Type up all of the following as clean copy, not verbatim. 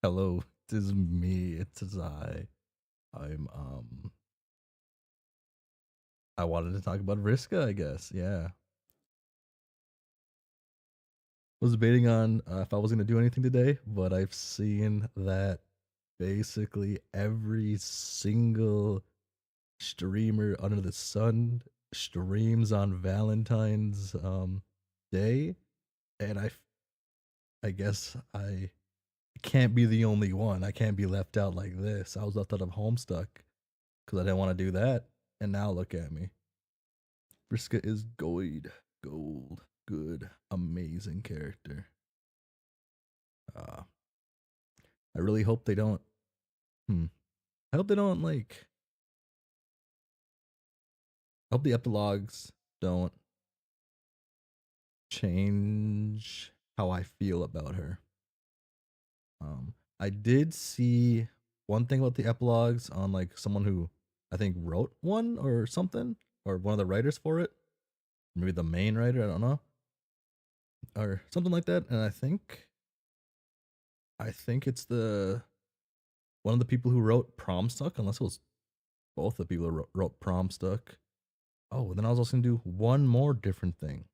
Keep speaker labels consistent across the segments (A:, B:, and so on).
A: Hello, it is me. It is I. I'm I wanted to talk about Vriska, I guess. Yeah. Was debating on if I was gonna do anything today, but I've seen that basically every single streamer under the sun streams on Valentine's day, and I guess I can't be the only one. I can't be left out like this. I was left out of Homestuck because I didn't want to do that, and now look at me. Vriska is gold, good, amazing character. Uh, I really hope they don't. I hope they don't like. I hope the epilogues don't change how I feel about her. I did see one thing about the epilogues on like someone who I think wrote one or something, or one of the writers for it, maybe the main writer. I don't know, or something like that. And I think it's the one of the people who wrote Prom Stuck, unless it was both the people who wrote Prom Stuck. Oh, then I was also gonna do one more different thing.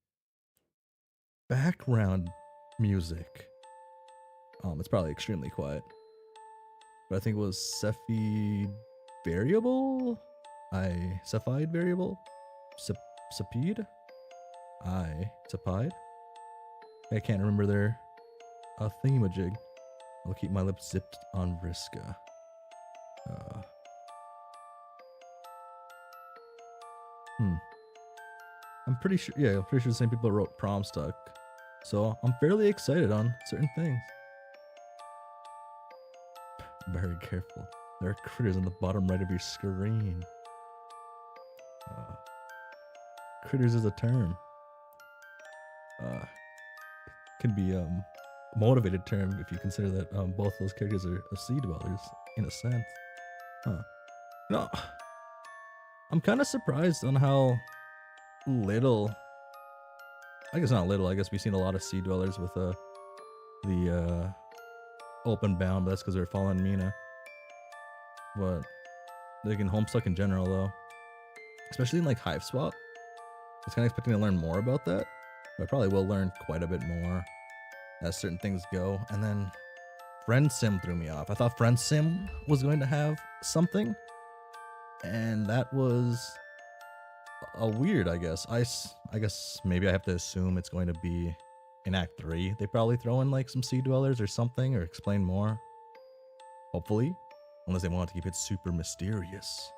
A: Background music. It's probably extremely quiet, but I think it was Cepheid variable. Cepheid variable. Cepheid. Cepheid. I can't remember their thingamajig. I'll keep my lips zipped on Vriska. I'm pretty sure. Yeah, I'm pretty sure the same people wrote Prom Stuck. So I'm fairly excited on certain things. Very careful. There are critters on the bottom right of your screen. Critters is a term. Can be a motivated term if you consider that both those characters are sea dwellers in a sense. No, I'm kind of surprised on how little. I guess not little. I guess we've seen a lot of sea dwellers with the open bound. But that's because they're following Mina. But like in Homestuck in general, though, especially in like Hive Swap, I was kind of expecting to learn more about that. But I probably will learn quite a bit more as certain things go. And then Friend Sim threw me off. I thought Friend Sim was going to have something, and that was a weird. I guess maybe I have to assume it's going to be in Act 3. They probably throw in like some sea dwellers or something, or explain more. Hopefully, unless they want to keep it super mysterious.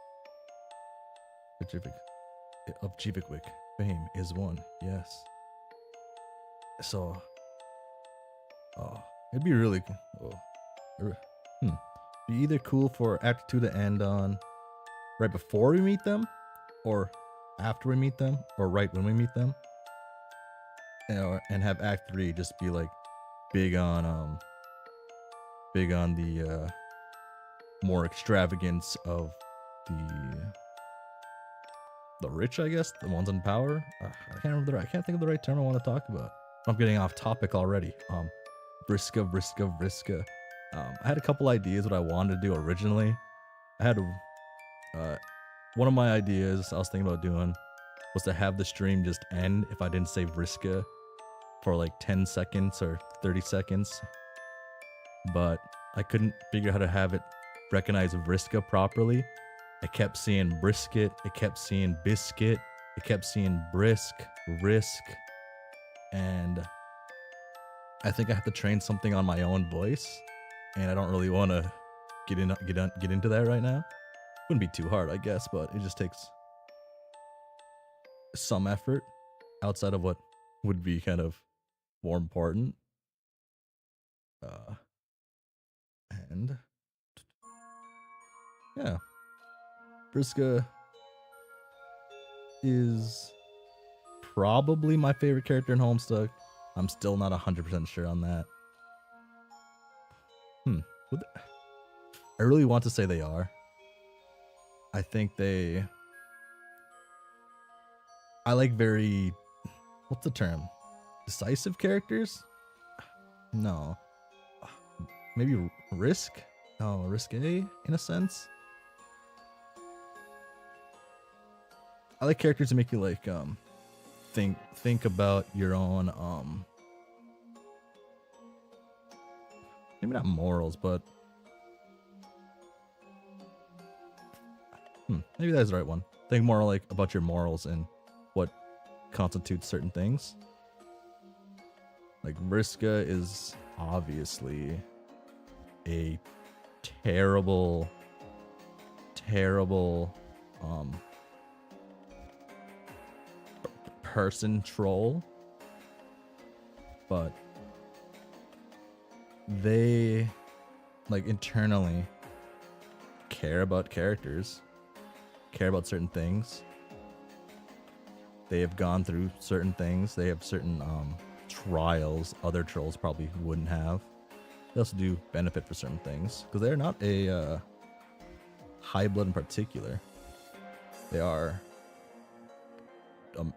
A: Of Jivikwick fame is one, yes. So, it'd be really be either cool for Act 2 to end on right before we meet them, or after we meet them, or right when we meet them, and have Act 3 just be like big on the more extravagance of the rich, I guess, the ones in power. I can't think of the right term I want to talk about. I'm getting off topic already. Vriska. I had a couple ideas what I wanted to do originally. I had one of my ideas I was thinking about doing was to have the stream just end if I didn't say Vriska for like 10 seconds or 30 seconds. But I couldn't figure out how to have it recognize Vriska properly. I kept seeing brisket, I kept seeing biscuit, I kept seeing risk, and I think I have to train something on my own voice, and I don't really want to get into that right now. Wouldn't be too hard, I guess, but it just takes some effort outside of what would be kind of more important. And yeah, Vriska is probably my favorite character in Homestuck. I'm still not 100% sure on that. I really want to say they are. I think I like very, what's the term? Decisive characters? No. maybe risque in a sense. I like characters to make you like think about your own maybe not morals, but maybe that's the right one. Think more like about your morals and what constitutes certain things. Like Vriska is obviously a terrible person troll, but they like internally care about characters, care about certain things. They have gone through certain things. They have certain trials other trolls probably wouldn't have. They also do benefit for certain things because they're not a high blood in particular. They are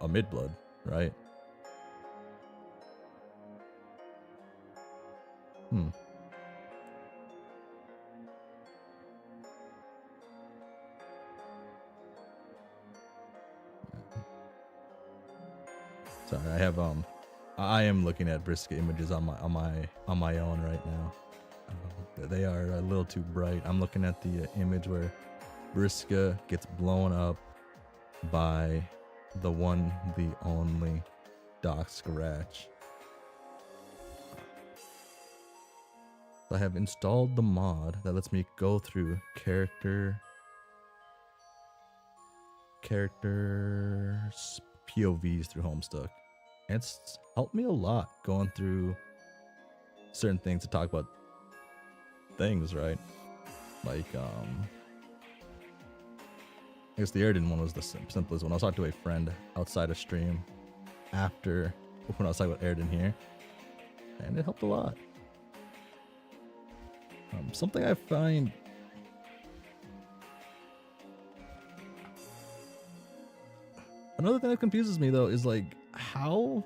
A: a mid blood, right? Sorry, I am looking at Vriska images on my own right now. They are a little too bright. I'm looking at the image where Vriska gets blown up by the one, the only Doc Scratch. I have installed the mod that lets me go through characters POVs through Homestuck. And it's helped me a lot going through certain things to talk about things, right? Like, I guess the Erden one was the simplest one. I was talking to a friend outside of stream after when I was talking about Erden here, and it helped a lot. Something I find another thing that confuses me though is like how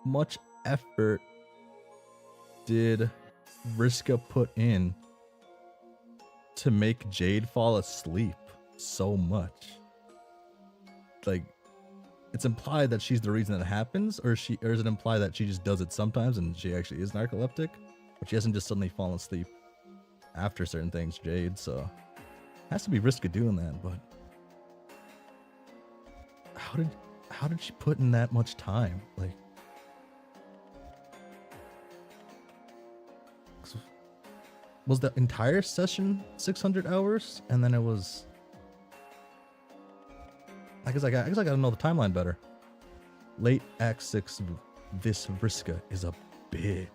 A: much effort did Vriska put in to make Jade fall asleep so much? Like, it's implied that she's the reason that it happens, or is it implied that she just does it sometimes and she actually is narcoleptic, but she hasn't just suddenly fallen asleep after certain things, Jade? So it has to be Vriska doing that, but how did she put in that much time? Like, was the entire session 600 hours? And then it was, I guess I gotta know the timeline better. Late Act 6, this Vriska is a bitch.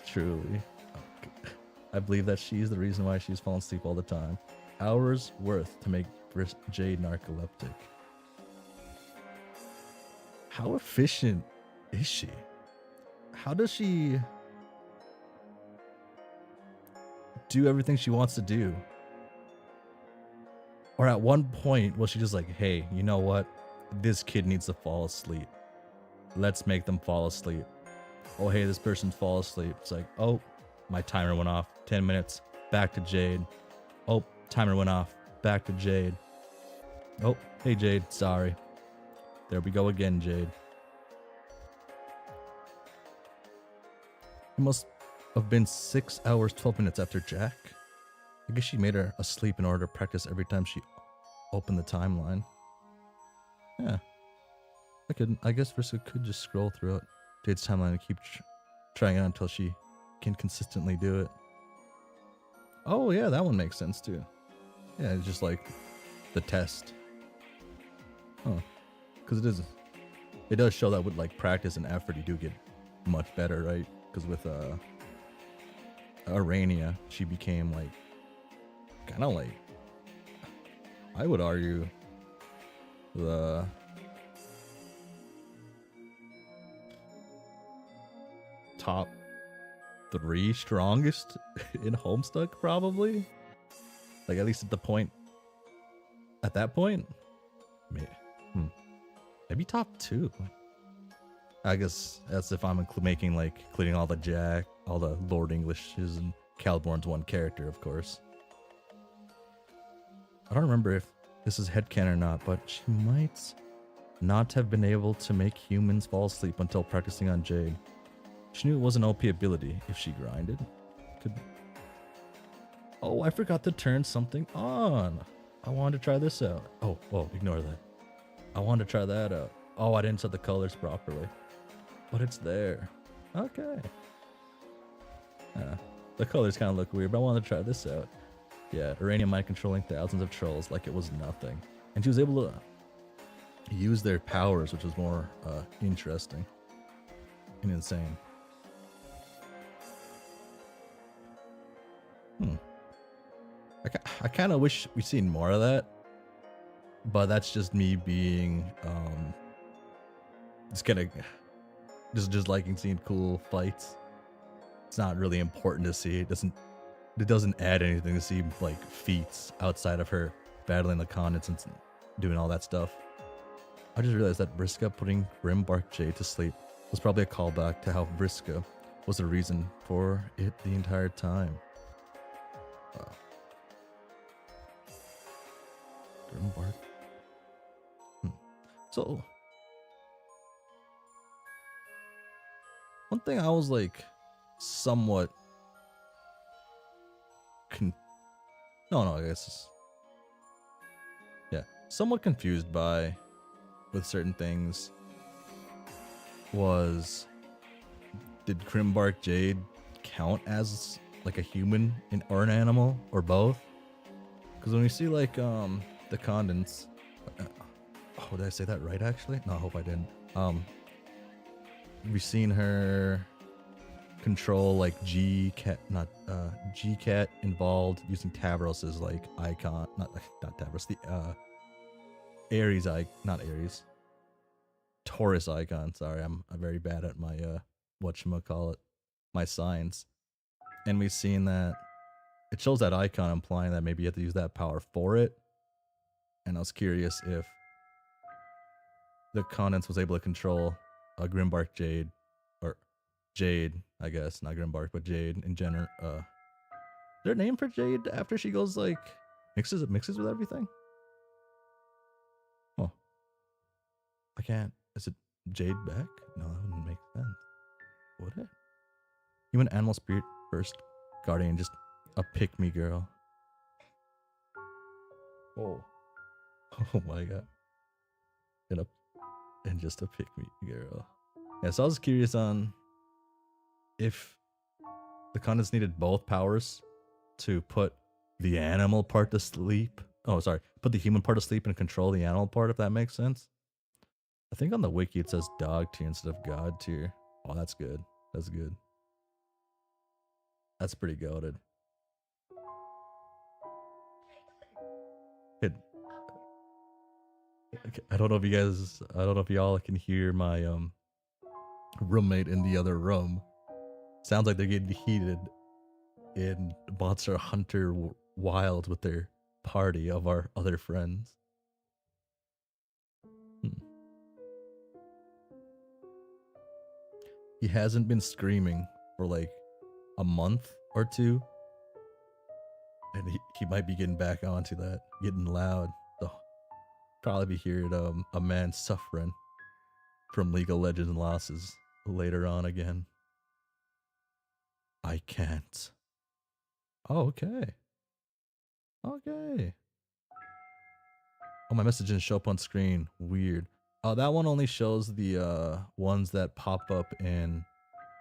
A: Truly. I believe that she's the reason why she's falling asleep all the time. Hours worth to make Jade narcoleptic. How efficient is she? How does she do everything she wants to do? Or at one point was she just like, hey, you know what? This kid needs to fall asleep. Let's make them fall asleep. Oh, hey, this person's fall asleep. It's like, oh, my timer went off. 10 minutes. Back to Jade. Oh, timer went off. Back to Jade. Oh, hey, Jade. Sorry. There we go again, Jade. It must have been 6 hours, 12 minutes after Jack. I guess she made her asleep in order to practice every time she opened the timeline. Yeah. I guess Vriska could just scroll throughout Jade's timeline and keep trying it until she can consistently do it. Oh, yeah, that one makes sense too. Yeah, it's just like the test. Huh. Because it does show that with like practice and effort, you do get much better, right? Because with Arania, she became like kind of like, I would argue, the top 3 strongest in Homestuck, probably. Like, at least at that point, maybe top 2. I guess that's if I'm making like including all the Lord Englishes and Caliborn's one character, of course. I don't remember if this is headcanon or not, but she might not have been able to make humans fall asleep until practicing on Jade. She knew it was an OP ability if she grinded. Could. Oh, I forgot to turn something on. I wanted to try this out. Oh, ignore that. I wanted to try that out. Oh, I didn't set the colors properly. But it's there. Okay. The colors kind of look weird, but I wanted to try this out. Yeah, Uranium Mind controlling thousands of trolls like it was nothing. And she was able to use their powers, which was more interesting and insane. I kind of wish we'd seen more of that, but that's just me being just liking seeing cool fights. It's not really important to see. It doesn't add anything to see like feats outside of her battling the Condents and doing all that stuff. I just realized that Vriska putting Grimbark Jade to sleep was probably a callback to how Vriska was the reason for it the entire time. Grimbark. So, one thing I was like somewhat I guess somewhat confused by with certain things was, did Grimbark Jade count as like a human or an animal or both? Because when we see like the Condents, oh, did I say that right actually? No, I hope I didn't. We've seen her control like G-Cat involved using Tavros's like icon, not Tavros, the Ares not Ares, Taurus icon. Sorry, I'm very bad at my whatchamacallit, my signs. And we've seen that it shows that icon implying that maybe you have to use that power for it. And I was curious if the Condents was able to control a Grimbark Jade, or Jade, I guess, not Grimbark, but Jade in general. Is there a name for Jade after she goes like mixes with everything? Oh, I can't. Is it Jade Beck? No, that wouldn't make sense. Would it? Human animal spirit first guardian, just a pick me girl. Oh, oh my god. And just a pick me girl. Yeah, so I was curious on if the Condents needed both powers to put the animal part to sleep. Oh, sorry. Put the human part to sleep and control the animal part, if that makes sense. I think on the wiki it says dog tier instead of god tier. Oh, that's good. That's good. That's pretty goated. I don't know if y'all can hear my roommate in the other room. Sounds like they're getting heated in Monster Hunter Wild with their party of our other friends. He hasn't been screaming for like a month or two, and he might be getting back onto that, getting loud. So probably be hearing a man suffering from League of Legends losses later on again. I can't. Oh, okay. Okay. Oh, my message didn't show up on screen. Weird. Oh, that one only shows the ones that pop up in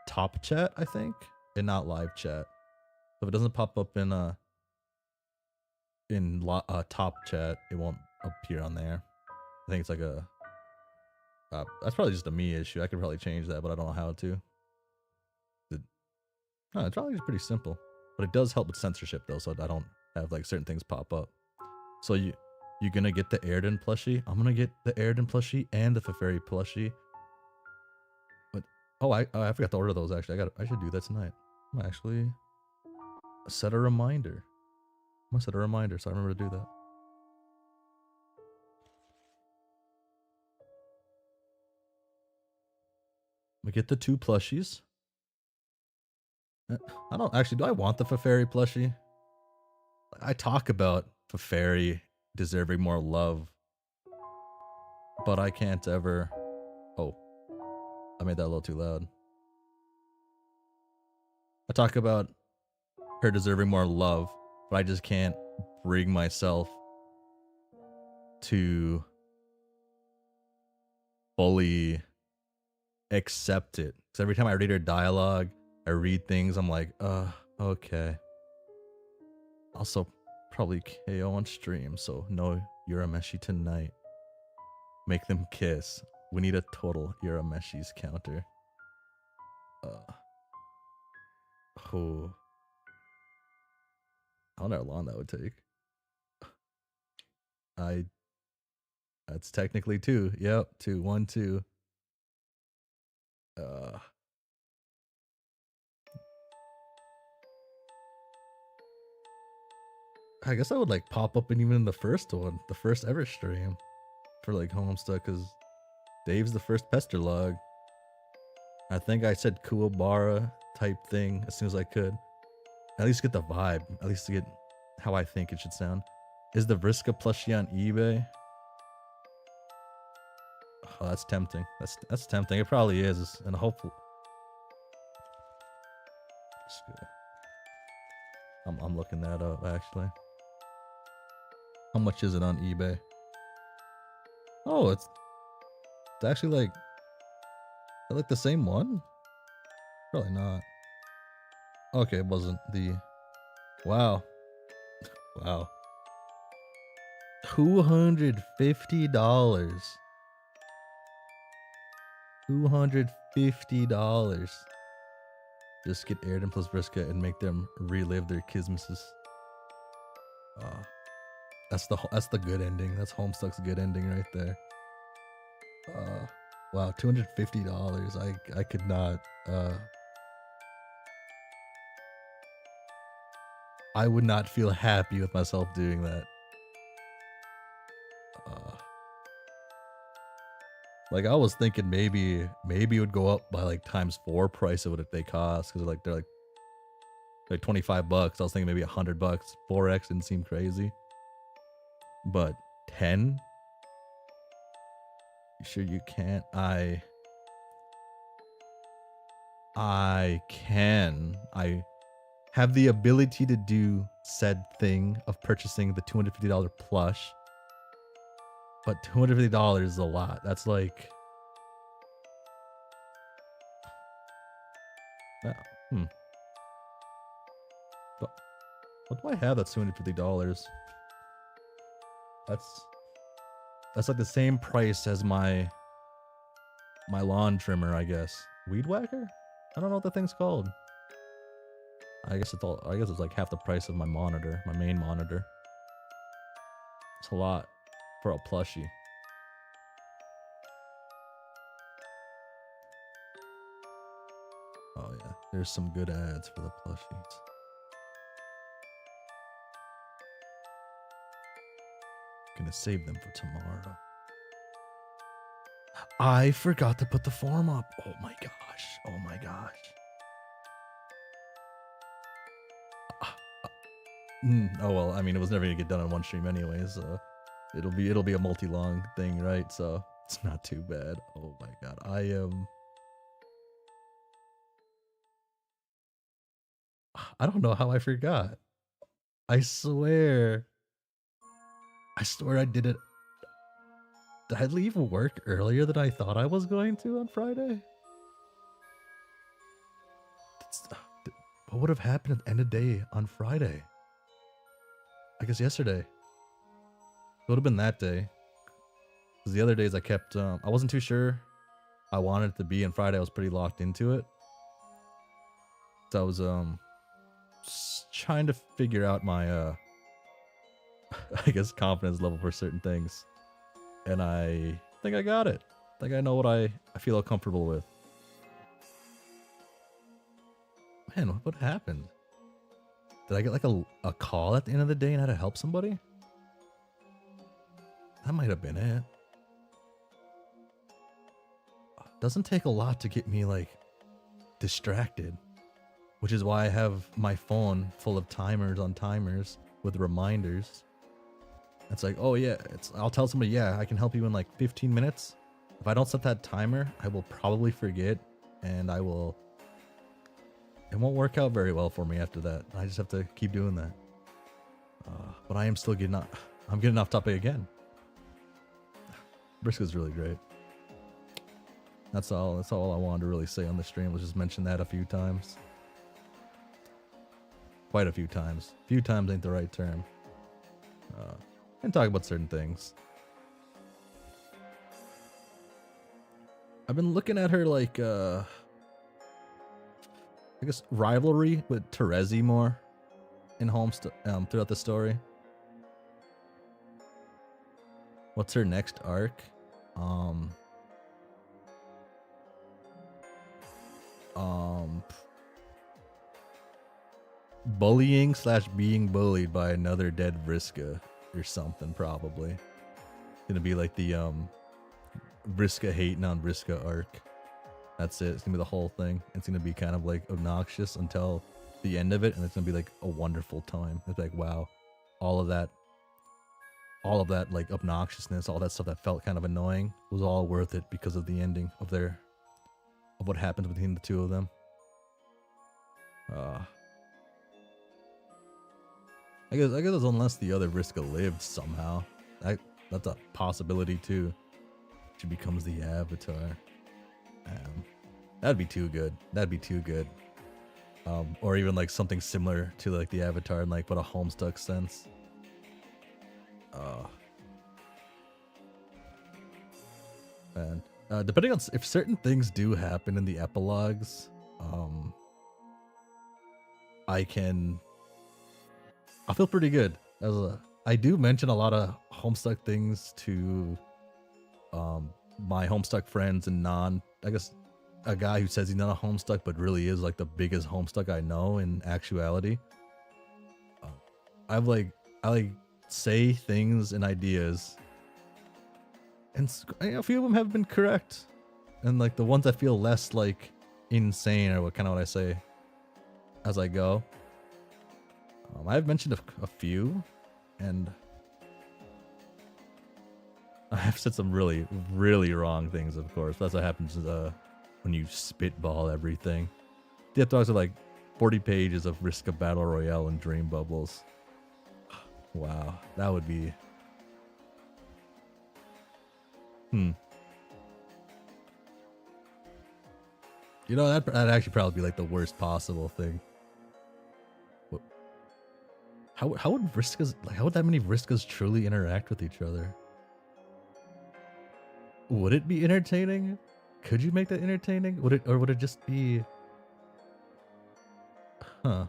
A: top chat, I think, and not live chat. So if it doesn't pop up in top chat, it won't appear on there. I think it's like a that's probably just a me issue. I could probably change that, but I don't know how to. No, it's probably pretty simple, but it does help with censorship though, so I don't have like certain things pop up. So you're gonna get the Airden plushie. I'm gonna get the Airden plushie and the Feferi plushie. But I forgot to order those actually. I should do that tonight. I'm actually set a reminder. I'm gonna set a reminder so I remember to do that. We get the 2 plushies. I don't actually. Do I want the Feferi plushie? I talk about Feferi deserving more love, but I can't ever. Oh, I made that a little too loud. I talk about her deserving more love, but I just can't bring myself to fully accept it. Because every time I read her dialogue, I read things, I'm like, okay. Also, probably KO on stream, so no Urameshi tonight. Make them kiss. We need a total Urameshi's counter. Oh. I don't know how long that would take. That's technically 2. Yep, 2. 1, 2. I guess I would like pop up in even the first one, the first ever stream for like Homestuck, because Dave's the first pester log. I think I said Kuwabara type thing as soon as I could. At least get the vibe. At least to get how I think it should sound. Is the Vriska plushie on eBay? Oh, that's tempting. That's tempting. It probably is, and hopefully. I'm looking that up actually. How much is it on eBay? Oh, it's actually like the same one. Probably not. Okay, it wasn't the. Wow. Wow. $250. $250. Just get Airden plus Vriska and make them relive their Kismeses. That's the good ending. That's Homestuck's good ending right there. Wow, $250. I could not. I would not feel happy with myself doing that. Like I was thinking maybe it would go up by like ×4 price of what they cost, because they're like $25. I was thinking maybe $100. 4x didn't seem crazy, but 10. You sure you can't? I can. I have the ability to do said thing of purchasing the $250 plush, but $250 is a lot. That's like, what do I have that's $250? That's like the same price as my lawn trimmer, I guess. Weed whacker? I don't know what the thing's called. I guess it's like half the price of my monitor, my main monitor. It's a lot for a plushie. Oh yeah, there's some good ads for the plushies. Gonna save them for tomorrow. I forgot to put the form up. Oh my gosh. Oh my gosh. Oh well, I mean, it was never gonna get done on one stream anyways, so it'll be a multi-long thing, right? So it's not too bad. Oh my god, I don't know how I forgot. I swear I did it. Did I leave work earlier than I thought I was going to on Friday? What would have happened at the end of the day on Friday? I guess yesterday. It would have been that day. Because the other days I kept, I wasn't too sure I wanted it to be, and Friday I was pretty locked into it. So I was, trying to figure out my, I guess, confidence level for certain things. And I think I got it. I think I know what I feel comfortable with. Man, what happened? Did I get like a call at the end of the day and had to help somebody? That might have been it. doesn't take a lot to get me like distracted, which is why I have my phone full of timers on timers with reminders. It's like, oh yeah, I'll tell somebody, yeah, I can help you in like 15 minutes. If I don't set that timer, I will probably forget, and it won't work out very well for me after that. I just have to keep doing that. But I am still I'm getting off topic again. Vriska's really great. That's all I wanted to really say on the stream, was just mention that a few times. Quite a few times. Few times ain't the right term. And talk about certain things. I've been looking at her like, I guess rivalry with Terezi more in Homestuck throughout the story. What's her next arc? Bullying / being bullied by another dead Vriska or something, probably. Gonna be like the Vriska hating on Vriska arc. That's it. It's gonna be the whole thing. It's gonna be kind of like obnoxious until the end of it, and it's gonna be like a wonderful time. It's like, wow, all of that like obnoxiousness, all that stuff that felt kind of annoying was all worth it because of the ending of what happens between the two of them. I guess unless the other Vriska lived somehow, that's a possibility too. She becomes the Avatar. That'd be too good. That'd be too good. Or even like something similar to like the Avatar in like but a Homestuck sense. And depending on if certain things do happen in the epilogues, I'll feel pretty good. I do mention a lot of Homestuck things to my Homestuck friends and I guess a guy who says he's not a Homestuck but really is like the biggest Homestuck I know in actuality. I say things and ideas, and a few of them have been correct, and like the ones I feel less like insane or what I say as I go. I've mentioned a few, and I've said some really, really wrong things, of course. That's what happens when you spitball everything. The episodes are like 40 pages of Vriska Battle Royale and Dream Bubbles. Wow, that would be... You know, that'd actually probably be like the worst possible thing. How would Vriskas, like, how would that many Vriskas truly interact with each other? Would it be entertaining? Could you make that entertaining? Would it just be... Huh.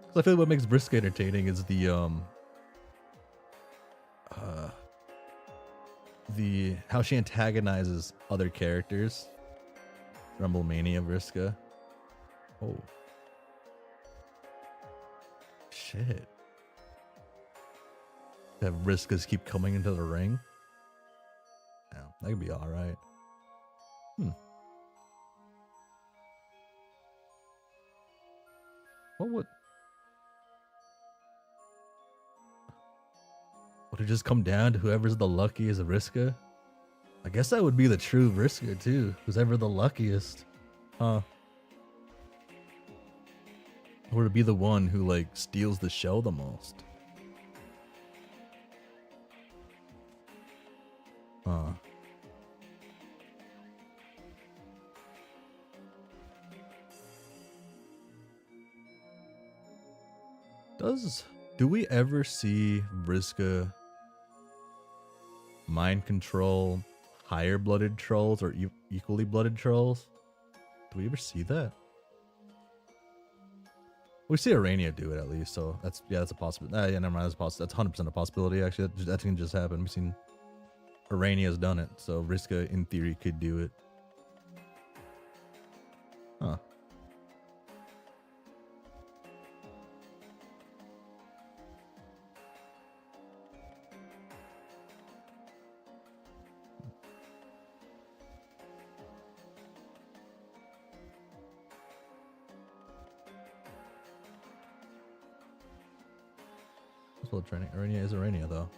A: Because I feel like what makes Vriska entertaining is the how she antagonizes other characters. Rumble Mania Vriska. Oh. Shit. Have Vriskas keep coming into the ring. Yeah, that could be alright. What would it just come down to whoever's the luckiest Vriska? I guess that would be the true Vriska too. Who's ever the luckiest. Huh. Or to be the one who like steals the show the most. Huh. Do we ever see Vriska mind control higher blooded trolls or equally blooded trolls? Do we ever see that? We see Arania do it at least, so that's a possibility. Yeah, never mind, that's 100% a possibility. Actually, that can just happen. We've seen Arania's done it, so Vriska in theory could do it. Huh. full of training. Arania is Arania though.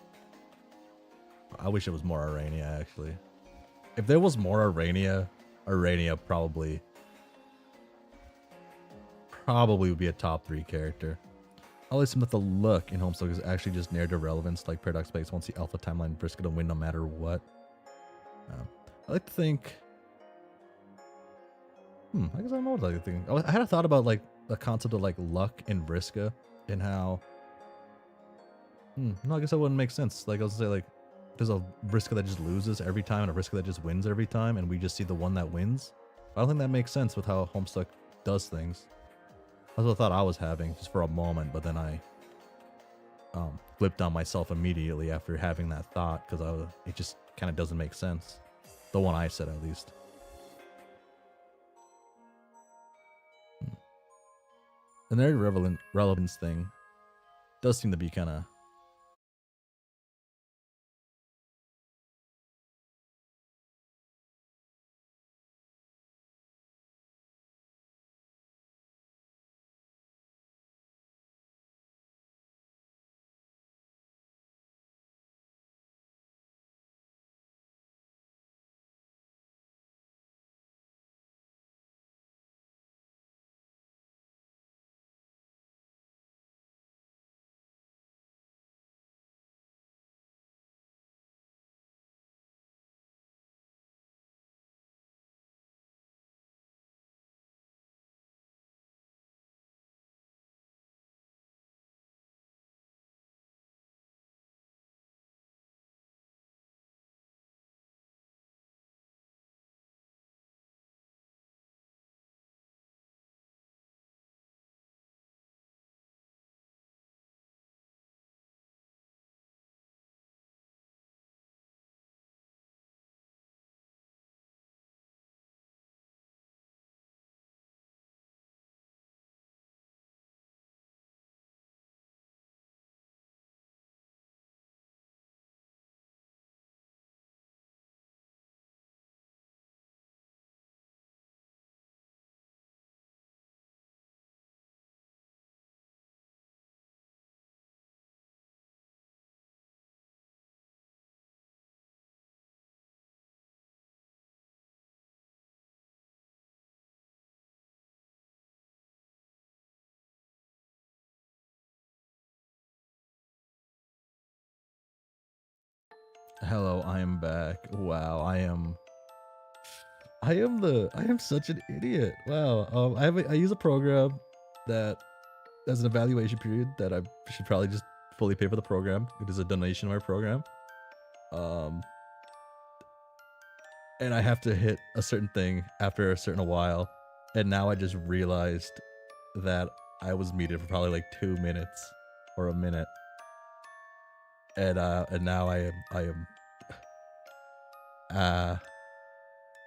A: I wish it was more Arania actually. If there was more Arania, Arania probably would be a top 3 character. I always assume that the look in Homestuck is actually just narrative relevance, like Paradox Space wants the alpha timeline Vriska to win no matter what. I like to think. I guess I don't know what I like to think. I had a thought about like the concept of like luck in Vriska and how. No, I guess that wouldn't make sense. Like I was gonna say, like there's a Vriska that just loses every time and a Vriska that just wins every time, and we just see the one that wins. I don't think that makes sense with how Homestuck does things. That's what I thought I was having just for a moment, but then I flipped on myself immediately after having that thought because it just kind of doesn't make sense. The one I said, at least. The narrative relevance thing does seem to be kind of. Hello, I am back. Wow, I am such an idiot. Wow. I use a program that has an evaluation period that I should probably just fully pay for the program. It is a donationware program. And I have to hit a certain thing after a certain while. And now I just realized that I was muted for probably like 2 minutes or a minute. And now I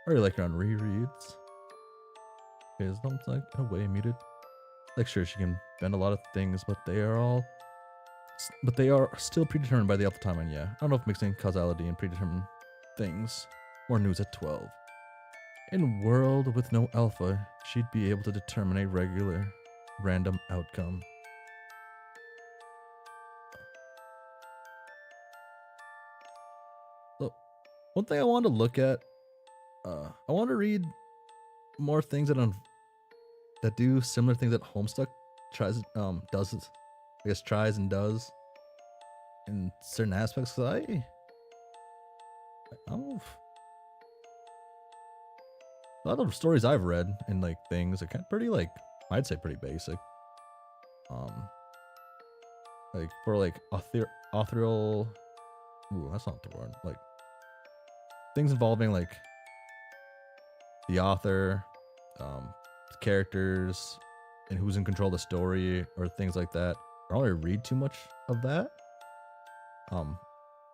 A: really like her on rereads. Okay, it's not like in a way muted. Like sure, she can bend a lot of things, but they are still predetermined by the alpha timeline. Yeah, I don't know if mixing causality and predetermined things. More news at 12. In world with no alpha, she'd be able to determine a regular, random outcome. So, one thing I wanted to look at, I want to read more things that do similar things that Homestuck tries and does in certain aspects. Cause I'm a lot of the stories I've read and like things are kind of pretty like I'd say pretty basic. Like for like authorial. Ooh, that's not the word. Like things involving like the author, characters, and who's in control of the story or things like that. I don't really read too much of that. As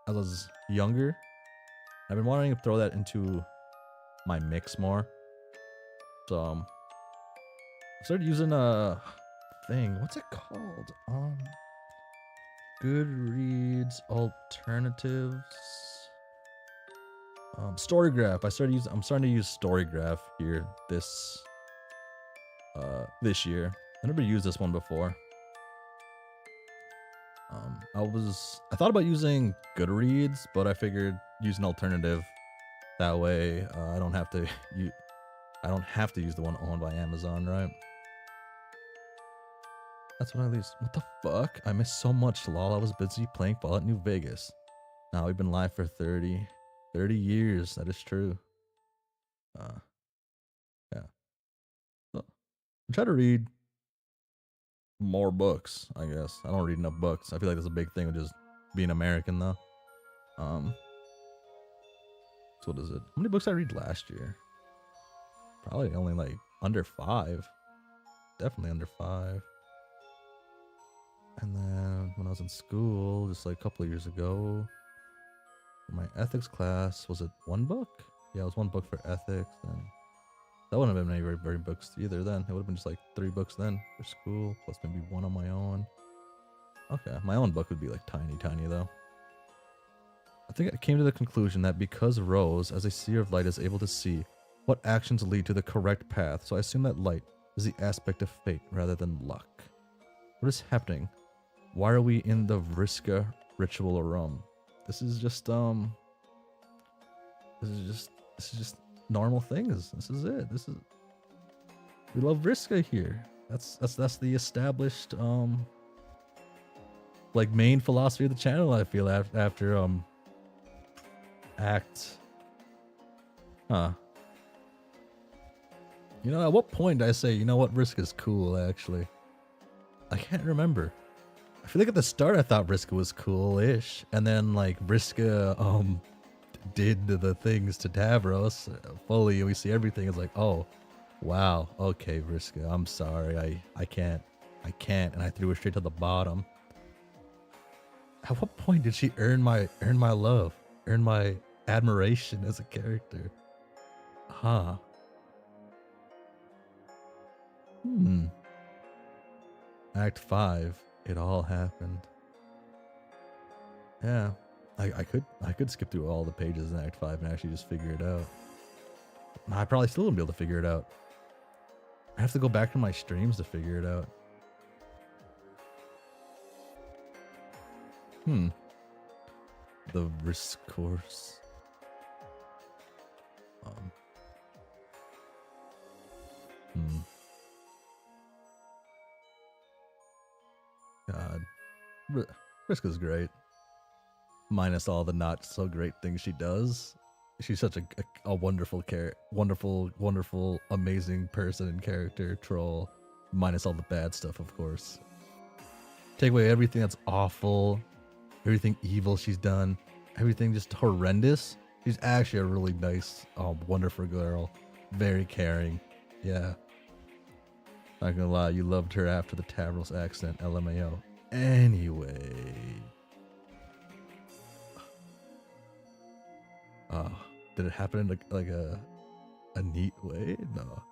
A: I was younger, I've been wanting to throw that into my mix more. So I started using a thing. What's it called? Goodreads alternatives. Storygraph. I'm starting to use Storygraph here this year. I never used this one before. I thought about using Goodreads, but I figured use an alternative. That way, I don't have to use the one owned by Amazon, right? That's what I least. What the fuck? I missed so much. Lol, I was busy playing Fallout New Vegas. Now we've been live for 30 years. That is true. Yeah. So, I try to read more books, I guess. I don't read enough books. I feel like that's a big thing with just being American, though. So what is it? How many books I read last year? Probably only like under 5. Definitely under 5. And then when I was in school, just like a couple of years ago, my ethics class, was it 1 book? Yeah, it was 1 book for ethics. And that wouldn't have been any very books either then. It would have been just like 3 books then for school, plus maybe 1 on my own. Okay, my own book would be like tiny though. I think I came to the conclusion that because Rose, as a seer of light, is able to see what actions lead to the correct path, so I assume that light is the aspect of fate rather than luck. What is happening? Why are we in the Vriska ritual room? This is just normal things. This is it. We love Vriska here. That's the established like main philosophy of the channel, I feel, after act. You know, at what point did I say, you know what, Vriska's cool, actually? I can't remember. I feel like at the start I thought Vriska was cool-ish, and then like Vriska did the things to Tavros fully, and we see everything. It's like, oh wow, okay, Vriska, I'm sorry, I can't, and I threw her straight to the bottom. At what point did she earn my love, earn my admiration as a character? Act 5, it all happened. Yeah, I could skip through all the pages in Act 5 and actually just figure it out. I probably still wouldn't be able to figure it out. I have to go back to my streams to figure it out. The risk course. God. Vriska's great. Minus all the not so great things she does. She's such a wonderful wonderful, amazing person and character, troll. Minus all the bad stuff, of course. Take away everything that's awful, everything evil she's done, everything just horrendous. She's actually a really nice, wonderful girl. Very caring. Yeah. Not gonna lie, you loved her after the Tavros accident, LMAO. Anyway. Did it happen in like a neat way? No.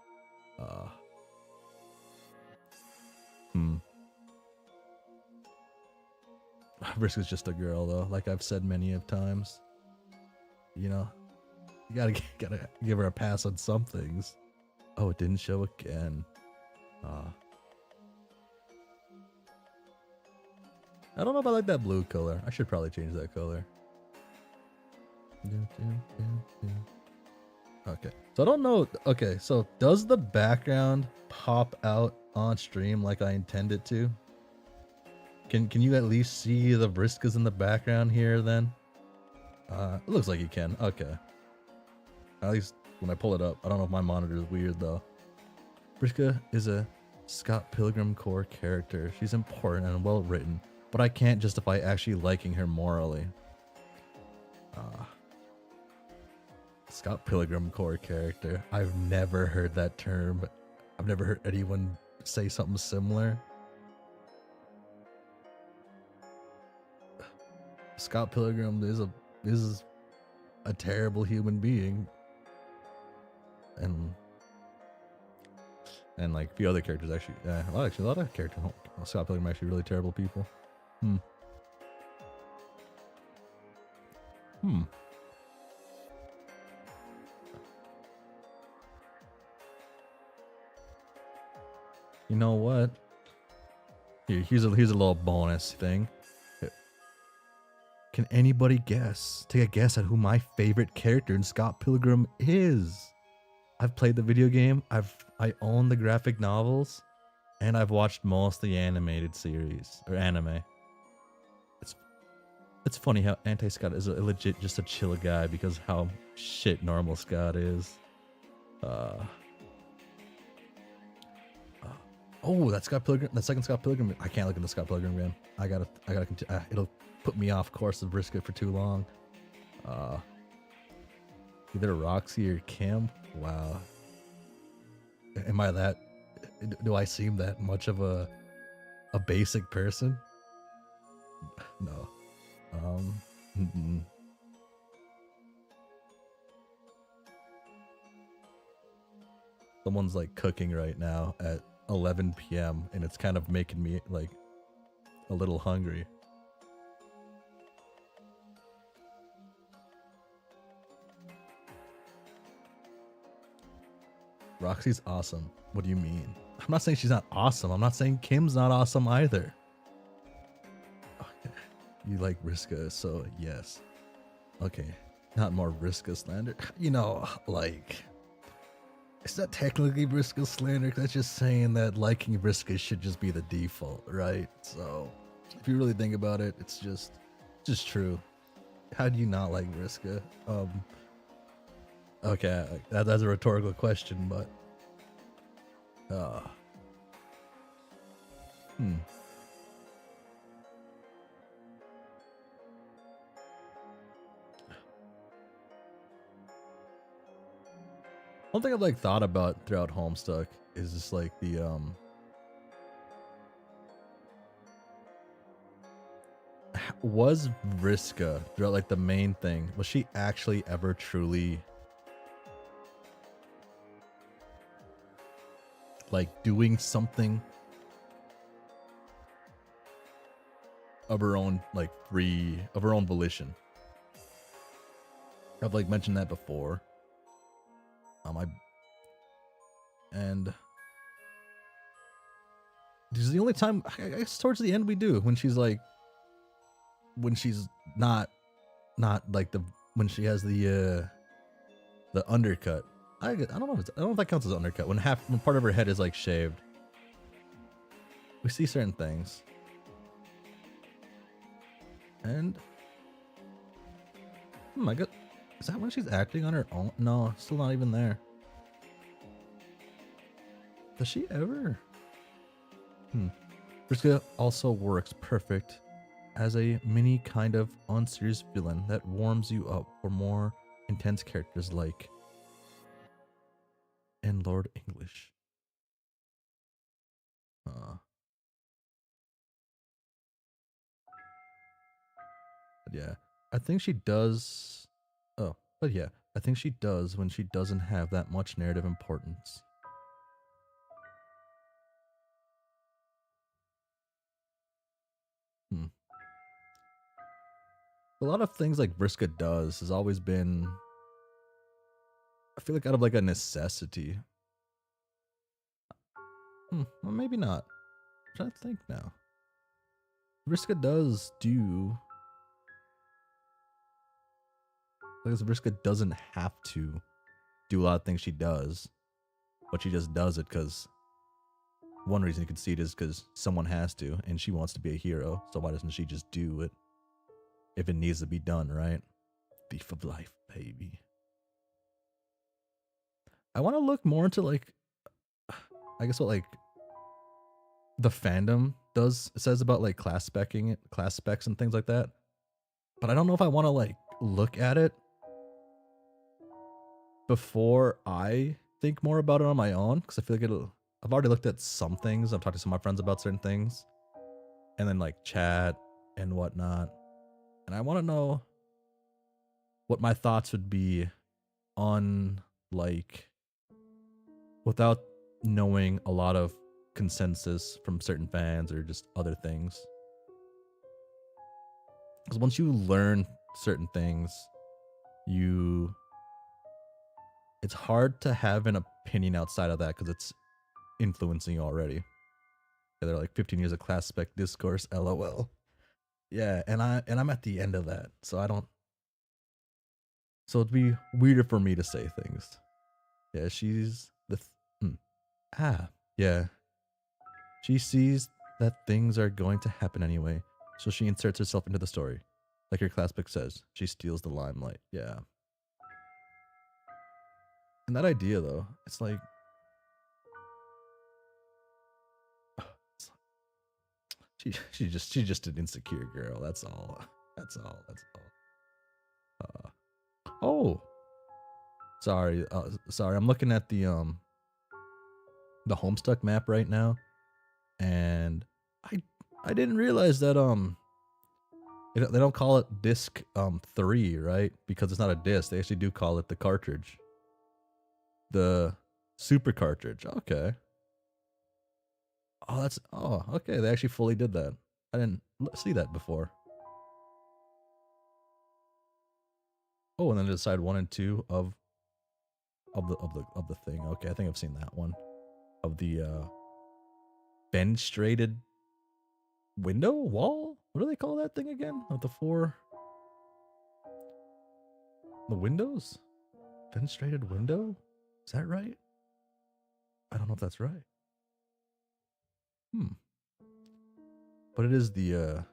A: Vriska's just a girl though, like I've said many of times. You know, you gotta give her a pass on some things. Oh, it didn't show again. I don't know if I like that blue color. I should probably change that color. Okay, so I don't know. Okay, so does the background pop out on stream like I intend it to? Can you at least see the Vriskas in the background here then? It looks like you can. Okay. At least when I pull it up. I don't know if my monitor is weird though. Vriska is a Scott Pilgrim core character. She's important and well written, but I can't justify actually liking her morally. Scott Pilgrim core character. I've never heard that term. I've never heard anyone say something similar. Scott Pilgrim is a terrible human being, and like a few other characters actually. Well, actually, a lot of characters. Scott Pilgrim are actually really terrible people. You know what? Here's a little bonus thing. Can anybody guess? Take a guess at who my favorite character in Scott Pilgrim is. I've played the video game. I own the graphic novels, and I've watched most of the animated series or anime. It's funny how anti-Scott is a legit just a chill guy because how shit normal Scott is. Oh, that Scott Pilgrim, that second Scott Pilgrim. I can't look at the Scott Pilgrim again. I gotta continue. It'll put me off course of Vriska for too long. Either Roxy or Kim. Wow. Am I that? Do I seem that much of a basic person? No. Mm-mm. Someone's like cooking right now at 11 p.m. and it's kind of making me like a little hungry. Roxy's awesome. What do you mean? I'm not saying she's not awesome. I'm not saying Kim's not awesome either. Okay. You like Vriska, so yes. Okay. Not more Vriska slander. You know, like, it's not technically Vriska slander. That's just saying that liking Vriska should just be the default, right? So, if you really think about it, it's just true. How do you not like Vriska? Okay, that's a rhetorical question, but one thing I've like thought about throughout Homestuck is just like the was Vriska throughout like the main thing, was she actually ever truly like doing something of her own, like of her own volition? I've like mentioned that before. And this is the only time, I guess towards the end we do, when she's like, when she's not like when she has the undercut. I don't know if that counts as undercut, when part of her head is like shaved. We see certain things. And oh my god, is that when she's acting on her own? No, still not even there. Does she ever? Vriska also works perfect as a mini kind of unserious villain that warms you up for more intense characters like and Lord English. But yeah, I think she does. Oh, but yeah, I think she does when she doesn't have that much narrative importance. A lot of things like Vriska does has always been, I feel like, out of like a necessity. Well, maybe not. I'm trying to think now. Vriska does do. Because Vriska doesn't have to do a lot of things she does, but she just does it because one reason you can see it is because someone has to, and she wants to be a hero. So why doesn't she just do it if it needs to be done, right? Thief of life, baby. I want to look more into like, I guess what like the fandom says about like class specs and things like that. But I don't know if I want to like look at it before I think more about it on my own, because I feel like I've already looked at some things. I've talked to some of my friends about certain things, and then like chat and whatnot. And I want to know what my thoughts would be on like, without knowing a lot of consensus from certain fans or just other things. Because once you learn certain things, it's hard to have an opinion outside of that because it's influencing you already. Yeah, they're like 15 years of class spec discourse, lol. Yeah, and I'm at the end of that, so I don't. So it'd be weirder for me to say things. Yeah, she's the. Yeah. She sees that things are going to happen anyway, so she inserts herself into the story. Like her classbook says, she steals the limelight. Yeah. And that idea, though, it's like. She's just an insecure girl. That's all. That's all. That's all. Oh, sorry. Sorry. I'm looking at the Homestuck map right now, and I didn't realize that they don't call it disc 3, right? Because it's not a disc. They actually do call it the cartridge, the super cartridge. Okay. Oh okay. They actually fully did that. I didn't see that before. Oh, and then decide 1 and 2 of the thing. Okay, I think I've seen that one of the fenestrated window wall. What do they call that thing again? Of the 4 the windows, fenestrated window. Is that right? I don't know if that's right. But it is the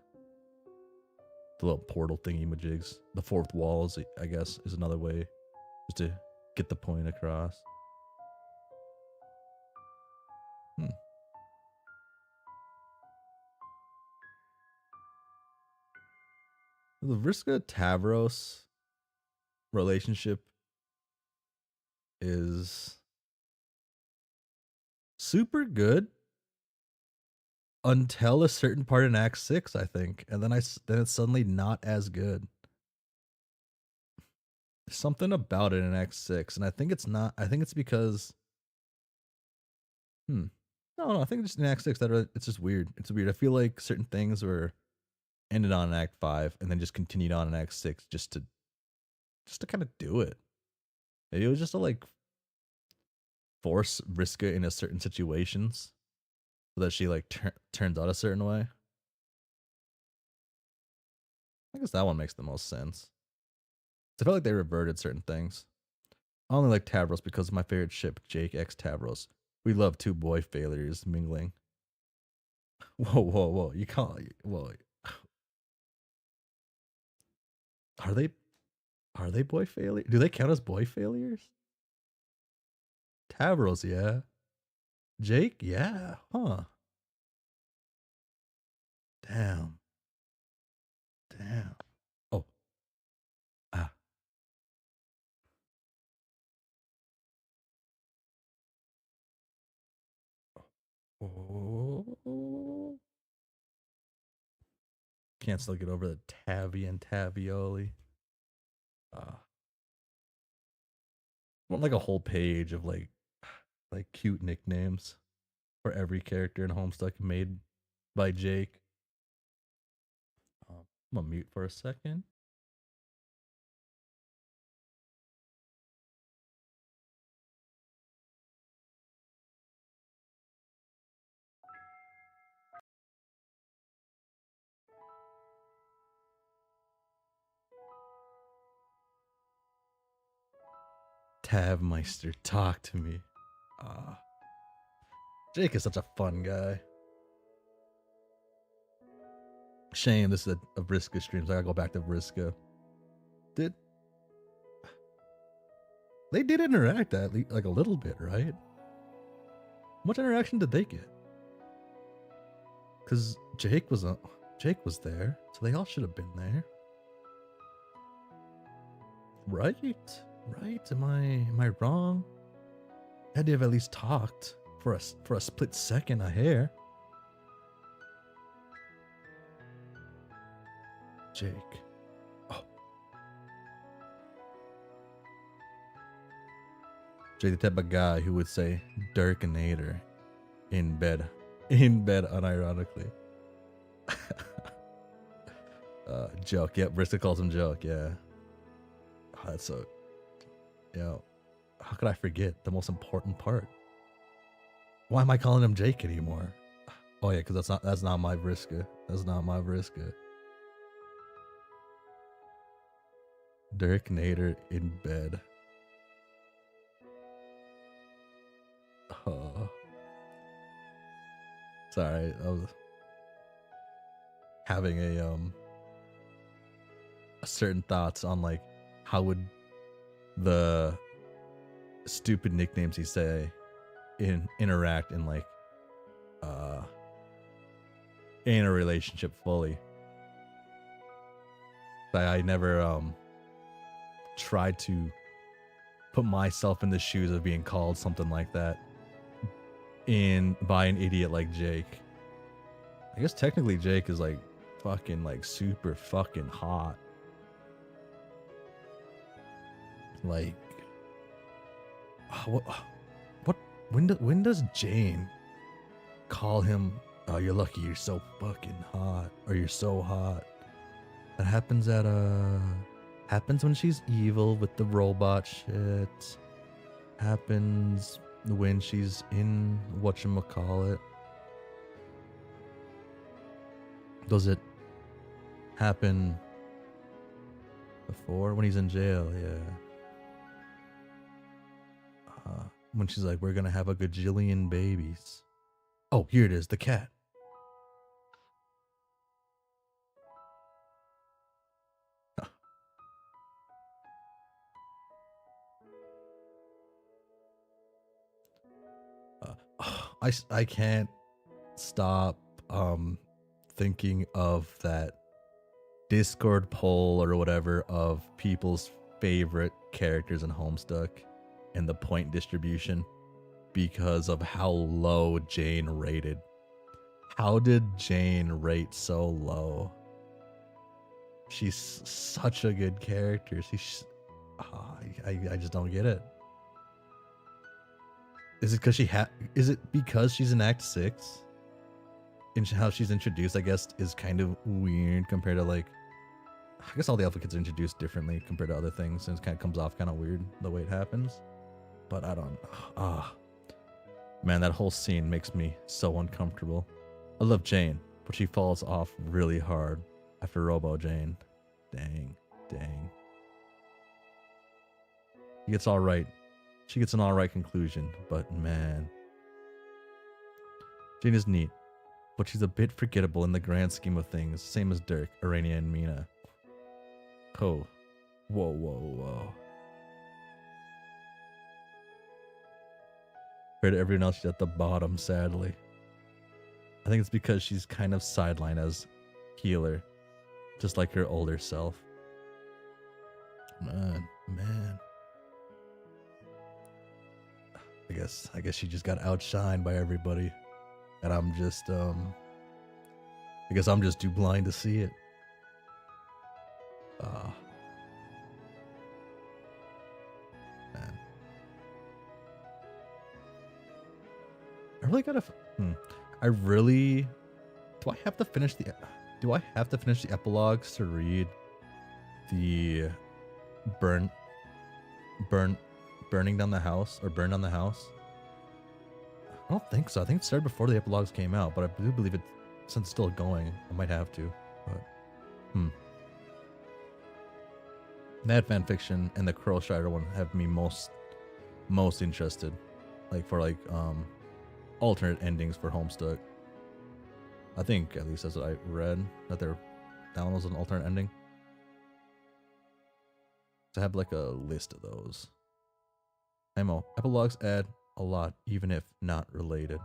A: little portal thingy majigs. The 4th walls, I guess, is another way just to get the point across. The Vriska Tavros relationship is super good until a certain part in Act 6, I think, and then it's suddenly not as good. There's something about it in Act 6, and I think it's not. I think it's because. No, I think just in Act 6 that it's just weird. It's weird. I feel like certain things were ended on in Act 5 and then just continued on in Act 6 just to kind of do it. Maybe it was just to like force Vriska into certain situations so that she like turns out a certain way. I guess that one makes the most sense. I felt like they reverted certain things. I only like Tavros because of my favorite ship, Jake X Tavros. We love 2 boy failures mingling. Whoa. You can't. Whoa. Are they boy failures? Do they count as boy failures? Tavros, yeah. Jake, yeah. Huh. Damn. Oh. Ah. Oh. Can't still get over the Tavi and Tavioli. I want like a whole page of like cute nicknames for every character in Homestuck made by Jake. I'm gonna mute for a second. Tavmeister, talk to me. Jake is such a fun guy. Shame this is a Vriska stream, so I gotta go back to Vriska. They did interact at least like a little bit, right? How much interaction did they get? Because Jake was there, so they all should have been there. Right? Am I wrong? Had to have at least talked for a split second a hair. Jake. Oh. Jake, the type of guy who would say Dirkinator in bed unironically. Joke. Yep, Vriska calls him Joke. Yeah. Oh, that's so. How could I forget the most important part? Why am I calling him Jake anymore? Oh yeah, because that's not my Vriska. That's not my Vriska. Dirk Nader in bed. Sorry, I was having a certain thoughts on like how would the stupid nicknames he say interact in like in a relationship fully. I never tried to put myself in the shoes of being called something like that by an idiot like Jake. I guess technically Jake is like fucking like super fucking hot. Like when does Jane call him, oh, you're lucky you're so fucking hot, or you're so hot? That happens happens when she's evil with the robot shit. Happens when she's in whatchamacallit. Does it happen before when he's in jail? Yeah. When she's like, we're gonna have a gajillion babies. Oh, here it is, the cat. I can't stop thinking of that Discord poll or whatever of people's favorite characters in Homestuck and the point distribution because of how low Jane rated. How did Jane rate so low? She's such a good character. I just don't get it. Is it because is it because she's in Act 6? And how she's introduced, I guess, is kind of weird compared to like, I guess all the alpha kids are introduced differently compared to other things, and it kind of comes off kind of weird the way it happens. But I don't. Man, that whole scene makes me so uncomfortable. I love Jane, but she falls off really hard after Robo Jane. Dang. She gets an alright conclusion, but man. Jane is neat, but she's a bit forgettable in the grand scheme of things, same as Dirk, Arania, and Mina. Oh. Whoa. Compared to everyone else, she's at the bottom, sadly. I think it's because she's kind of sidelined as healer, just like her older self. Man. I guess she just got outshined by everybody. And I'm just I guess I'm just too blind to see it. Man. I really gotta do I have to finish the epilogues to read the burning down the house or burn down the house? I don't think so. I think it started before the epilogues came out, but I do believe it, since it's still going, I might have to. But that fanfiction and the Crow Strider one have me most interested, like for like alternate endings for Homestuck. I think at least that's what I read, that that one was an alternate ending. To have like a list of those. IMO epilogues add a lot, even if not related.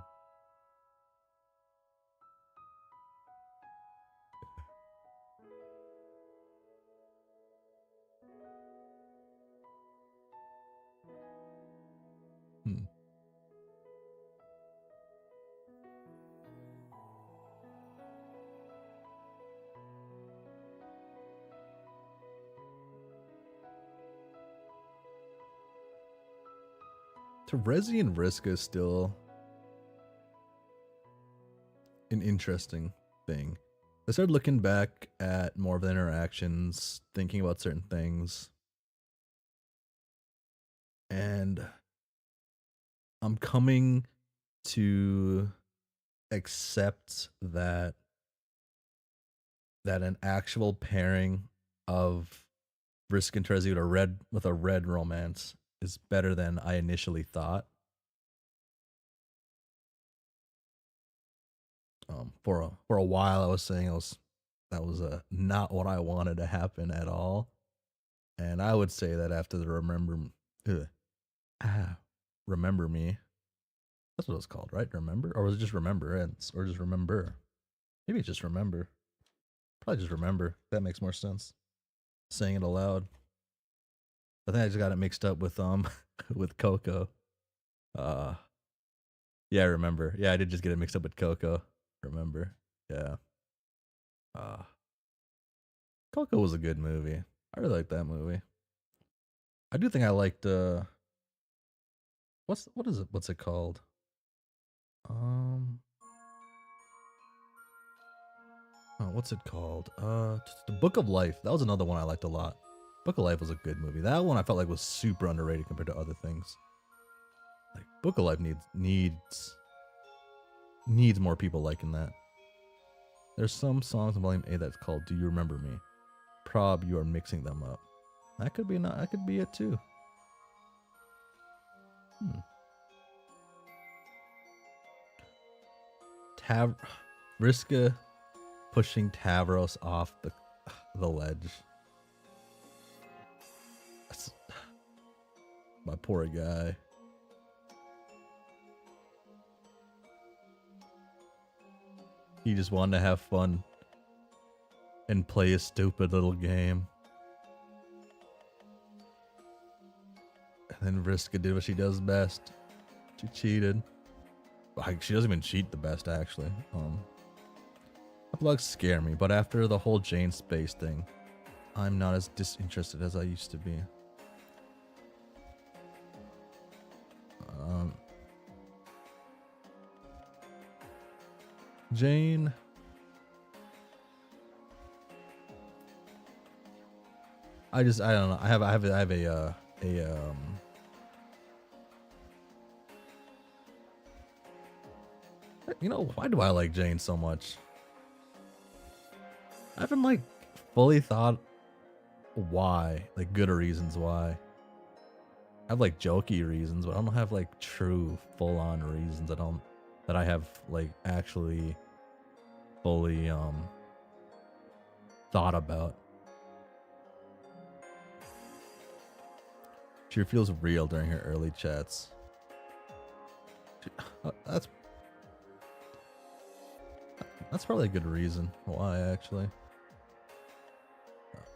A: Terezi and Vriska is still an interesting thing. I started looking back at more of the interactions, thinking about certain things, and I'm coming to accept that an actual pairing of Vriska and Trezzy with a red romance is better than I initially thought. For a while I was saying that was not what I wanted to happen at all, and I would say that after the ugh, remember me. That's what it was called, right? Remember, or was it just remembrance, or just remember? Maybe it's just remember. Probably just remember. That makes more sense. Saying it aloud. I think I just got it mixed up with with Coco. Uh, yeah, remember. Yeah, I did just get it mixed up with Coco. Remember. Yeah. Uh, Coco was a good movie. I really liked that movie. I do think I liked what's it called? What's it called? The Book of Life. That was another one I liked a lot. Book of Life was a good movie. That one I felt like was super underrated compared to other things. Like Book of Life needs more people liking that. There's some songs in Volume A that's called "Do You Remember Me?" Prob, you are mixing them up. That could be it too. Vriska pushing Tavros off the ledge. My poor guy. He just wanted to have fun and play a stupid little game. And then Vriska did what she does best. She cheated. She doesn't even cheat the best, actually. Bugs scare me, but after the whole Jane Space thing, I'm not as disinterested as I used to be. Jane. I don't know. I have a you know, why do I like Jane so much? I haven't like fully thought why, like good reasons why. I have like jokey reasons, but I don't have like true full on reasons. That I have like actually fully thought about. She feels real during her early chats. That's probably a good reason why, actually.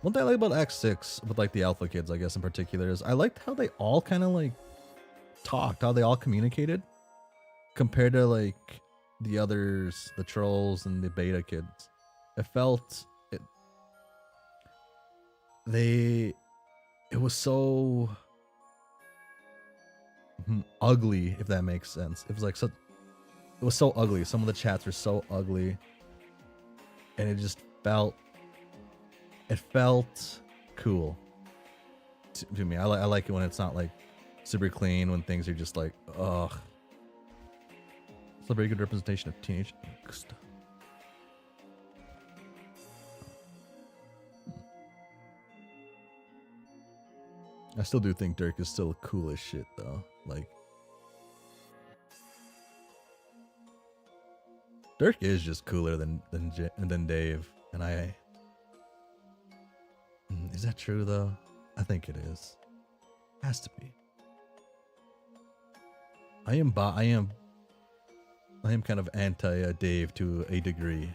A: One thing I like about Act 6 with like the Alpha Kids, I guess in particular, is I liked how they all kind of like talked, how they all communicated, compared to like the others, the Trolls and the Beta Kids. It was so ugly, if that makes sense. It was like it was so ugly. Some of the chats were so ugly, and it just felt cool to me. I like it when it's not like super clean, when things are just like ugh. It's a very good representation of teenage angst. I still do think Dirk is still cool as shit though. Like Dirk is just cooler than Dave, and is that true though? I think it is. Has to be. I am kind of anti Dave to a degree.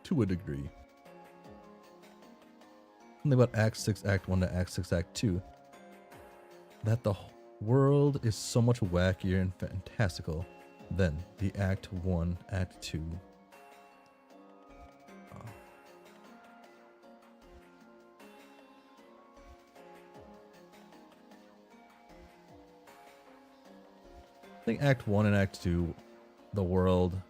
A: To a degree. Something about Act 6, Act 1 to Act 6, Act 2. That the world is so much wackier and fantastical than the Act 1, Act 2. I think Act 1 and Act 2, the world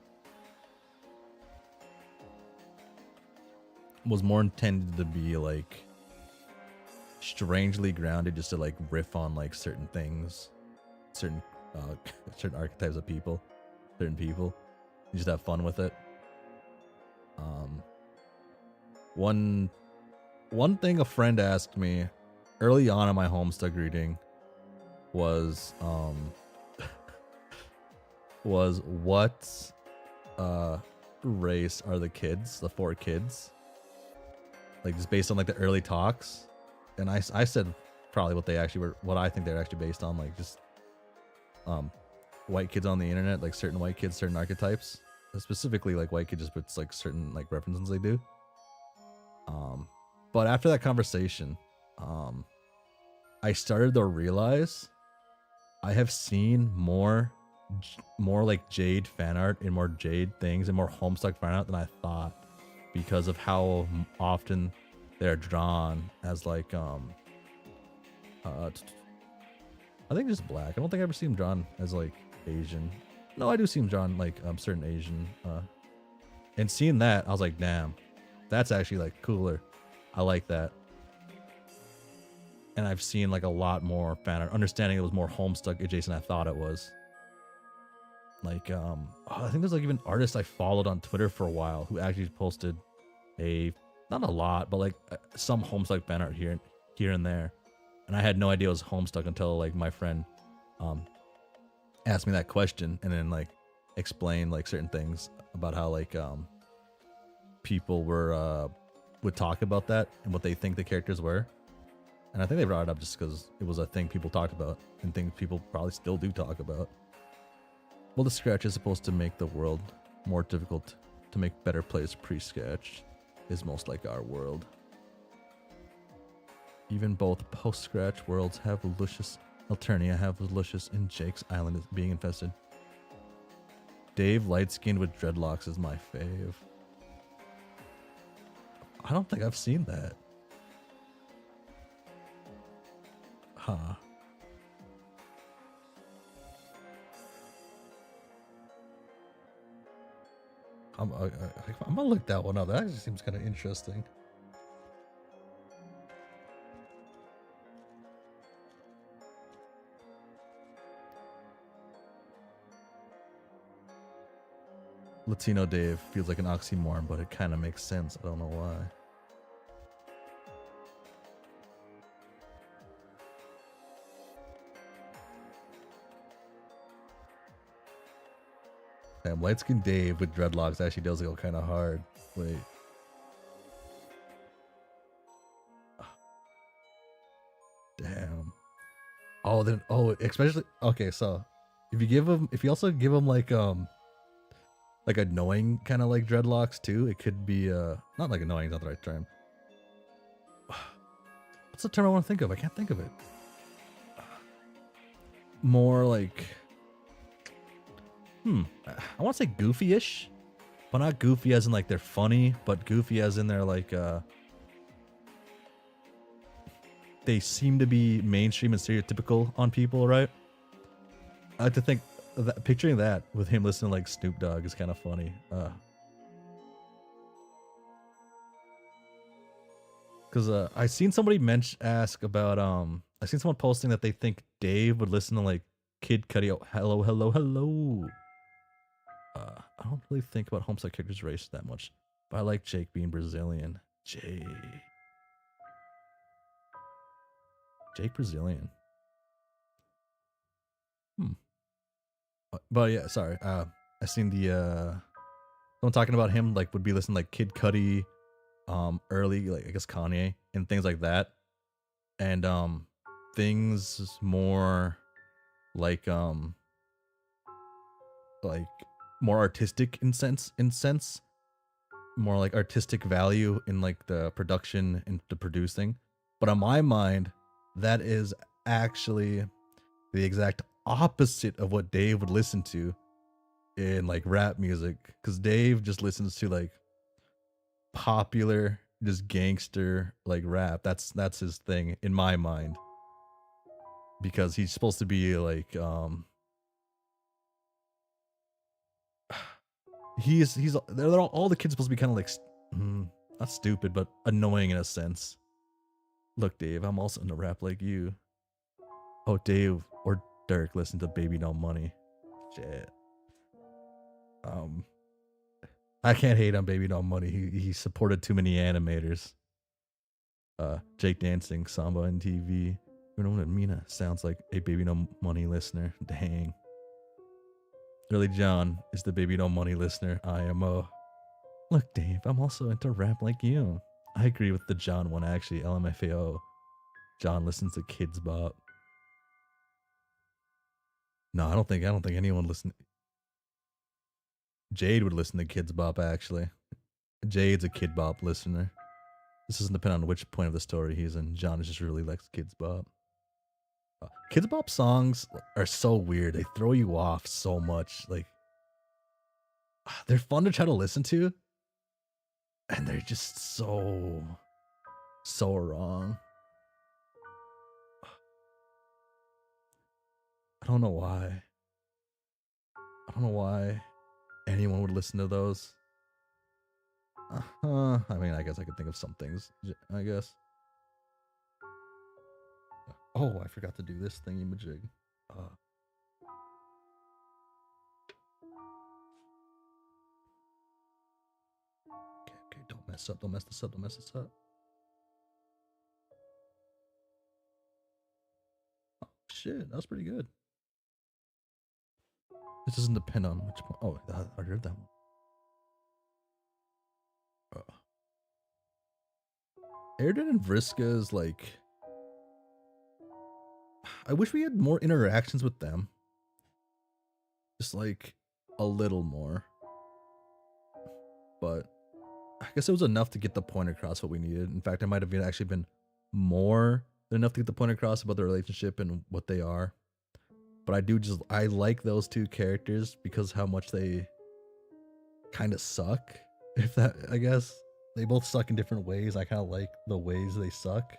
A: was more intended to be like strangely grounded, just to like riff on like certain things, certain archetypes of people, certain people, and just have fun with it. One one thing a friend asked me early on in my Homestuck reading was was what race are the kids, the 4 kids? Like just based on like the early talks. And I said probably what they actually were, what I think they're actually based on, like just white kids on the internet, like certain white kids, certain archetypes. Specifically like white kids just puts like certain like references they do. But after that conversation, I started to realize I have seen more like Jade fan art and more Jade things and more Homestuck fan art than I thought, because of how often they're drawn as like I think just black. I don't think I ever see them drawn as like Asian. No, I do see them drawn like certain Asian. And seeing that, I was like, damn, that's actually like cooler. I like that. And I've seen like a lot more fan art, understanding it was more Homestuck adjacent I thought it was. Like I think there's like even artists I followed on Twitter for a while who actually posted not a lot, but like some Homestuck fan art here and there. And I had no idea it was Homestuck until like my friend asked me that question, and then like explained like certain things about how like people would talk about that and what they think the characters were. And I think they brought it up just because it was a thing people talked about and things people probably still do talk about. Well, the scratch is supposed to make the world more difficult to make better plays pre-scratch is most like our world. Even both post-scratch worlds have Lucius, Alternia have Lucius, and Jake's island is being infested. Dave light-skinned with dreadlocks is my fave. I don't think I've seen that. Huh. I'm gonna look that one up. That actually seems kind of interesting. Latino Dave feels like an oxymoron, but it kind of makes sense. I don't know why. Damn, light skinned Dave with dreadlocks actually does go kind of hard. Wait. Damn. Oh, then especially okay. So if you also give him like annoying kind of like dreadlocks too, it could be not like annoying, not the right term. What's the term I want to think of? I can't think of it. More like I want to say goofy-ish, but not goofy as in like they're funny, but goofy as in they're like they seem to be mainstream and stereotypical on people, right? I like to think that, picturing that with him listening to like Snoop Dogg is kind of funny. Because I seen somebody ask about I seen someone posting that they think Dave would listen to like Kid Cudi. Oh, hello, hello, hello. I don't really think about Homestuck characters' race that much, but I like Jake being Brazilian. Jake Brazilian. But yeah, sorry. I seen the someone talking about him like would be listening like Kid Cudi, early like I guess Kanye and things like that, and things more like more artistic in sense, more like artistic value in like the production and the producing. But on my mind, that is actually the exact opposite of what Dave would listen to in like rap music, because Dave just listens to like popular, just gangster like rap. That's his thing in my mind, because he's supposed to be like he's they're all the kids supposed to be kind of like not stupid but annoying in a sense. Look, Dave, I'm also into rap like you. Oh, Dave or Dirk listen to Baby No Money. Shit. I can't hate on Baby No Money. He supported too many animators. Jake dancing samba on TV. You know what Mina sounds like a Baby No Money listener. Dang. Early John is the Baby No Money listener. IMO. Look, Dave, I'm also into rap like you. I agree with the John one actually. LMFAO. John listens to Kids Bop. No, I don't think anyone listen. Jade would listen to Kids Bop actually. Jade's a Kid Bop listener. This doesn't depend on which point of the story he's in. John just really likes Kids Bop. Kids Bop songs are so weird. They throw you off so much. Like, they're fun to try to listen to, and they're just so wrong. I don't know why. I don't know why anyone would listen to those. I mean, I guess I could think of some things. I guess. Oh, I forgot to do this thingy-majig. Okay, don't mess up, don't mess this up, don't mess this up. Oh, shit, that was pretty good. This doesn't depend on which point. Oh, I heard that one. Airden and Vriska is like... I wish we had more interactions with them. Just like a little more. But I guess it was enough to get the point across what we needed. In fact, it might have actually been more than enough to get the point across about the relationship and what they are. But I like those two characters because how much they kind of suck. If that, I guess. They both suck in different ways. I kind of like the ways they suck.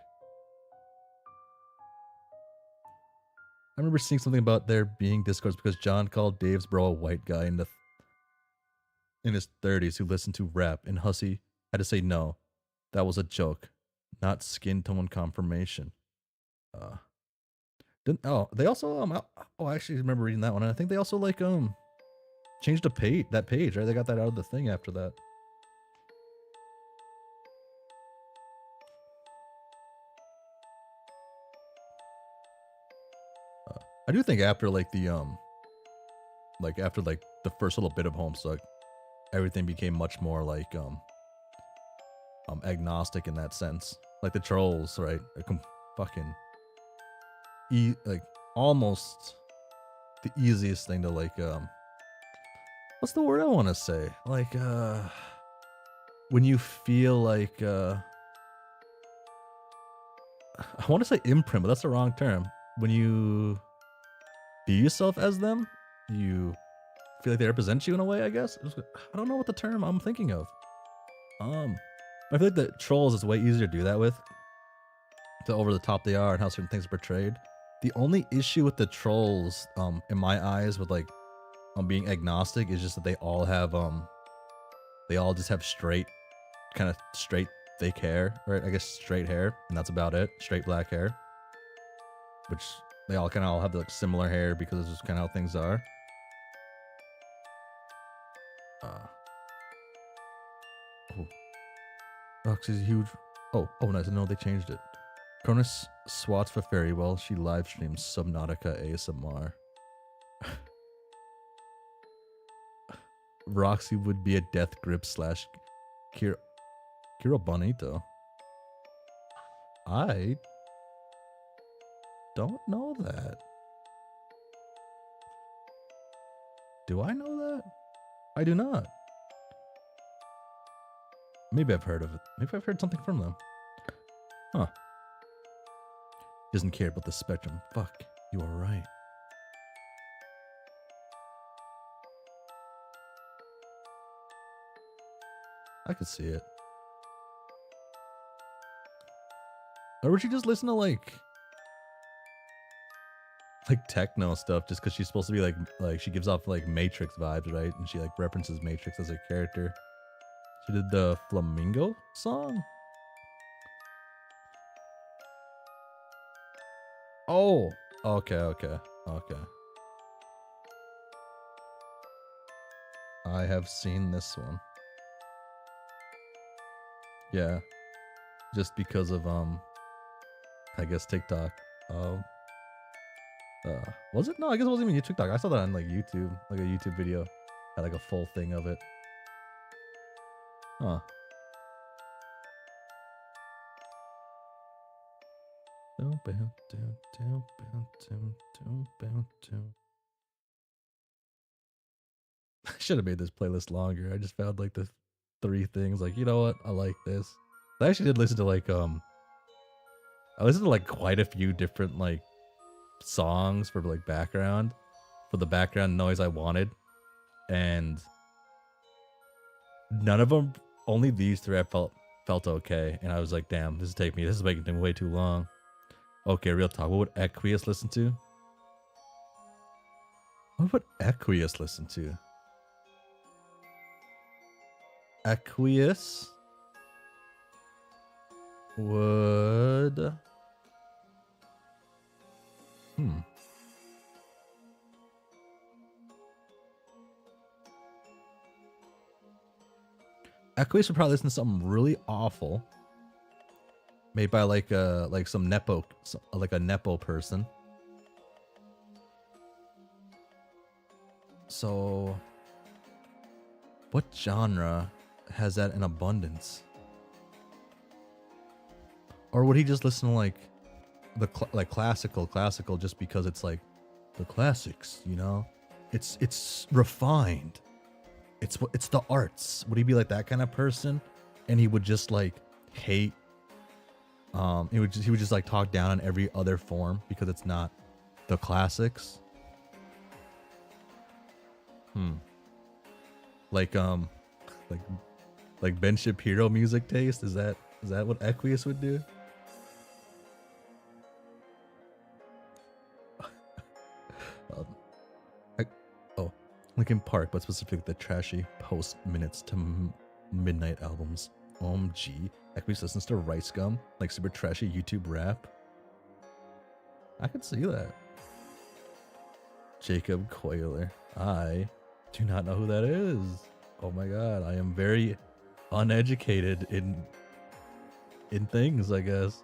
A: I remember seeing something about there being discourse because John called Dave's bro a white guy in his 30s who listened to rap, and Hussie had to say no. That was a joke, not skin tone confirmation. They also I actually remember reading that one. And I think they also like changed that page, right? They got that out of the thing after that. I do think after like the first little bit of Homestuck, everything became much more like agnostic in that sense. Like the trolls, right? Fucking like almost the easiest thing to like what's the word I want to say? Like when you feel like I want to say imprint, but that's the wrong term. When you view yourself as them, you feel like they represent you in a way, I guess. I don't know what the term I'm thinking of. I feel like the trolls is way easier to do that with. The over the top they are and how certain things are portrayed. The only issue with the trolls, in my eyes, with like being agnostic is just that they all just have straight thick hair, right? I guess straight hair, and that's about it. Straight black hair. Which they all kind of have like similar hair because it's just kind of how things are. Roxy's huge. Oh, nice. No, they changed it. Cronus swats for Fairy while she live streams Subnautica ASMR. Roxy would be a death grip slash Kira Bonito. I don't know that. Do I know that? I do not. Maybe I've heard of it. Maybe I've heard something from them. Huh. Doesn't care about the spectrum. Fuck, you are right. I could see it. Or would she just listen to like techno stuff just because she's supposed to be like she gives off like Matrix vibes, right? And she like references Matrix as a character. She did the Flamingo song. Oh, okay. I have seen this one. Yeah. just because of I guess TikTok. Um, was it? No, I guess it wasn't even TikTok. I saw that on like YouTube, like a YouTube video, had like a full thing of it. Huh. I should have made this playlist longer. I just found like the 3 things. Like, you know what? I like this. I actually did listen to like I listened to like quite a few different like songs for like background, for the background noise I wanted, and none of them. Only these 3 I felt okay, and I was like, damn, this is making way too long. Okay, real talk. What would Equius listen to? What would Equius listen to? Equius would... Equius would probably listen to something really awful, made by like some nepo, like a nepo person. So, what genre has that in abundance? Or would he just listen to like the classical just because it's like the classics, you know? It's refined. It's the arts. Would he be like that kind of person? And he would just like hate. He would just like talk down on every other form because it's not the classics. Like Ben Shapiro music taste. Is that what Equius would do? Linkin Park, but specifically the trashy post minutes to midnight albums. OMG. Equius listens to Rice Gum, like super trashy YouTube rap. I could see that. Jacob Coiler. I do not know who that is. Oh my god, I am very uneducated in things, I guess.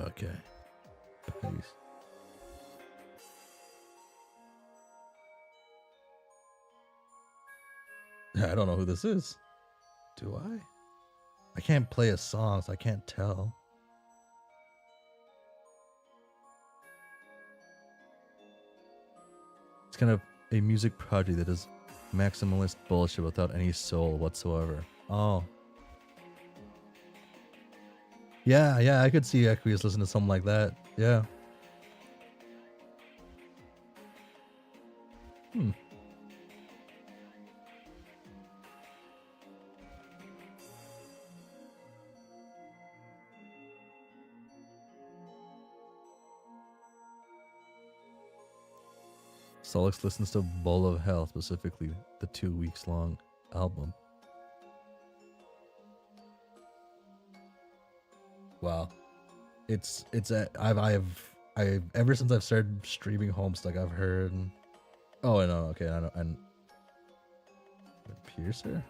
A: Okay. Peace. I don't know who this is. Do I? I can't play a song, so I can't tell. It's kind of a music project that is maximalist bullshit without any soul whatsoever. Oh. Yeah, I could see Equius listen to something like that. Yeah. Solix listens to Bowl of Hell, specifically the 2 weeks long album. Wow. I've ever since I've started streaming Homestuck, I've heard. Oh no, okay, I know. And Piercer.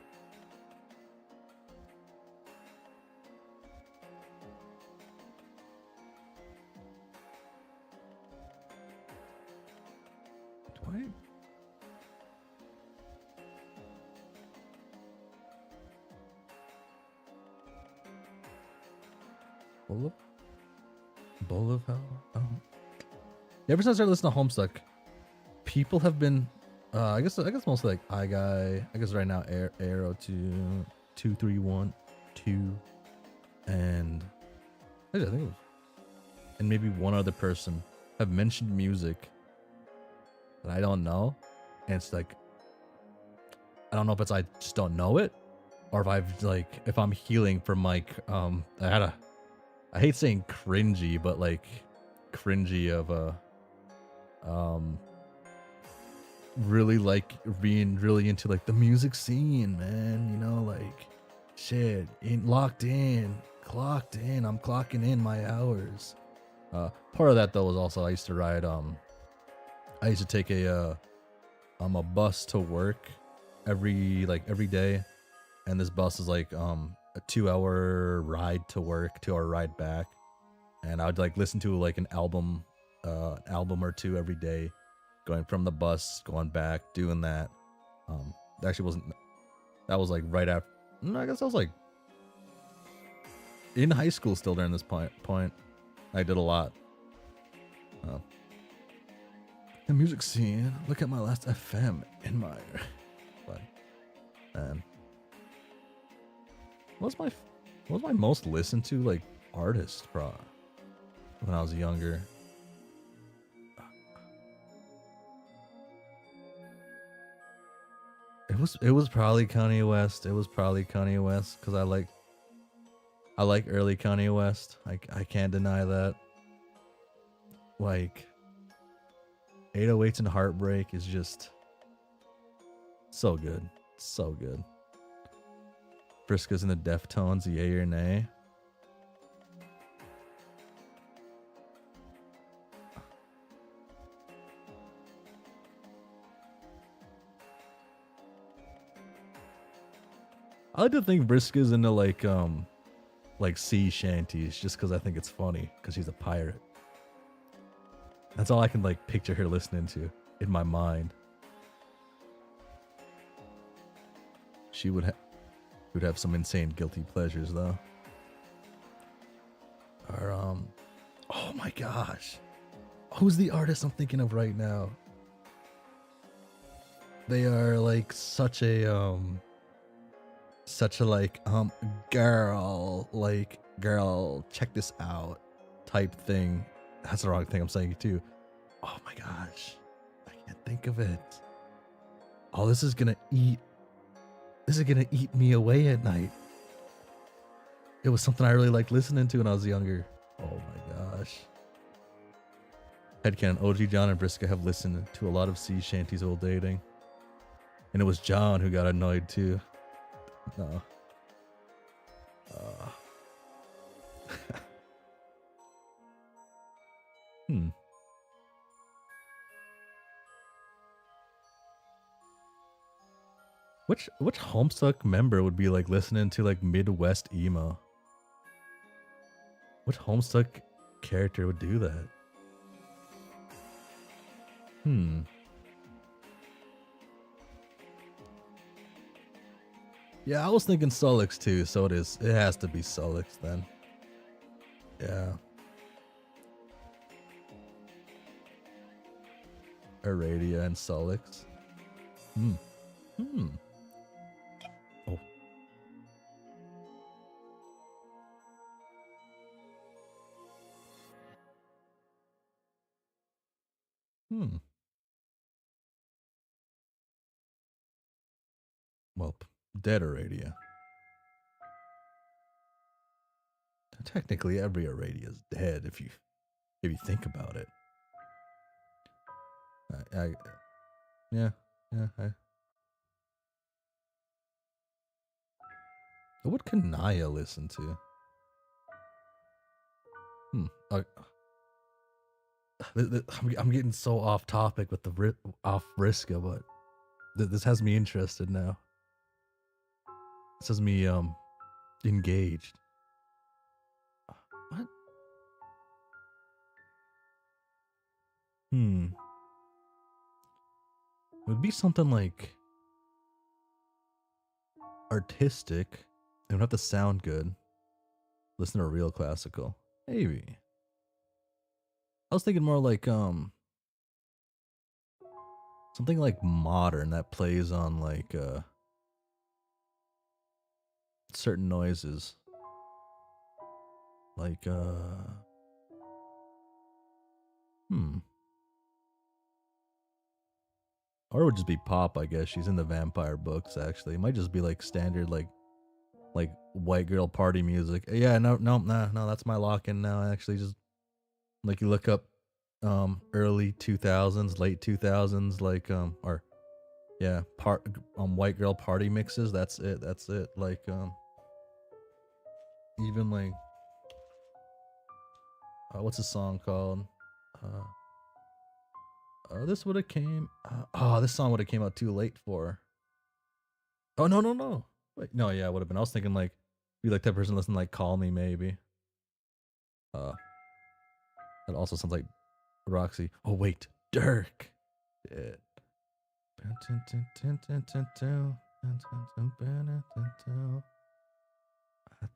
A: Dwight. Bowl of Hell. Oh. Ever since I started listening to Homestuck, people have been, I guess mostly like iGuy. I guess right now Arrow 2312, and I think it was, and maybe one other person have mentioned music that I don't know, and it's like I don't know if it's I just don't know it, or if I'm healing from like I hate saying cringy, but like cringy of really like being really into like the music scene, man, you know, like shit, locked in, clocked in, I'm clocking in my hours. Part of that though was also I used to ride I used to take a bus to work every day, and this bus is like a 2 hour ride to work, 2 hour ride back, and I would like listen to like an album or two every day, going from the bus, going back, doing that. That actually wasn't. That was like right after. No, I guess I was like in high school still during this point. I did a lot. The music scene. Look at my last FM in my. But, man, what was my most listened to like artist when I was younger? It was probably Kanye West. It was probably Kanye West because I like early Kanye West. I can't deny that. Like 808s and Heartbreak is just so good. So good. Vriska's in the Deftones, yay or nay? I like to think Vriska's into like sea shanties just because I think it's funny because she's a pirate. That's all I can like picture her listening to in my mind. She would have some insane guilty pleasures though. Or oh my gosh, who's the artist I'm thinking of right now? They are like such a like girl check this out type thing. That's the wrong thing I'm saying too. Oh my gosh, I can't think of it. Oh, this is gonna eat me away at night. It was something I really liked listening to when I was younger. Oh my gosh. Headcanon, OG John and Vriska have listened to a lot of sea shanties while dating. And it was John who got annoyed too. No. Which Homestuck member would be like listening to like Midwest emo? Which Homestuck character would do that? Yeah, I was thinking Solix too, so it is. It has to be Solix then. Yeah. Aradia and Solix. Oh. Well, dead Aradia. Technically, every Aradia is dead if you think about it. Yeah. What can Naya listen to? I'm getting so off topic with the off Vriska, but this has me interested now. This has me engaged. What? It would be something like artistic. It would have to sound good. Listen to real classical. Maybe. I was thinking more like something like modern that plays on like certain noises. Like or it would just be pop, I guess. She's in the vampire books actually. It might just be like standard like white girl party music. Yeah, no, that's my lock-in now. Actually, just like you look up early 2000s, late 2000s, like or yeah, white girl party mixes. That's it. Like even like what's the song called? This would have came. This song would have came out too late for. Oh no. Wait, no, yeah, it would have been. I was thinking like be like that person listen like Call Me Maybe. Uh that also sounds like Roxy. Oh wait, Dirk. Shit. I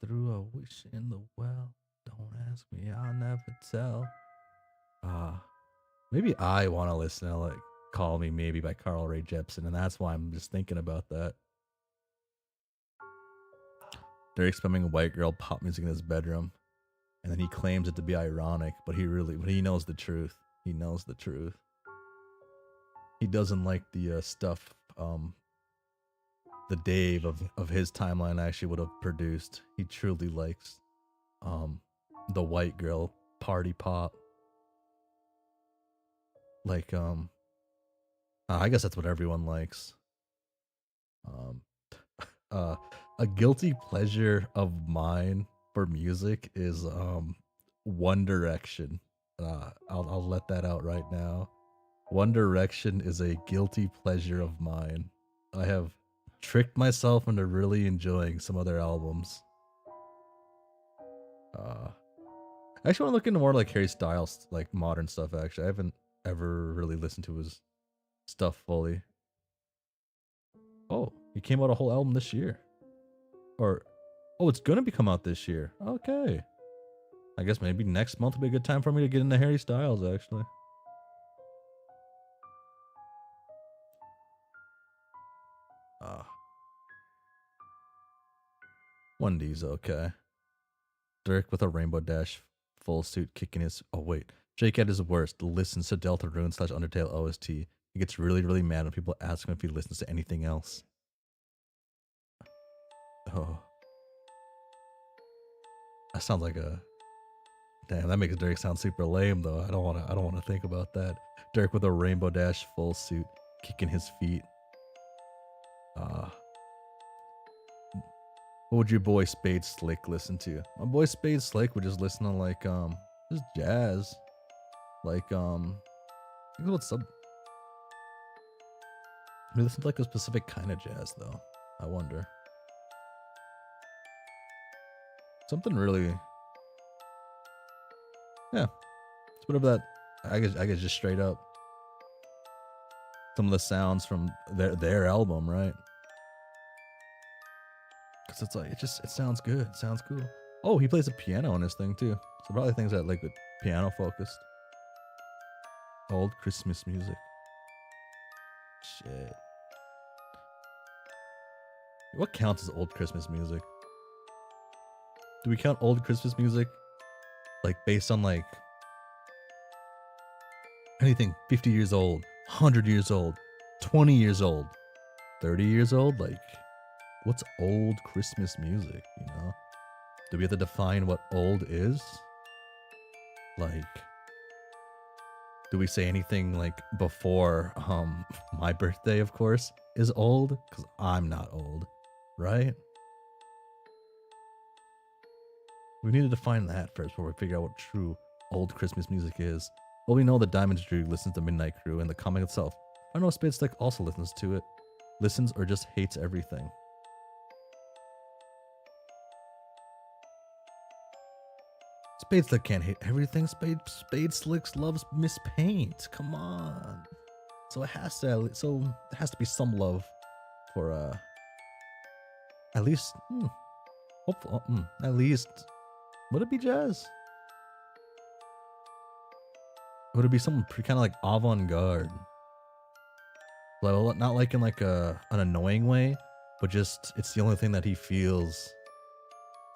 A: threw a wish in the well. Don't ask me, I'll never tell. Maybe I want to listen to like Call Me Maybe by Carl Ray Jepsen, and that's why I'm just thinking about that. They're experimenting white girl pop music in his bedroom, and then he claims it to be ironic, but he knows the truth. He knows the truth. He doesn't like the stuff the Dave of his timeline actually would have produced. He truly likes um the white girl party pop. Like I guess that's what everyone likes. Um uh a guilty pleasure of mine for music is One Direction. I'll let that out right now. One Direction is a guilty pleasure of mine. I have tricked myself into really enjoying some of their albums. I actually want to look into more like Harry Styles, like modern stuff. Actually, I haven't ever really listened to his stuff fully. Oh, he came out a whole album this year, or oh, it's gonna be come out this year. Okay, I guess maybe next month will be a good time for me to get into Harry Styles. Actually, uh, One D's okay. Dirk with a Rainbow Dash full suit kicking his. Oh wait, Jake at his worst listens to Deltarune / Undertale OST. He gets really mad when people ask him if he listens to anything else. Oh, that sounds like a. Damn, that makes Dirk sound super lame though. I don't wanna think about that. Dirk with a Rainbow Dash full suit kicking his feet. What would your boy Spade Slick listen to? My boy Spade Slick would just listen to like just jazz. Like I think what's up. He listens to like a specific kind of jazz though. I wonder. Something really. Yeah. It's whatever that. I guess just straight up. Some of the sounds from their album, right? Because it's like it sounds good. It sounds cool. Oh, he plays the piano on this thing too. So probably things that like the piano focused. Old Christmas music. Shit. What counts as old Christmas music? Do we count old Christmas music like based on like anything 50 years old, 100 years old, 20 years old, 30 years old? Like, what's old Christmas music, you know? Do we have to define what old is? Like, do we say anything like before my birthday, of course, is old? Because I'm not old, right? We need to define that first before we figure out what true old Christmas music is. Well, we know that Diamond Drew listens to Midnight Crew and the comic itself. I know Spade Stick also listens to it. Listens or just hates everything. Spade Slick can't hate everything. Spade Slicks loves Miss Paint. Come on. So it has to be some love for at least hopefully at least would it be jazz? Would it be something kind of like avant-garde? Like, not like in like an annoying way, but just it's the only thing that he feels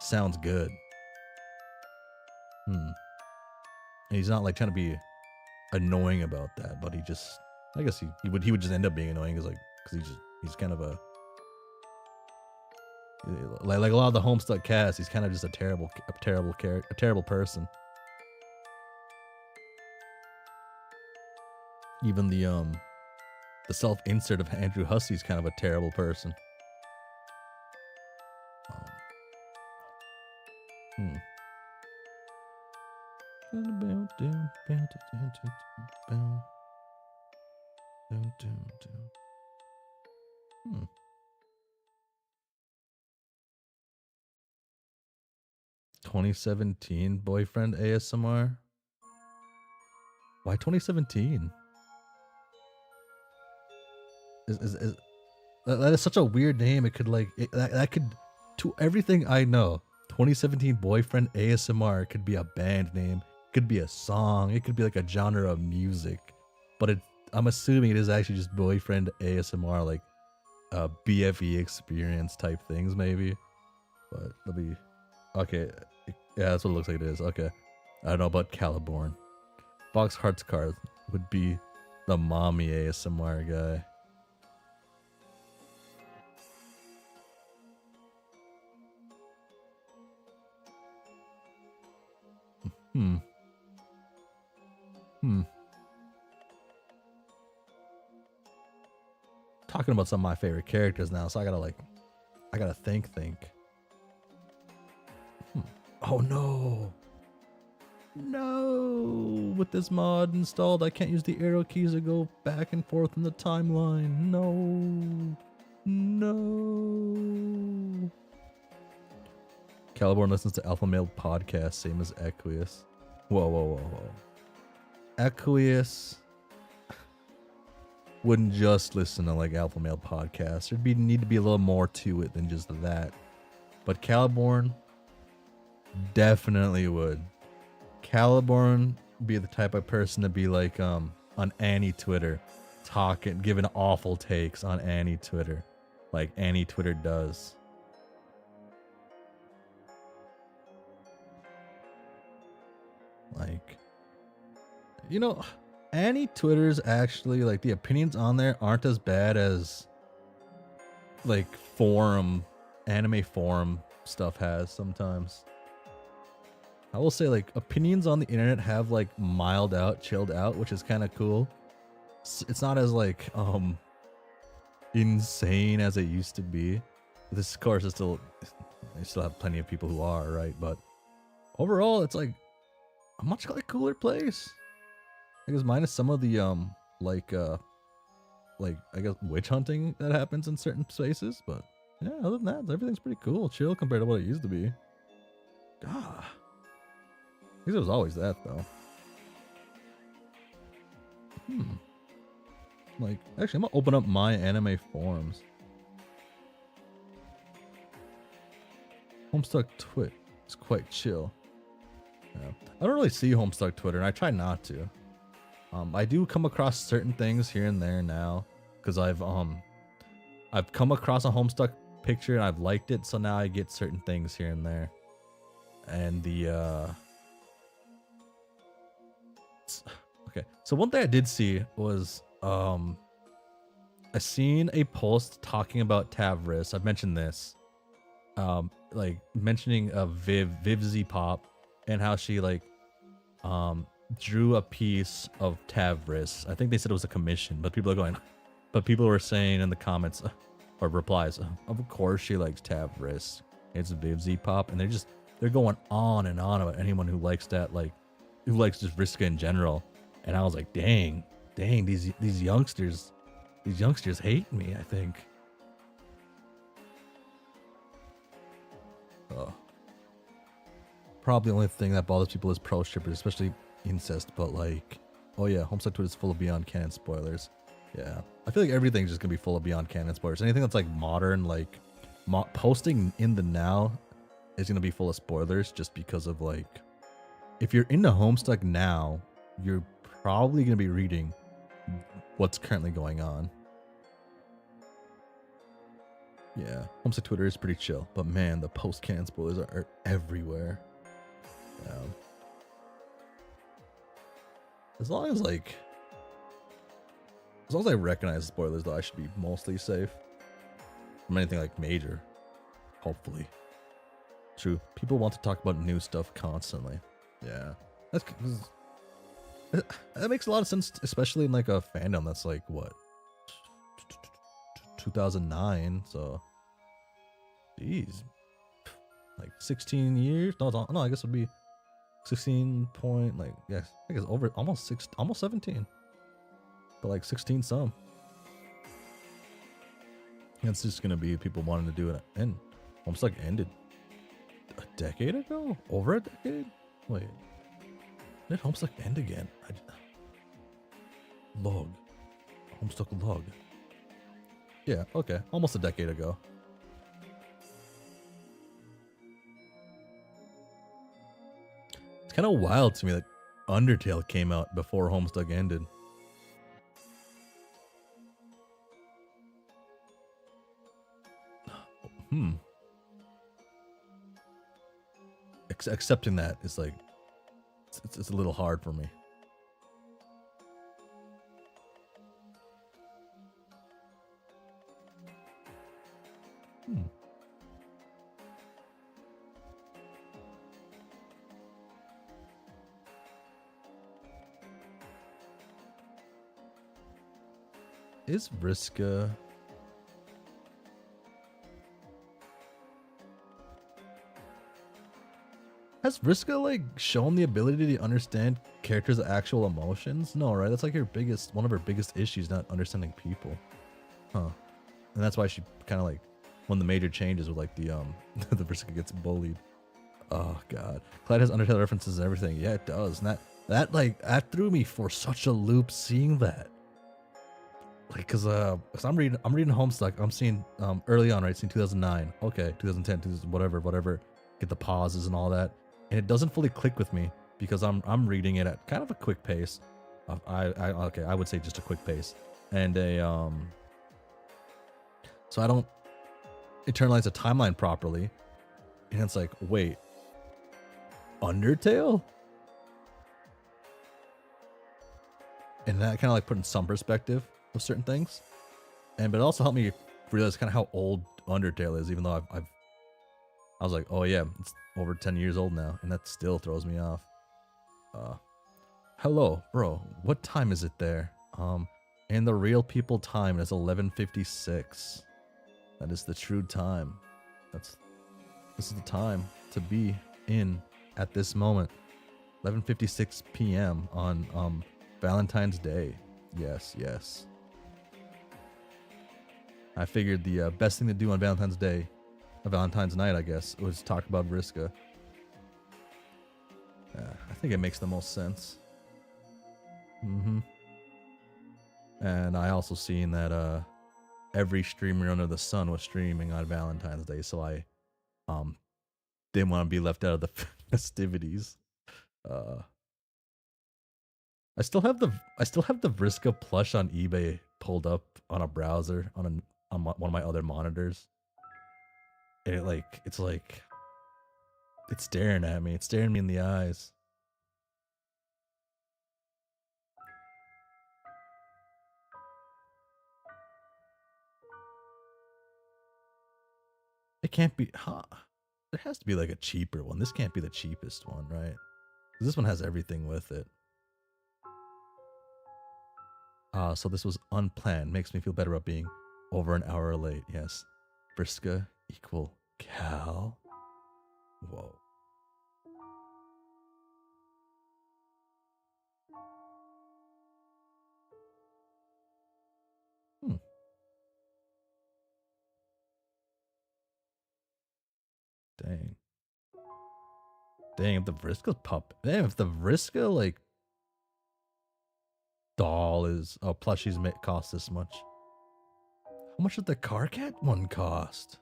A: sounds good. And he's not like trying to be annoying about that, but he just I guess he would just end up being annoying because he's kind of a like a lot of the Homestuck cast. He's kind of just a terrible character, a terrible person. Even the self insert of Andrew Hussie is kind of a terrible person. 2017 boyfriend ASMR? Why 2017? That is such a weird name. It could like that could, to everything I know, 2017 boyfriend ASMR could be a band name, it could be a song, it could be like a genre of music, but I'm assuming it is actually just boyfriend ASMR, like BFE experience type things maybe. But let me, okay, yeah, that's what it looks like it is. Okay, I don't know about Caliborn. Box Hearts Card would be the mommy ASMR guy. Hmm. Talking about some of my favorite characters now, so I gotta think. Oh no. No! With this mod installed, I can't use the arrow keys to go back and forth in the timeline. No. No. Caliborn listens to Alpha Male podcast, same as Equius. Whoa. Equius wouldn't just listen to like Alpha Male podcasts. There'd need to be a little more to it than just that. But Caliborn definitely would. Caliborn be the type of person to be like on Annie Twitter, giving awful takes on Annie Twitter, like Annie Twitter does. Like, you know, Annie Twitter's actually, like, the opinions on there aren't as bad as like anime forum stuff has sometimes. I will say, like, opinions on the internet have like chilled out, which is kind of cool. It's not as like insane as it used to be. This, of course, is still, they still have plenty of people who are, right? But overall, it's like a much like cooler place. I guess minus some of the like I guess witch hunting that happens in certain spaces, but yeah, other than that, everything's pretty cool, chill compared to what it used to be. Ah. I guess it was always that, though. Like, actually, I'm gonna open up my anime forums. Homestuck Twit is quite chill. Yeah. I don't really see Homestuck Twitter, and I try not to. I do come across certain things here and there now, because I've come across a Homestuck picture and I've liked it, so now I get certain things here and there. And okay, so one thing I did see was I seen a post talking about Tavris. I've mentioned this, like mentioning Vivzy Pop and how she like drew a piece of Tavris. I think they said it was a commission, but people were saying in the comments or replies, of course she likes Tavris. It's Vivzy Pop, and they're going on and on about anyone who likes that, like who likes just Vriska in general. And I was like, dang, these youngsters hate me, I think. Probably the only thing that bothers people is pro strippers, especially incest, but like, oh yeah, Homestuck Twitter is full of Beyond Canon spoilers. Yeah, I feel like everything's just gonna be full of Beyond Canon spoilers. Anything that's like modern, like posting in the now is gonna be full of spoilers, just because of like, if you're into Homestuck now, you're probably gonna be reading what's currently going on. Yeah, Homestuck Twitter is pretty chill, but man, the post-canon spoilers are everywhere. Yeah. As long as I recognize spoilers, though, I should be mostly safe from anything like major. Hopefully. True. People want to talk about new stuff constantly. Yeah. That makes a lot of sense, especially in like a fandom that's like, what, 2009, so jeez, like 16 years. No, I guess it would be 16 point, like, yes, I guess over almost 17, but like 16 some. It's just gonna be people wanting to do it, and Homestuck ended decade ago? Over a decade? Wait. Did Homestuck end again? Log. Homestuck log. Yeah, okay. Almost a decade ago. It's kind of wild to me that Undertale came out before Homestuck ended. Accepting that is like, it's a little hard for me. Is Vriska... Has Vriska, like, shown the ability to understand characters' actual emotions? No, right? That's like one of her biggest issues, not understanding people. Huh. And that's why she kind of like, one of the major changes with like the the Vriska gets bullied. Oh god. Clyde has Undertale references and everything. Yeah, it does. And that threw me for such a loop seeing that. Like, cause I'm reading Homestuck. I'm seeing early on, right? Seeing 2009. Okay, 2010, whatever. Get the pauses and all that. And it doesn't fully click with me because I'm reading it at kind of a quick pace. I would say just a quick pace. And so I don't internalize the timeline properly. And it's like, wait, Undertale? And that kind of like put in some perspective of certain things. But it also helped me realize kind of how old Undertale is, even though I was like, oh yeah, it's over 10 years old now, and that still throws me off. Hello, bro, what time is it there? In the real people time, it's 11:56. That is the true time. This is the time to be in at this moment. 11:56 p.m. on Valentine's Day. Yes. I figured the best thing to do on Valentine's Day, Valentine's night, I guess, was talk about Vriska. I think it makes the most sense. And I also seen that every streamer under the sun was streaming on Valentine's Day, so I didn't want to be left out of the festivities. I still have the Vriska plush on eBay pulled up on a browser on one of my other monitors. And it's staring at me. It's staring me in the eyes. It can't be, huh? There has to be like a cheaper one. This can't be the cheapest one, right? This one has everything with it. So this was unplanned. Makes me feel better about being over an hour late. Yes. Vriska equal Cal. Whoa. Dang, if the Vriska if the Vriska like doll is plushies cost this much. How much did the Carcat one cost?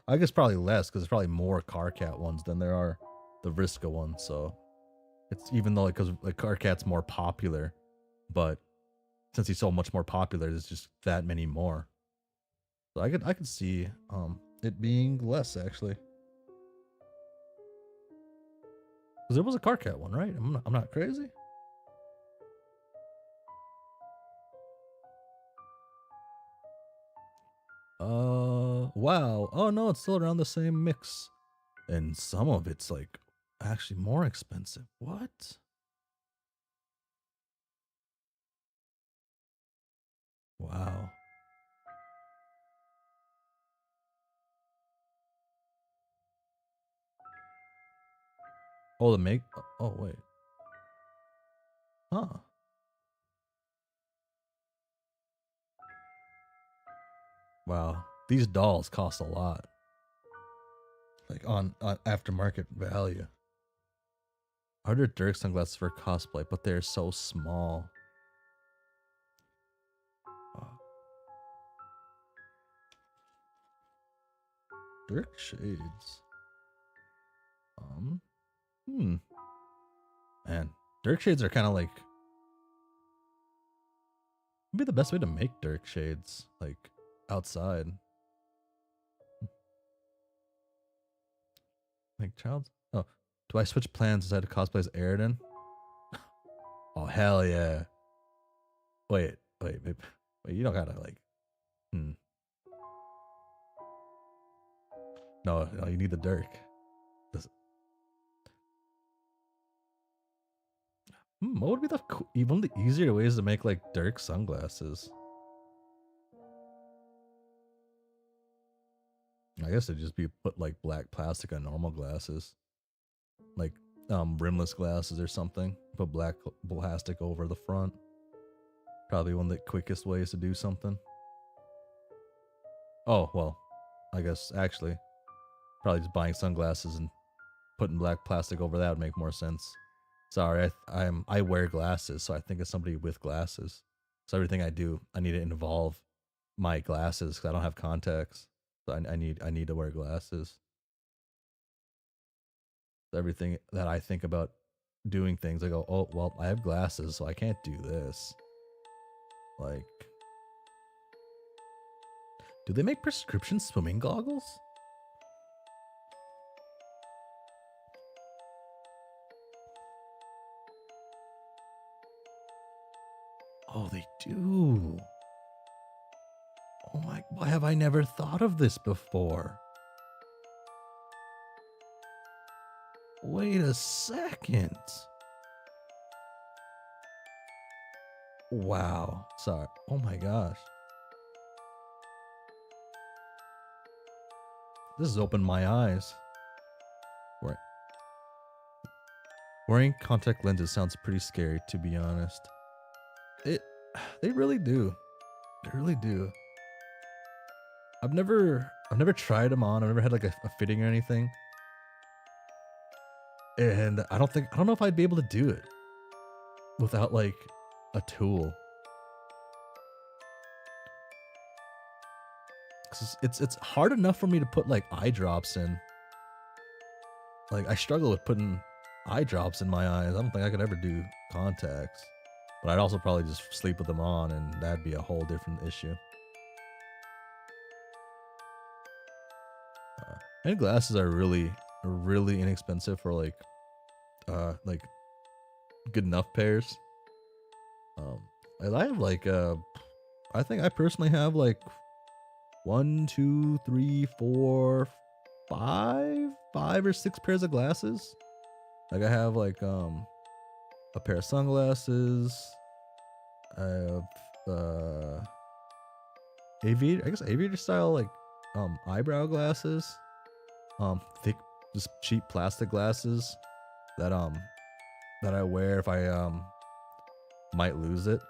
A: I guess probably less because there's probably more Carcat ones than there are the Vriska ones. So it's even though because like Carcat's more popular, but since he's so much more popular, there's just that many more. So I could see it being less actually. Because there was a Carcat one, right? I'm not crazy. Wow. Oh no, it's still around the same mix. And some of it's like actually more expensive. What? Wow. Oh, oh wait. Huh. Wow. These dolls cost a lot. like on aftermarket value. Harder Dirk sunglasses for cosplay, but they're so small. Dirk shades. Man, Dirk shades are kind of like maybe the best way to make Dirk shades, like outside. Like child. Oh, do I switch plans instead of cosplay as Aridin? Oh hell yeah! Wait. You don't gotta like. No, you need the Dirk. What would be the one of the easier ways to make like Dirk sunglasses? I guess it'd just be put like black plastic on normal glasses, like rimless glasses or something. Put black plastic over the front. Probably one of the quickest ways to do something. Oh well, I guess actually, probably just buying sunglasses and putting black plastic over that would make more sense. Sorry, I wear glasses, so I think of somebody with glasses. So everything I do, I need to involve my glasses because I don't have contacts. So I need to wear glasses. Everything that I think about doing things, I go, oh well, I have glasses, so I can't do this. Like, do they make prescription swimming goggles? Oh, they do. Oh my, why have I never thought of this before? Wait a second. Wow. Sorry. Oh my gosh. This has opened my eyes. Wearing contact lenses sounds pretty scary, to be honest. They really do. They really do. I've never tried them on. I've never had like a fitting or anything. And I don't know if I'd be able to do it without like a tool. 'Cause it's hard enough for me to put like eye drops in. Like I struggle with putting eye drops in my eyes. I don't think I could ever do contacts. But I'd also probably just sleep with them on, and that'd be a whole different issue. And glasses are really inexpensive for like good enough pairs. I have like I think I personally have like 1, 2, 3, 4, 5 or 6 pairs of glasses. Like I have like a pair of sunglasses. I have aviator style like eyebrow glasses. Thick, just cheap plastic glasses that I wear if I might lose it.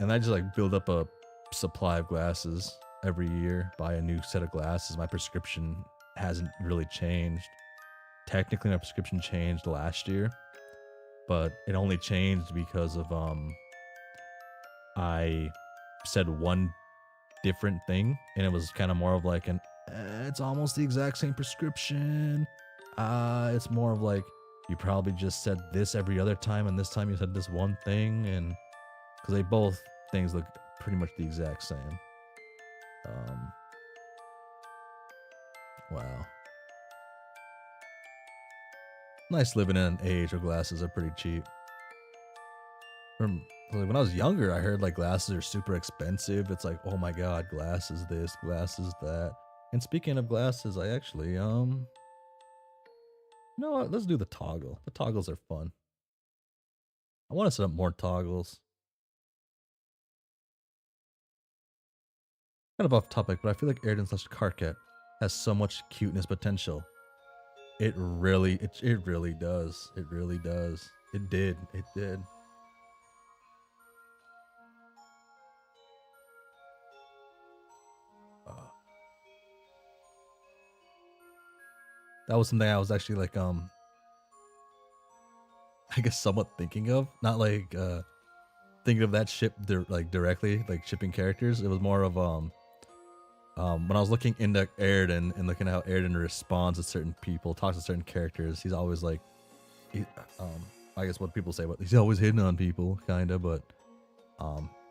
A: And I just like build up a supply of glasses every year, buy a new set of glasses. My prescription hasn't really changed. Technically my prescription changed last year, but it only changed because of I said one different thing, and it was kind of more of like an it's almost the exact same prescription. It's more of like you probably just said this every other time, and this time you said this one thing, and because they both things look pretty much the exact same. Wow. Nice living in an age where glasses are pretty cheap. When I was younger, I heard like glasses are super expensive. It's like, oh my god, glasses this, glasses that. And speaking of glasses, I actually you know what? Let's do the toggle. The toggles are fun. I want to set up more toggles. Kind of off topic, but I feel like Aridin/Karkat has so much cuteness potential. It really does. It really does. It did. that was something I was actually like I guess somewhat thinking of, not like thinking of that like directly, like shipping characters. It was more of when I was looking into Airden and looking at how Airden responds to certain people, talks to certain characters. He's always like, he, I guess what people say, but he's always hitting on people, kind of. But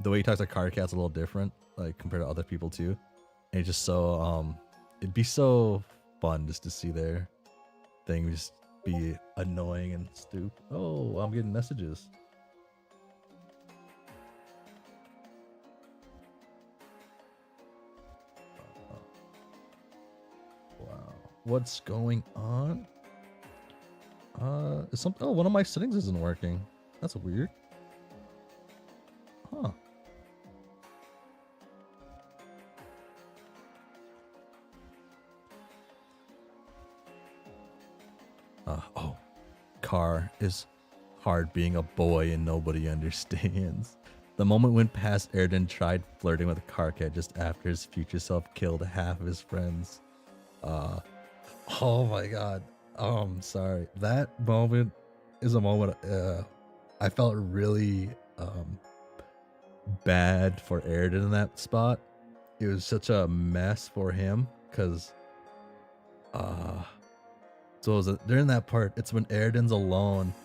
A: the way he talks to Card Cat's a little different, like compared to other people too. And it's just so it'd be so fun just to see their thing just be annoying and stupid. Oh, I'm getting messages. Wow, what's going on? Is something? Oh, one of my settings isn't working. That's weird. Huh. Oh, Car is hard being a boy and nobody understands. The moment went past Airden tried flirting with Karkat just after his future self killed half of his friends. Oh my god. I'm sorry. That moment is a moment I felt really bad for Airden in that spot. It was such a mess for him because so was it, during that part, it's when Airden's alone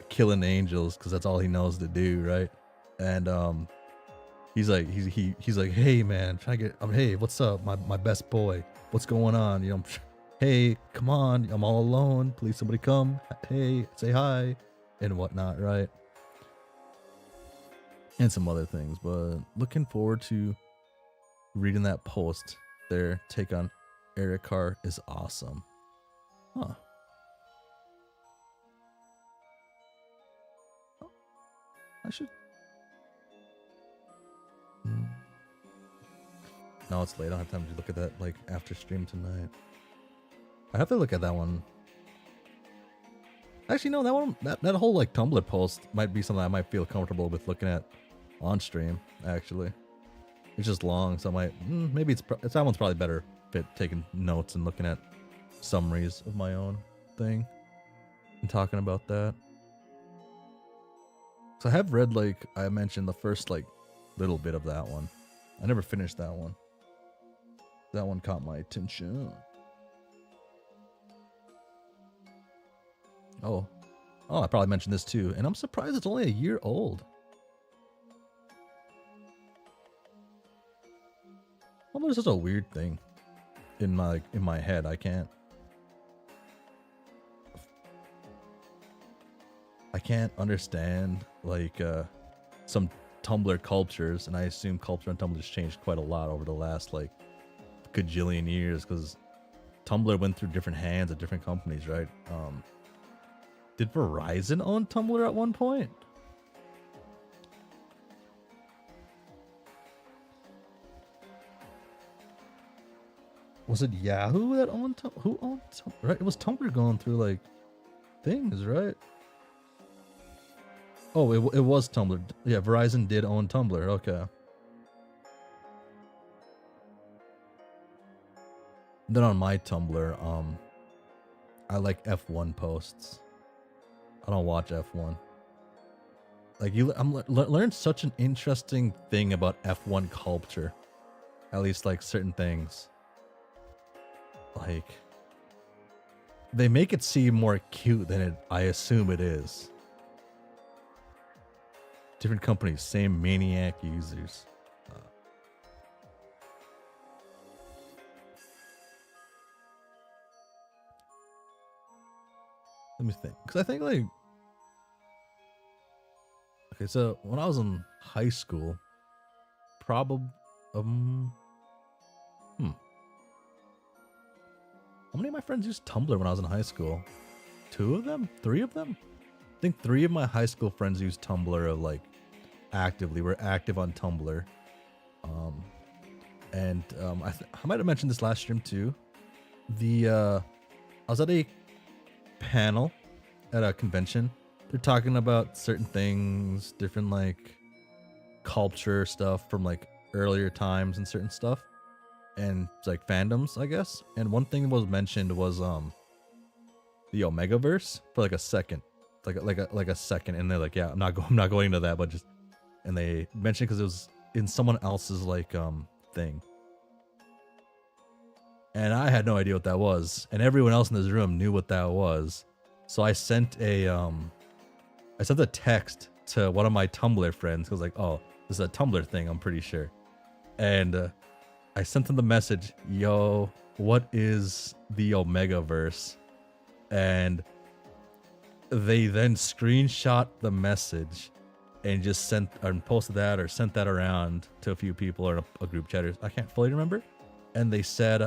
A: killing angels because that's all he knows to do, right? And he's like he's like, hey man, try to get hey, what's up, my best boy? What's going on? You know, hey, come on, I'm all alone. Please somebody come. Hey, say hi and whatnot, right? And some other things, but looking forward to reading that post. Their take on Eric Carr is awesome. Huh. I should. No, it's late. I don't have time to look at that like after stream tonight. I have to look at that one. Actually, no, that one, that whole like Tumblr post might be something I might feel comfortable with looking at on stream. Actually, it's just long, so I might maybe it's that one's probably better fit taking notes and looking at summaries of my own thing and talking about that. So I have read, like I mentioned, the first like little bit of that one. I never finished that one. That one caught my attention. Oh, I probably mentioned this too, and I'm surprised it's only a year old. Well, there's such a weird thing in my head. I can't understand like some Tumblr cultures, and I assume culture on Tumblr has changed quite a lot over the last like gajillion years because Tumblr went through different hands at different companies, right? Did Verizon own Tumblr at one point? Was it Yahoo that owned Tumblr? Who owned Tumblr? Right, it was Tumblr going through like things, right? Oh, it was Tumblr. Yeah, Verizon did own Tumblr. Okay. Then on my Tumblr, I like F1 posts. I don't watch F1. Like learned such an interesting thing about F1 culture. At least like certain things. Like they make it seem more cute than I assume it is. Different companies, same maniac users. Let me think, because I think like, okay, so when I was in high school, probably, how many of my friends used Tumblr when I was in high school? 2 of them? 3 of them? I think 3 of my high school friends used Tumblr like actively. Were active on Tumblr. I might have mentioned this last stream too. I was at a panel at a convention. They're talking about certain things, different like culture stuff from like earlier times and certain stuff, and like fandoms, I guess. And one thing that was mentioned was the Omegaverse for like a second, like a second, and they're like, yeah, I'm not going into that, but just, and they mentioned because it was in someone else's like thing, and I had no idea what that was, and everyone else in this room knew what that was, so I sent a text to one of my Tumblr friends. I was like, oh, this is a Tumblr thing, I'm pretty sure, and I sent them the message, yo, what is the Omegaverse? And they then screenshot the message and just sent and posted that or sent that around to a few people or a group chatters. I can't fully remember. And they said,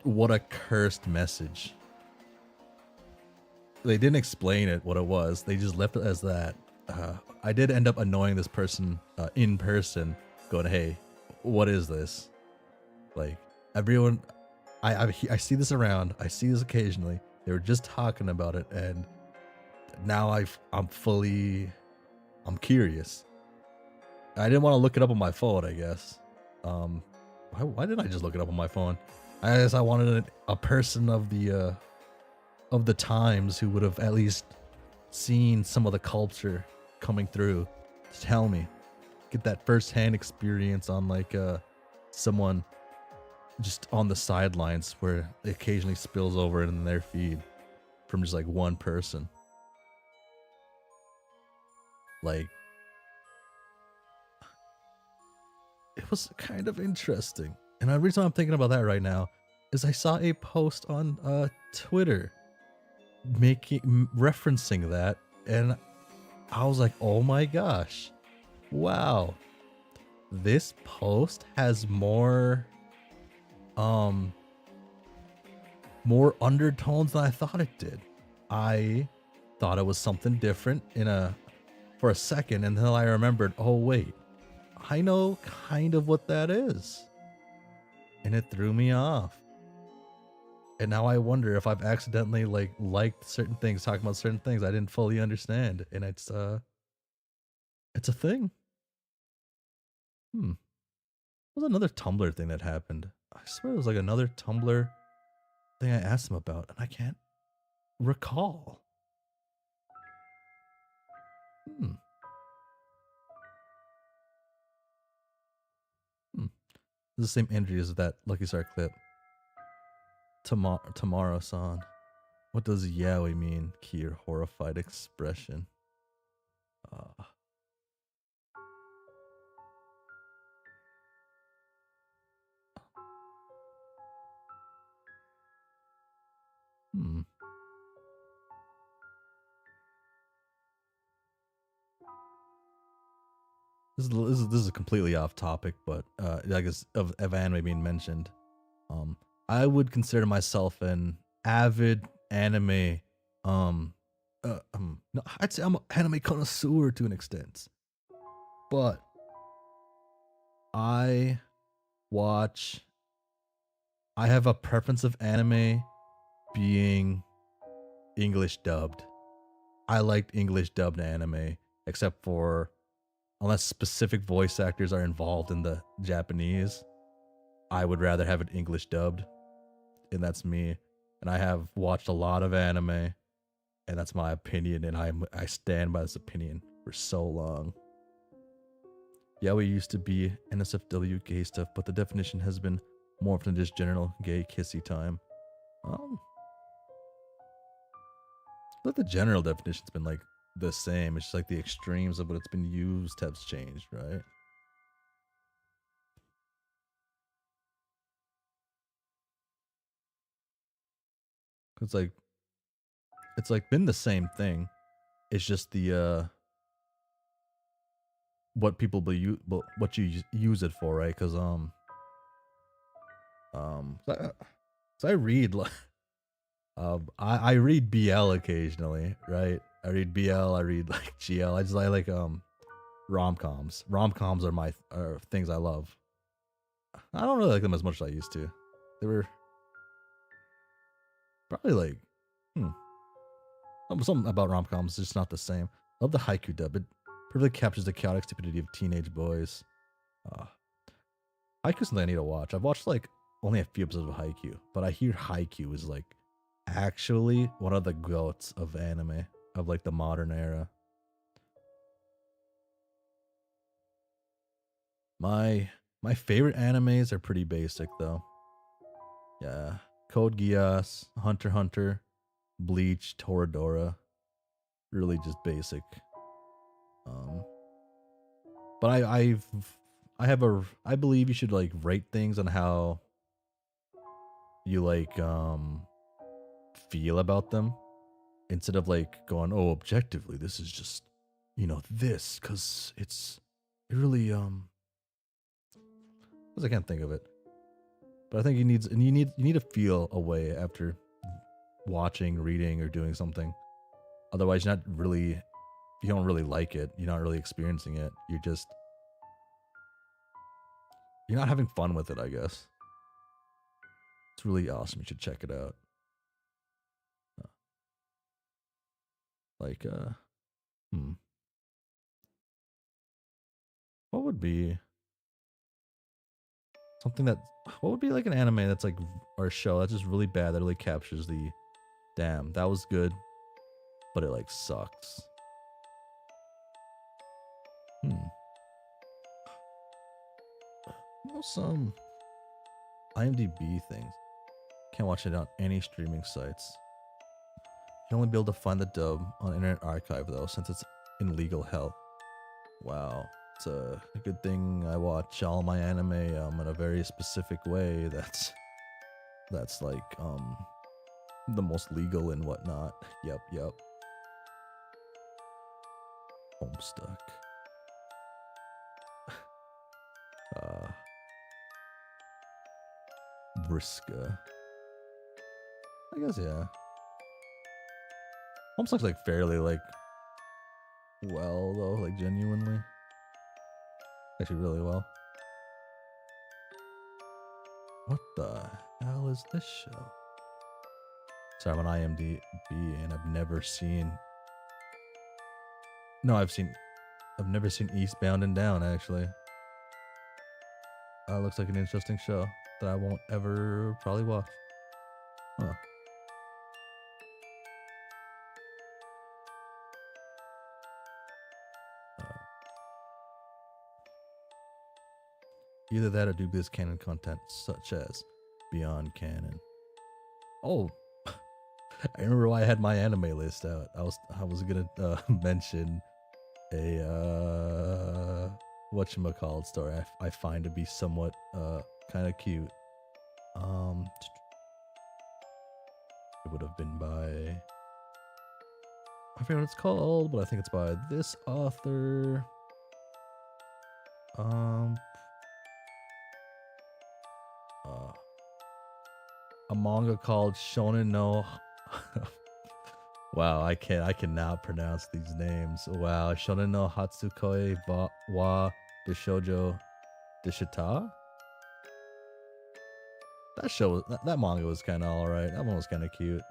A: what a cursed message. They didn't explain it, what it was. They just left it as that. I did end up annoying this person in person, going, hey, what is this? Like, everyone, I see this around. I see this occasionally. They were just talking about it, and now I'm curious. I didn't want to look it up on my phone, I guess. Why didn't I just look it up on my phone? I guess I wanted a person of the times who would have at least seen some of the culture coming through to tell me, get that first-hand experience on like someone just on the sidelines where it occasionally spills over in their feed from just like one person. Like, it was kind of interesting. And the reason I'm thinking about that right now is I saw a post on Twitter referencing that, and I was like, oh my gosh, wow, this post has more undertones than I thought it did. I thought it was something different for a second, and then I remembered, oh wait, I know kind of what that is, and it threw me off. And now I wonder if I've accidentally liked certain things, talking about certain things I didn't fully understand, and it's a thing. What was another Tumblr thing that happened? I swear it was like another Tumblr thing I asked them about, and I can't recall. This is the same entry as that Lucky Star clip. Tomorrow-san. What does yaoi mean? Key or horrified expression. This is completely off topic, but I guess of anime being mentioned, I would consider myself an avid anime. No, I'd say I'm an anime connoisseur to an extent, but I have a preference of anime being English dubbed. I liked English dubbed anime, except for unless specific voice actors are involved in the Japanese, I would rather have it English dubbed. And that's me. And I have watched a lot of anime, and that's my opinion, and I stand by this opinion for so long. Yeah, we used to be NSFW gay stuff, but the definition has been morphed into just general gay kissy time. But the general definition's been like the same. It's just like the extremes of what it's been used has changed, right? It's like been the same thing. It's just the what people what you use it for, right? Because so I read I read BL occasionally, right? I read BL, I read like GL. I like rom-coms. Rom-coms are things I love. I don't really like them as much as I used to. They were probably like something about rom-coms is just not the same. I love the haiku dub. It perfectly captures the chaotic stupidity of teenage boys. Haiku's something I need to watch. I've watched like only a few episodes of Haikyuu, but I hear Haikyuu is like actually one of the goats of anime, of like the modern era. My favorite animes are pretty basic though. Yeah, Code Geass, Hunter x Hunter, Bleach, Toradora. Really just basic. Um, but I believe you should like rate things on how you like feel about them, instead of like going, oh, objectively this is just, this because it really because I can't think of it. But I think you need to feel a way after watching, reading, or doing something. Otherwise, you don't really like it. You're not really experiencing it. You're not having fun with it, I guess. It's really awesome. You should check it out. Like, what would be something that, what would be like an anime that's like, or a show that's just really bad that really captures the, damn, that was good, but it like sucks. Some IMDb things. Can't watch it on any streaming sites. You can only be able to find the dub on Internet Archive though, since it's in legal hell. Wow. It's a good thing I watch all my anime in a very specific way that's like the most legal and whatnot. Yep. Homestuck. Vriska. I guess, yeah. Homestuck's like fairly like well though, like genuinely. Actually really well. What the hell is this show? Sorry, I'm on IMDb and I've never seen Eastbound and Down actually. Looks like an interesting show that I won't ever probably watch. Huh. Either that or do this canon content such as Beyond Canon. Oh, I remember why I had my anime list out. I was gonna mention a whatchamacallit story I find to be somewhat kind of cute. It would have been by, I forget what it's called, but I think it's by this author. A manga called Shonen no. Wow, I cannot pronounce these names. Wow, Shonen no Hatsukoi wa Bishoujo Deshita. That manga was kind of alright. That one was kind of cute.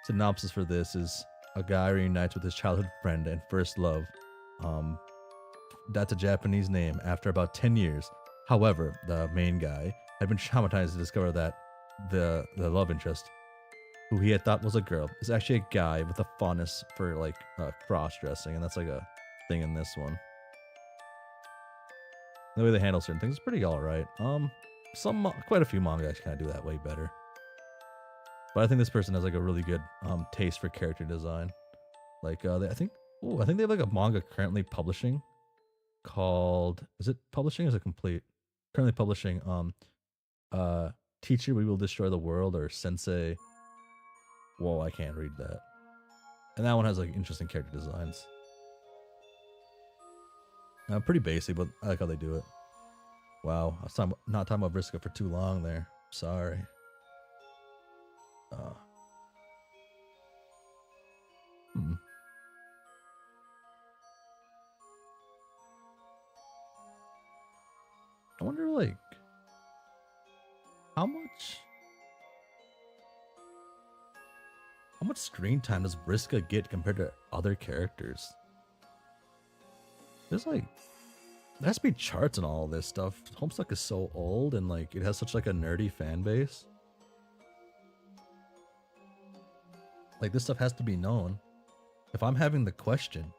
A: Synopsis for this is a guy reunites with his childhood friend and first love. That's a Japanese name. After about 10 years. However, the main guy had been traumatized to discover that the love interest, who he had thought was a girl, is actually a guy with a fondness for like cross-dressing, and that's like a thing in this one. The way they handle certain things is pretty alright. Quite a few manga actually kind of do that way better. But I think this person has like a really good taste for character design. Like I think they have like a manga currently publishing called, is it publishing or is it complete? Currently publishing Teacher We Will Destroy the World, or Sensei. Whoa, I can't read that. And that one has like interesting character designs. Pretty basic, but I like how they do it. Wow, I was not talking about Vriska for too long there. Sorry. I wonder like how much screen time does Vriska get compared to other characters? There's like There has to be charts and all this stuff. Homestuck is so old and like it has such like a nerdy fan base. Like this stuff has to be known. If I'm having the question,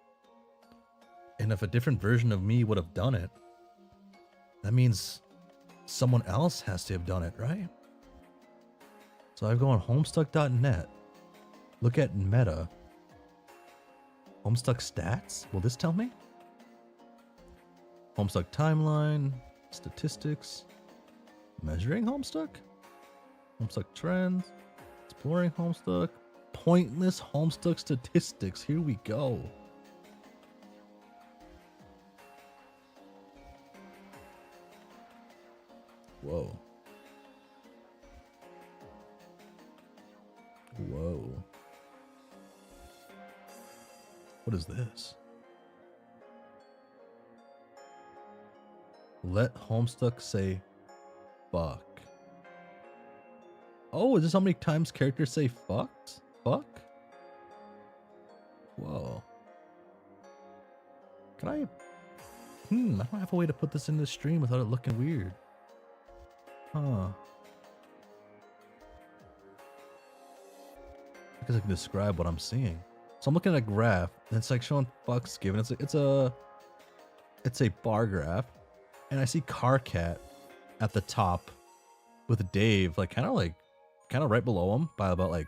A: and if a different version of me would have done it, that means someone else has to have done it, right? So I go on homestuck.net, look at meta, Homestuck stats. Will this tell me? Homestuck timeline, statistics, measuring Homestuck, Homestuck trends, exploring Homestuck, pointless Homestuck statistics. Here we go. Whoa. Whoa. What is this? Let Homestuck say fuck. Oh, is this how many times characters say fucks? Fuck? Whoa. Can I don't have a way to put this in the stream without it looking weird. Huh. I guess I can describe what I'm seeing. So I'm looking at a graph, and it's like showing fucks given. It's a bar graph, and I see Carcat at the top with Dave kind of right below him by about like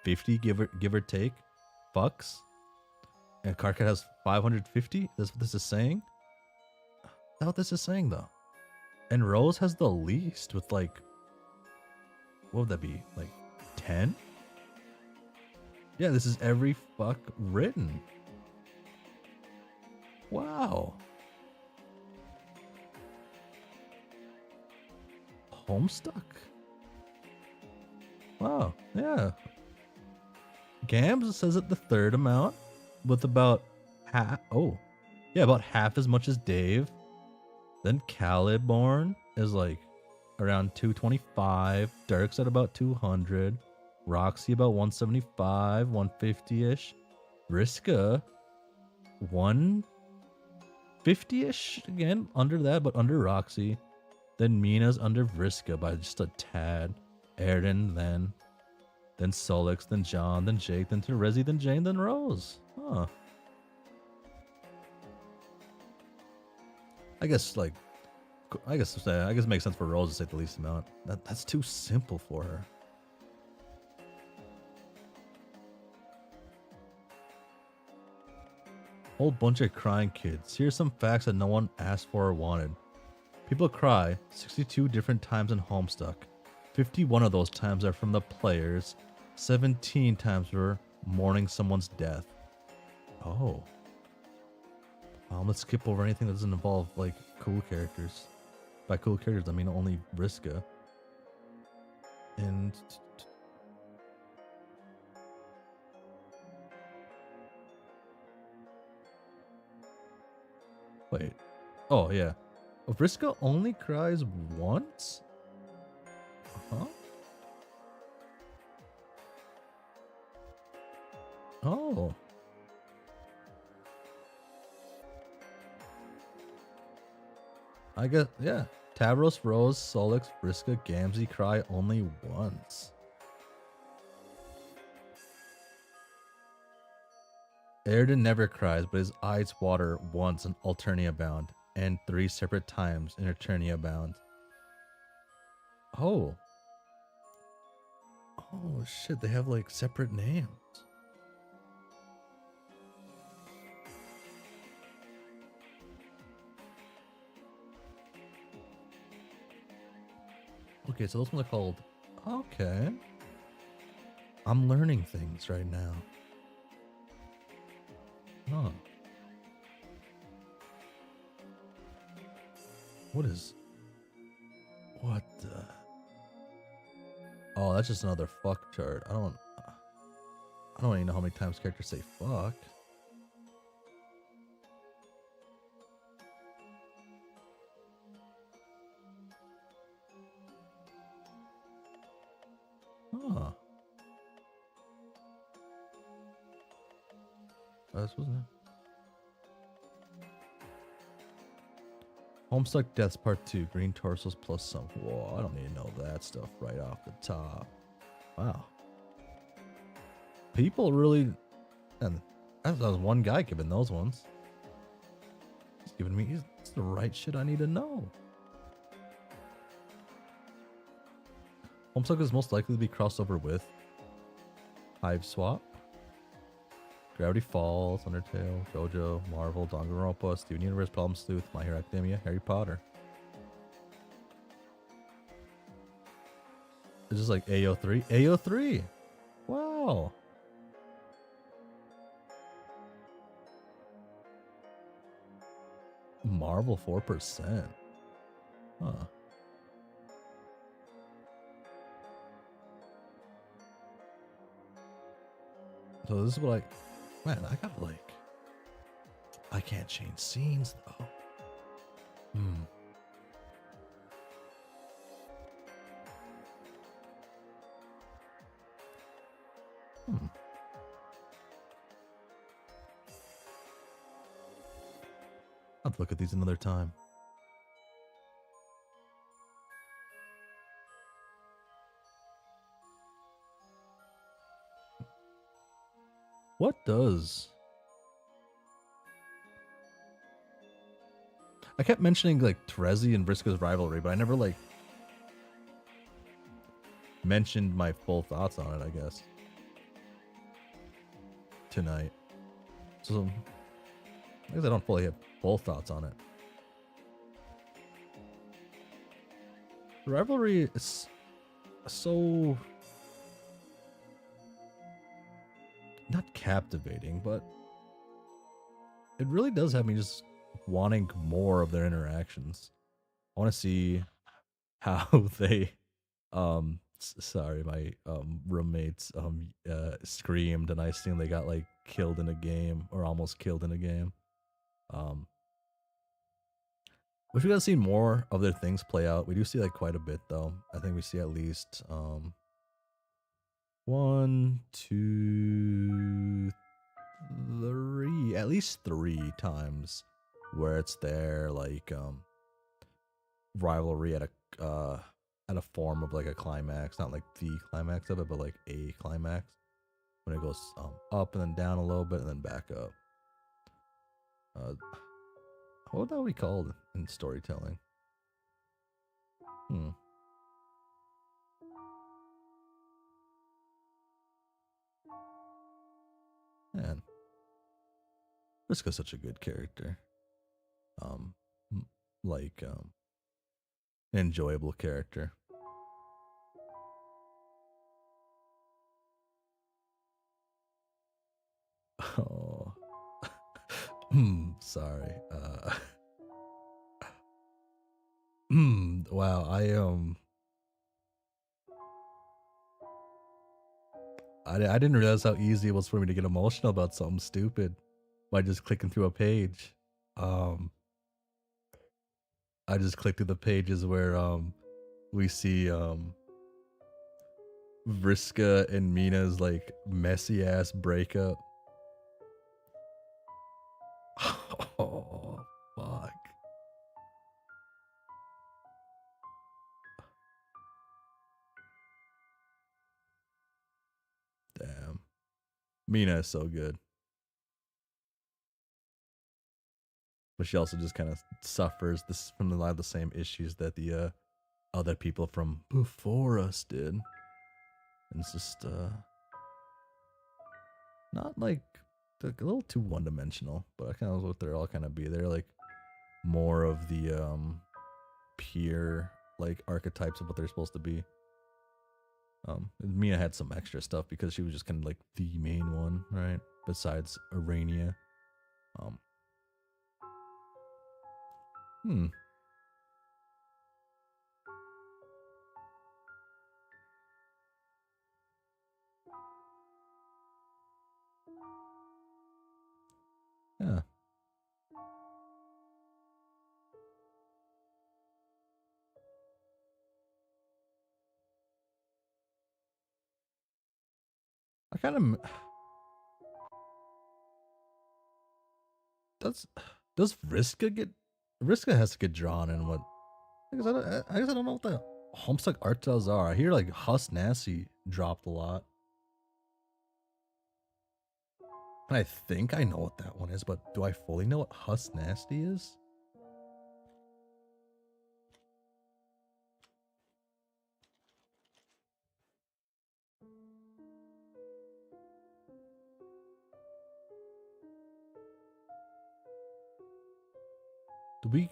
A: 50 give or take fucks, and Carcat has 550. That's what this is saying. That's what this is saying though. And Rose has the least with like, what would that be? Like 10? Yeah, this is every fuck written. Wow. Homestuck. Wow, yeah. Gams says it the third amount with about half. Oh, yeah, about half as much as Dave. Then Caliborn is like around 225. Dirk's at about 200. Roxy about 175, 150-ish. Vriska 150-ish, again under that, but under Roxy. Then Mina's under Vriska by just a tad. Erden, then Solix, then John, then Jake, then Terezi, then Jane, then Rose. Huh. I guess it makes sense for Rose to say the least amount. That's too simple for her. Whole bunch of crying kids. Here's some facts that no one asked for or wanted. People cry 62 different times in Homestuck. 51 of those times are from the players. 17 times were mourning someone's death. Oh. Let's skip over anything that doesn't involve like cool characters. By cool characters, I mean only Vriska. And wait. Oh yeah. Vriska only cries once? Huh? Oh. I guess, yeah. Tavros, Rose, Solix, Vriska, Gamzee cry only once. Erden never cries, but his eyes water once in Alternia Bound, and 3 separate times in Eternia Bound. Oh. Oh shit, they have like separate names. Okay, so those ones are called... Okay. I'm learning things right now. Huh. What the... Oh, that's just another fuck chart. I don't even know how many times characters say fuck. Huh. Oh, this wasn't it. Homestuck Deaths Part 2, green torsos plus some. Whoa, I don't need to know that stuff right off the top. Wow. People really, and that was one guy giving those ones. He's giving me it's the right shit I need to know. Homestuck is most likely to be crossed over with Hive Swap, Gravity Falls, Undertale, JoJo, Marvel, Danganronpa, Steven Universe, Problem Sleuth, My Hero Academia, Harry Potter. It's just like AO3. AO3! Wow! Marvel 4%. Huh. So this is what man, I gotta like, I can't change scenes though. I'll look at these another time. What does... I kept mentioning like Terezi and Vriska's rivalry, but I never like mentioned my full thoughts on it, I guess. Tonight. So I guess I don't fully have full thoughts on it. The rivalry is so not captivating, but it really does have me just wanting more of their interactions. I want to see how they sorry, my roommates screamed and I assume they got like killed in a game or almost killed in a game. Wish we got to see more of their things play out. We do see like quite a bit though. I think we see at least one, two, three, at least 3 times where it's their like rivalry at a form of like a climax, not like the climax of it, but like a climax when it goes up and then down a little bit and then back up. What would that be called in storytelling? Man, Vriska's such a good character. Like enjoyable character. Oh, sorry. Wow. I didn't realize how easy it was for me to get emotional about something stupid by just clicking through a page. I just clicked through the pages where we see Vriska and Mina's like messy ass breakup. Oh fuck. Damn. Mina is so good. But she also just kind of suffers this from a lot of the same issues that the other people from before us did. And it's just not like a little too one-dimensional, but I kind of what they're all kind of be. They're like more of the pure like archetypes of what they're supposed to be. Mina had some extra stuff because she was just kind of like the main one, right? Besides Arania. Yeah. I kind of does Vriska get Vriska has to get drawn in what. I guess I don't know what the Homestuck art styles are. I hear like Huss Nasty dropped a lot. And I think I know what that one is, but do I fully know what Huss Nasty is? Do we?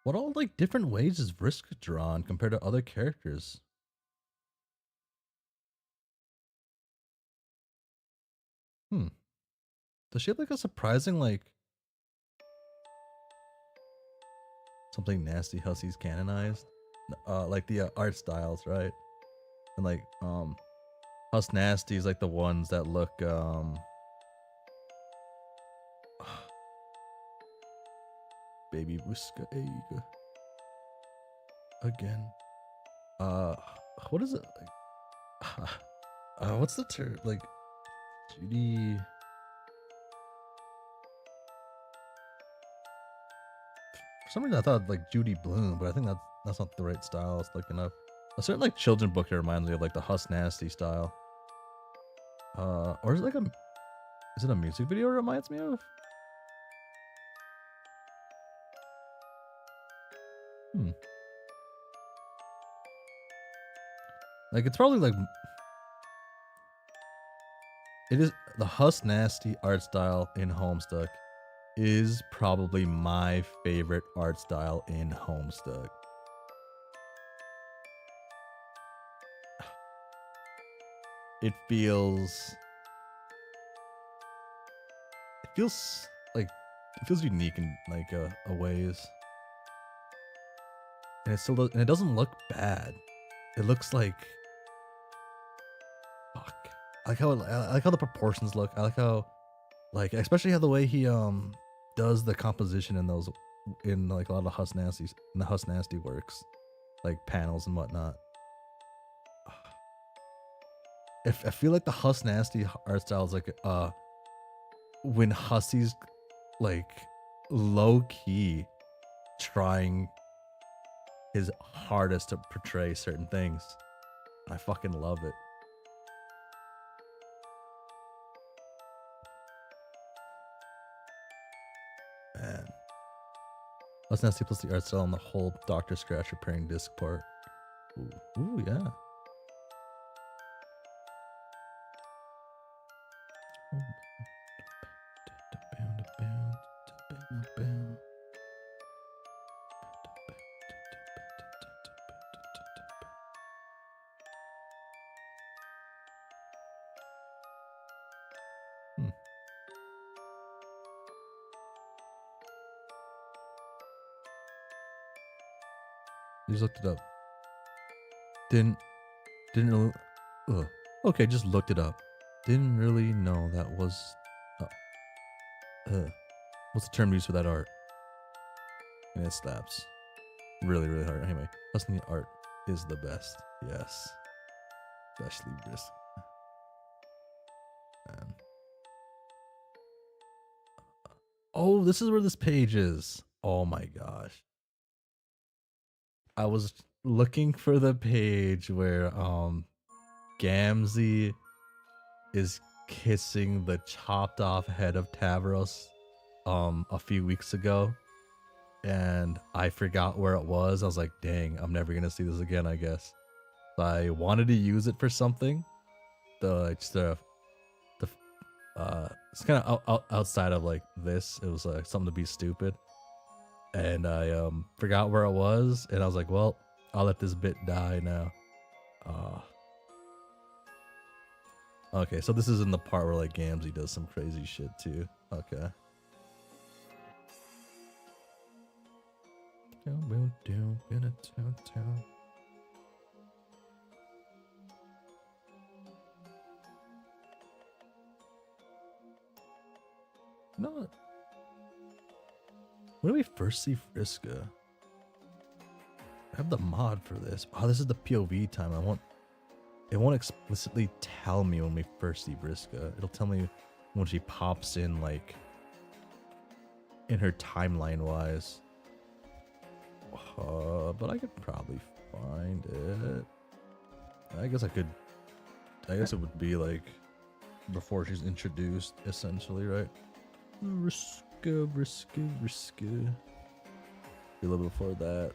A: What all like different ways is Vriska drawn compared to other characters? Does she have like a surprising like something nasty Hussie's canonized? Like the art styles, right? And like Huss Nasty is like the ones that look baby Vriska egg again. What is it like? What's the term like? Judy. For some reason, I thought like Judy Bloom, but I think that's not the right style. It's looking up a certain like children book that reminds me of like the Huss Nasty style. Or is it like is it a music video it reminds me of? Like it's probably like it is the Huss Nasty art style in Homestuck is probably my favorite art style in Homestuck. It feels like it feels unique in like a ways, and it doesn't look bad. It looks like fuck. I like how the proportions look. I like how like especially how the way he does the composition in those in like a lot of the Huss Nasty works, like panels and whatnot. If I feel like the Huss Nasty art style is like when Hussie's like low key trying his hardest to portray certain things. I fucking love it. Man. Huss Nasty plus the art style on the whole Dr. Scratch repairing disc part. Ooh, yeah. Just looked it up. Didn't really. Okay, just looked it up. Didn't really know that was. What's the term used for that art? And it slaps. Really, really hard. Anyway, Hussein art is the best. Yes. Especially Vriska. Man. Oh, this is where this page is. Oh my gosh. I was looking for the page where Gamzee is kissing the chopped off head of Tavros a few weeks ago, and I forgot where it was. I was like, dang, I'm never gonna see this again, I guess. So I wanted to use it for something. It's kind of outside of like this. It was something to be stupid, and I forgot where it was, and I was like, well, I'll let this bit die now. Okay, so this is in the part where like Gamzee does some crazy shit too. Okay. No. When do we first see Vriska? I have the mod for this. Oh, this is the POV time. I want it won't explicitly tell me when we first see Vriska. It'll tell me when she pops in, like, in her timeline wise. But I could probably find it. I guess it would be like before she's introduced, essentially, right? Vriska. Be a little before that.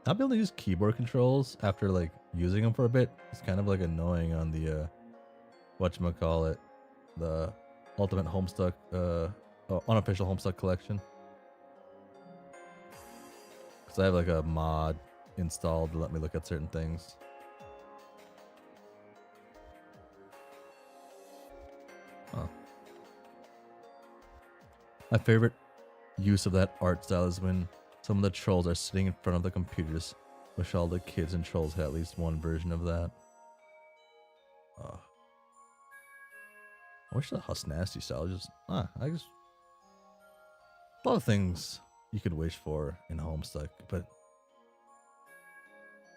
A: Not being able to use keyboard controls after like using them for a bit is kind of like annoying on the whatchamacallit, the Ultimate Homestuck unofficial Homestuck collection. Because I have like a mod installed to let me look at certain things. Huh. My favorite use of that art style is when some of the trolls are sitting in front of the computers. Wish all the kids and trolls had at least one version of that. I wish the Huss Nasty style just... a lot of things you could wish for in Homestuck, but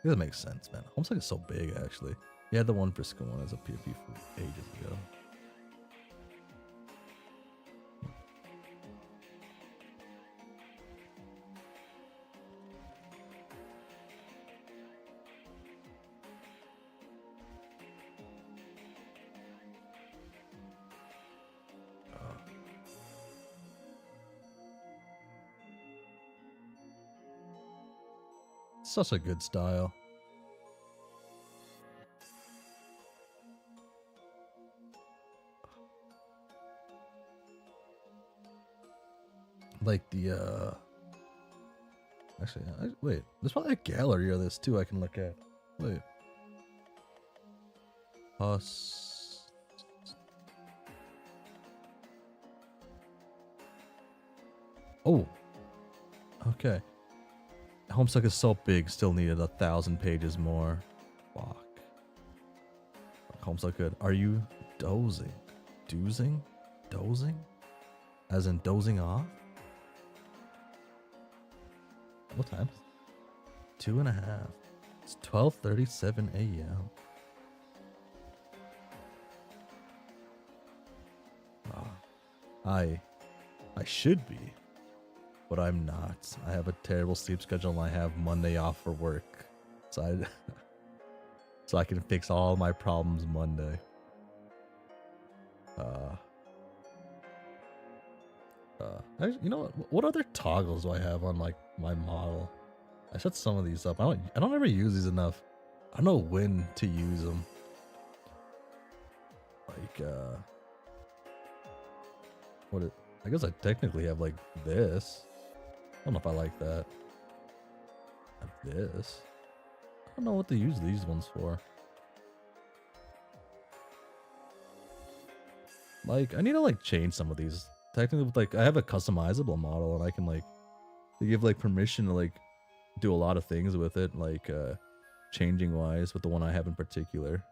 A: it doesn't make sense, man. Homestuck is so big, actually. You had the one Vriska one as a PvP for ages ago. Such a good style. Like the actually, wait, there's probably a gallery of this too I can look at. Wait. Us. Oh. Okay. Homestuck is so big, still needed 1,000 pages more. Fuck. Homestuck good. Are you dozing? Dozing? Dozing? As in dozing off? What time? 2:30. It's 12:37 a.m. I should be. But I'm not. I have a terrible sleep schedule and I have Monday off for work. So I can fix all my problems Monday. You know what other toggles do I have on like my model? I set some of these up. I don't ever use these enough. I don't know when to use them. Like I guess I technically have like this. I don't know if I like that. Like this. I don't know what to use these ones for. Like, I need to like change some of these. Technically, like, I have a customizable model and I can like, they give like permission to like do a lot of things with it, like changing wise with the one I have in particular.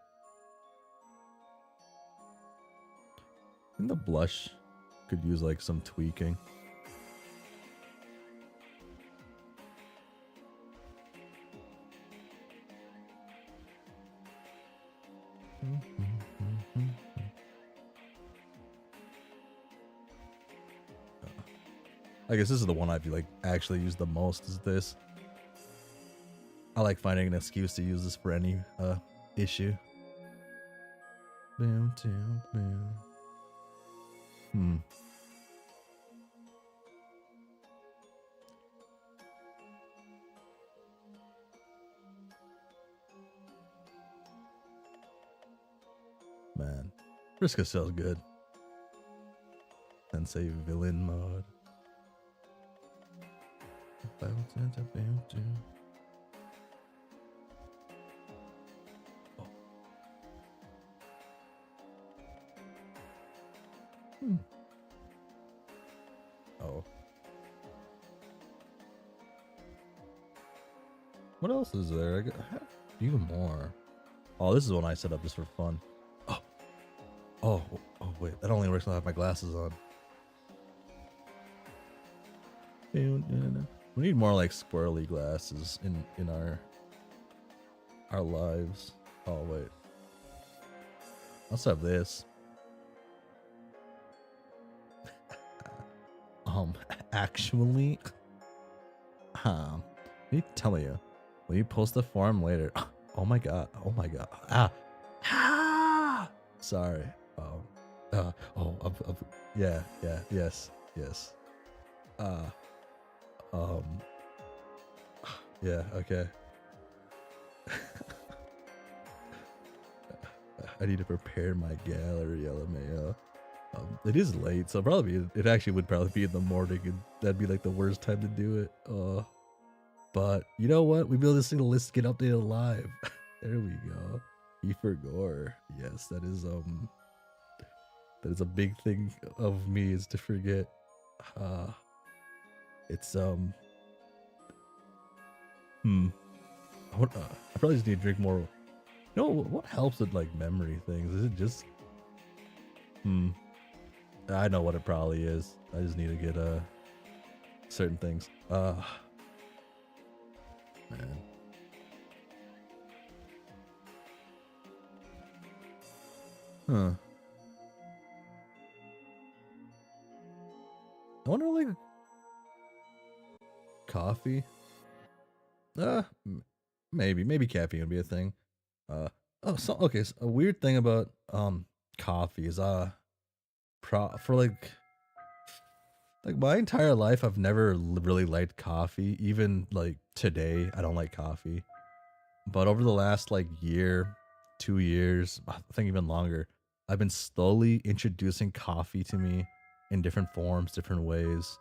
A: I think the blush could use like some tweaking. I guess this is the one I've like actually used the most, is this. I like finding an excuse to use this for any issue. Boom, boom, boom. Man, Vriska sounds good. Sensei villain mode. Oh. What else is there? I have a few more. Oh, this is one I set up just for fun. Oh, Oh, oh wait, that only works when I have my glasses on. We need more like squirrely glasses in our lives. Oh wait, let's have this. Actually, let me tell you, will you post the form later? Oh my god, oh my god, sorry. Yeah, yes, um, yeah, okay. I need to prepare my gallery, LMAO. It is late, so it actually would probably be in the morning, and that'd be like the worst time to do it. But you know what? We'd be able to see the list get updated live. There we go. E for Gore. Yes, that is a big thing of me is to forget. It's I probably just need to drink more. You know what helps with like memory things? Is it just I know what it probably is. I just need to get certain things. Man. Huh. I wonder like coffee. Maybe caffeine would be a thing. So okay, so a weird thing about coffee is for like my entire life I've never really liked coffee. Even like today, I don't like coffee. But over the last like year, 2 years, I think even longer, I've been slowly introducing coffee to me in different forms, different ways,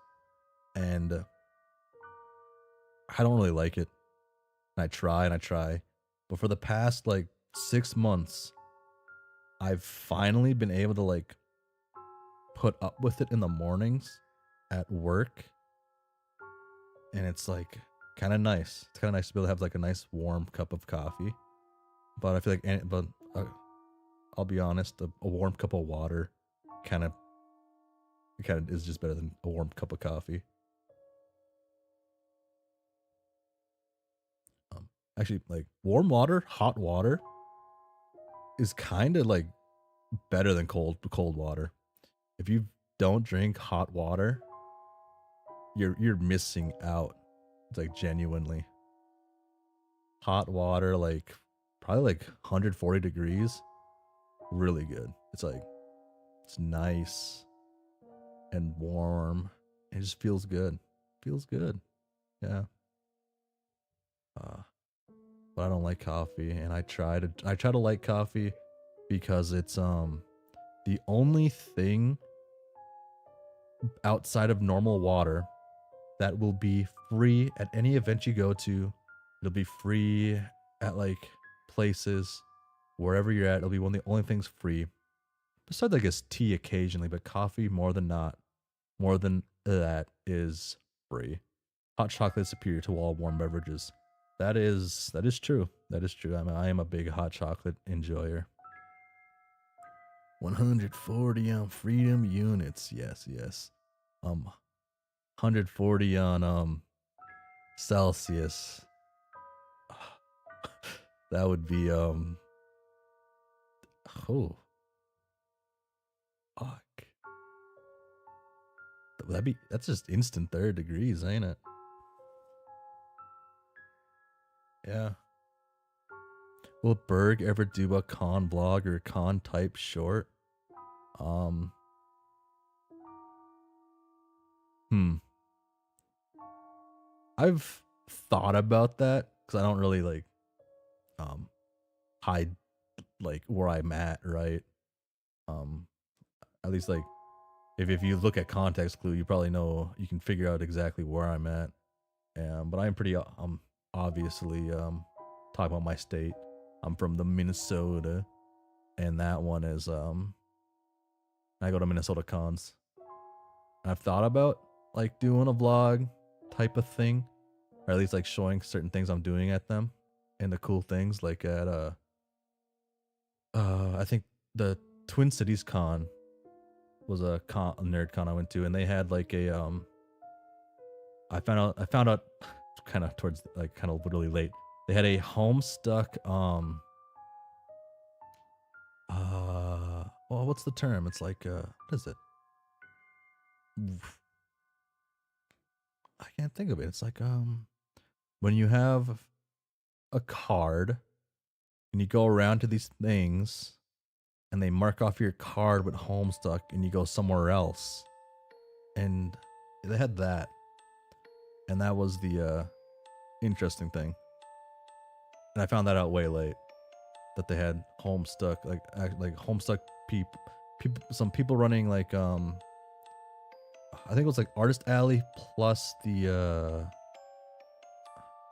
A: and I don't really like it. And I try, but for the past like 6 months, I've finally been able to like put up with it in the mornings at work, and it's like kind of nice. It's kind of nice to be able to have like a nice warm cup of coffee. But I feel like, I'll be honest, a warm cup of water kind of is just better than a warm cup of coffee. Actually, like warm water, hot water is kind of like better than cold water. If you don't drink hot water, you're missing out. It's like genuinely hot water, like probably like 140 degrees, really good. It's nice and warm. It just feels good. Feels good. Yeah. But I don't like coffee, and I try to like coffee because it's the only thing outside of normal water that will be free at any event you go to. It'll be free at like places wherever you're at. It'll be one of the only things free. Besides, I guess tea occasionally, but coffee more than not. More than that is free. Hot chocolate is superior to all warm beverages. That is true. That is true. I am a big hot chocolate enjoyer. 140 on freedom units. Yes. 140 on Celsius. That would be oh, fuck. That's just instant 3rd degrees, ain't it? Yeah. Will Berg ever do a con blog or con type short? I've thought about that because I don't really like hide like where I'm at, right? At least like if you look at context clue, you probably know you can figure out exactly where I'm at. But I'm pretty obviously talking about my state. I'm from the Minnesota, and that one is I go to Minnesota cons. I've thought about like doing a vlog type of thing, or at least like showing certain things I'm doing at them and the cool things like at I think the Twin Cities Con was a nerd con I went to, and they had like a I found out kind of towards like kind of literally late. They had a Homestuck well, what's the term? It's like what is it? I can't think of it. It's like when you have a card and you go around to these things and they mark off your card with Homestuck and you go somewhere else. And they had that. And that was the interesting thing. And I found that out way late. That they had Homestuck, like Homestuck some people running like I think it was like Artist Alley plus the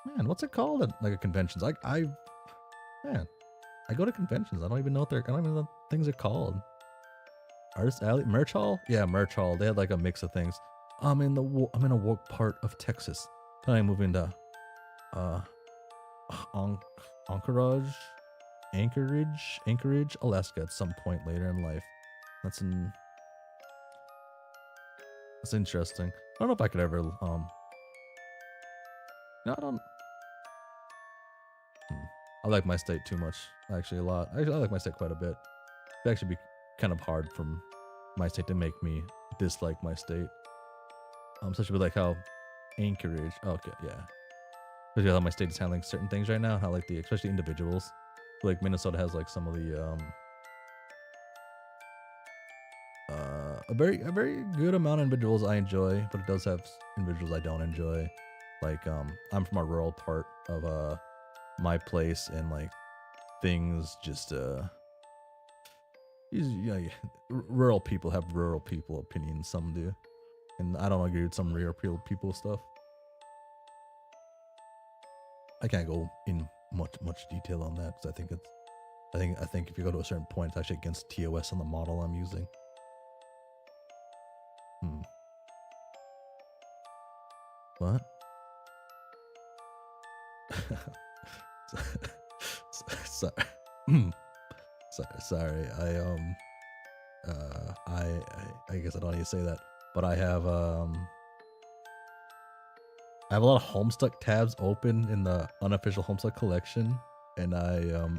A: man, what's it called at like a conventions? I go to conventions. I don't even know what I don't even know what things are called. Artist Alley, Merch Hall? Yeah, Merch Hall. They had like a mix of things. I'm in a woke part of Texas. Then I move into Anchorage, Alaska at some point later in life. That's interesting. I don't know if I could ever no, I don't. I like my state too much. Actually, a lot. Actually, I like my state quite a bit. It'd actually be kind of hard from my state to make me dislike my state. Especially with like how Anchorage. Okay, yeah. Especially how my state is handling certain things right now. How like especially individuals. Like Minnesota has like some of the a very good amount of individuals I enjoy, but it does have individuals I don't enjoy. Like I'm from a rural part of my place, and like things just rural people have rural people opinions. Some do, and I don't agree with some rural people stuff. I can't go in much detail on that because I think if you go to a certain point, it's actually against TOS on the model I'm using. What? Sorry. I guess I don't need to say that, but I have a lot of Homestuck tabs open in the unofficial Homestuck collection, and I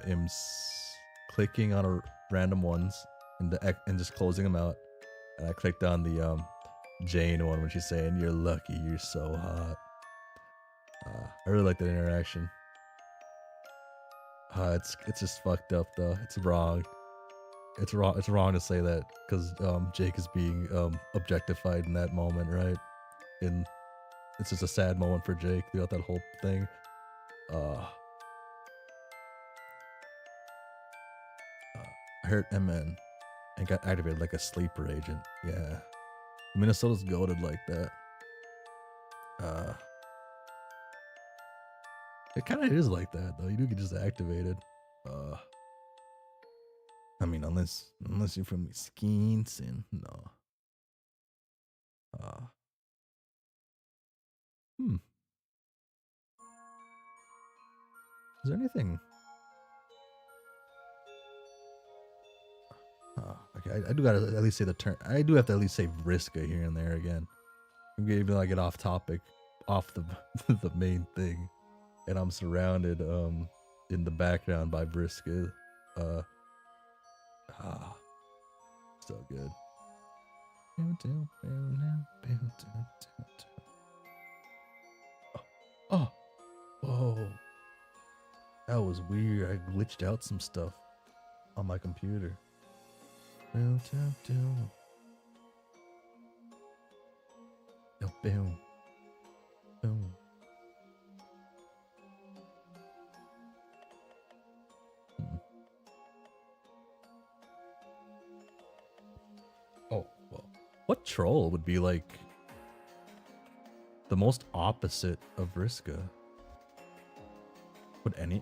A: am clicking on random ones and just closing them out. And I clicked on the Jane one when she's saying, "You're lucky, you're so hot." I really like that interaction. It's just fucked up though. It's wrong. It's wrong to say that because Jake is being objectified in that moment, right? And it's just a sad moment for Jake throughout that whole thing. I heard MN and got activated like a sleeper agent. Yeah, Minnesota's goated like that. It kind of is like that though. You do get just activated. I mean, unless you're from Wisconsin, no. Is there anything? Okay, I do gotta at least say the term. I do have to at least say Vriska here and there again. Even though I get off topic, off the the main thing, and I'm surrounded in the background by Vriska. So good. Oh, whoa. That was weird. I glitched out some stuff on my computer. Boom. Oh, well. What troll would be like the most opposite of Vriska? Would any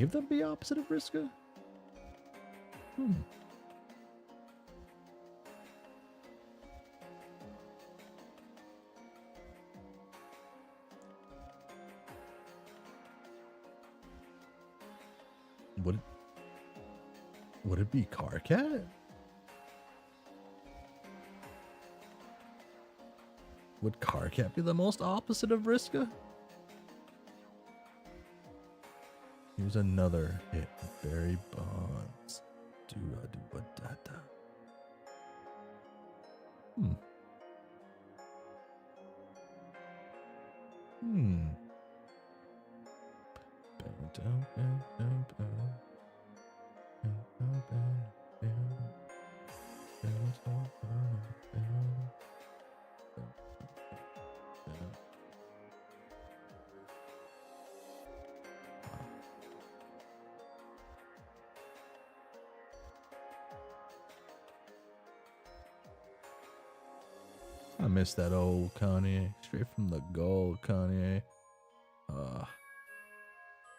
A: of them be opposite of Vriska? Would it be Carcat? Would Carcat be the most opposite of Vriska? Here's another hit. Barry Bonds. Do-a-do-a-da-da. I miss that old Kanye. Straight from the gold, Kanye.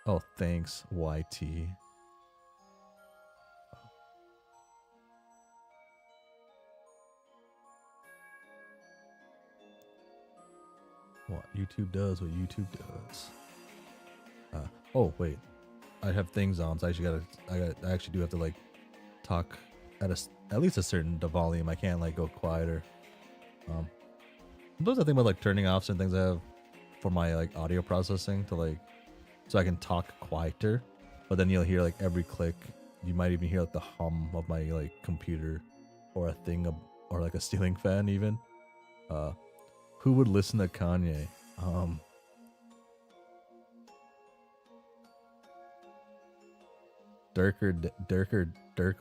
A: Oh, thanks, YT. What YouTube does, what YouTube does. Oh wait, I have things on, so I actually do have to like talk at least a certain volume. I can't like go quieter. Sometimes I think about like turning off certain things I have for my like audio processing to like, so I can talk quieter, but then you'll hear like every click. You might even hear like the hum of my like computer or a thing or like a ceiling fan even. Who would listen to Kanye? Dirk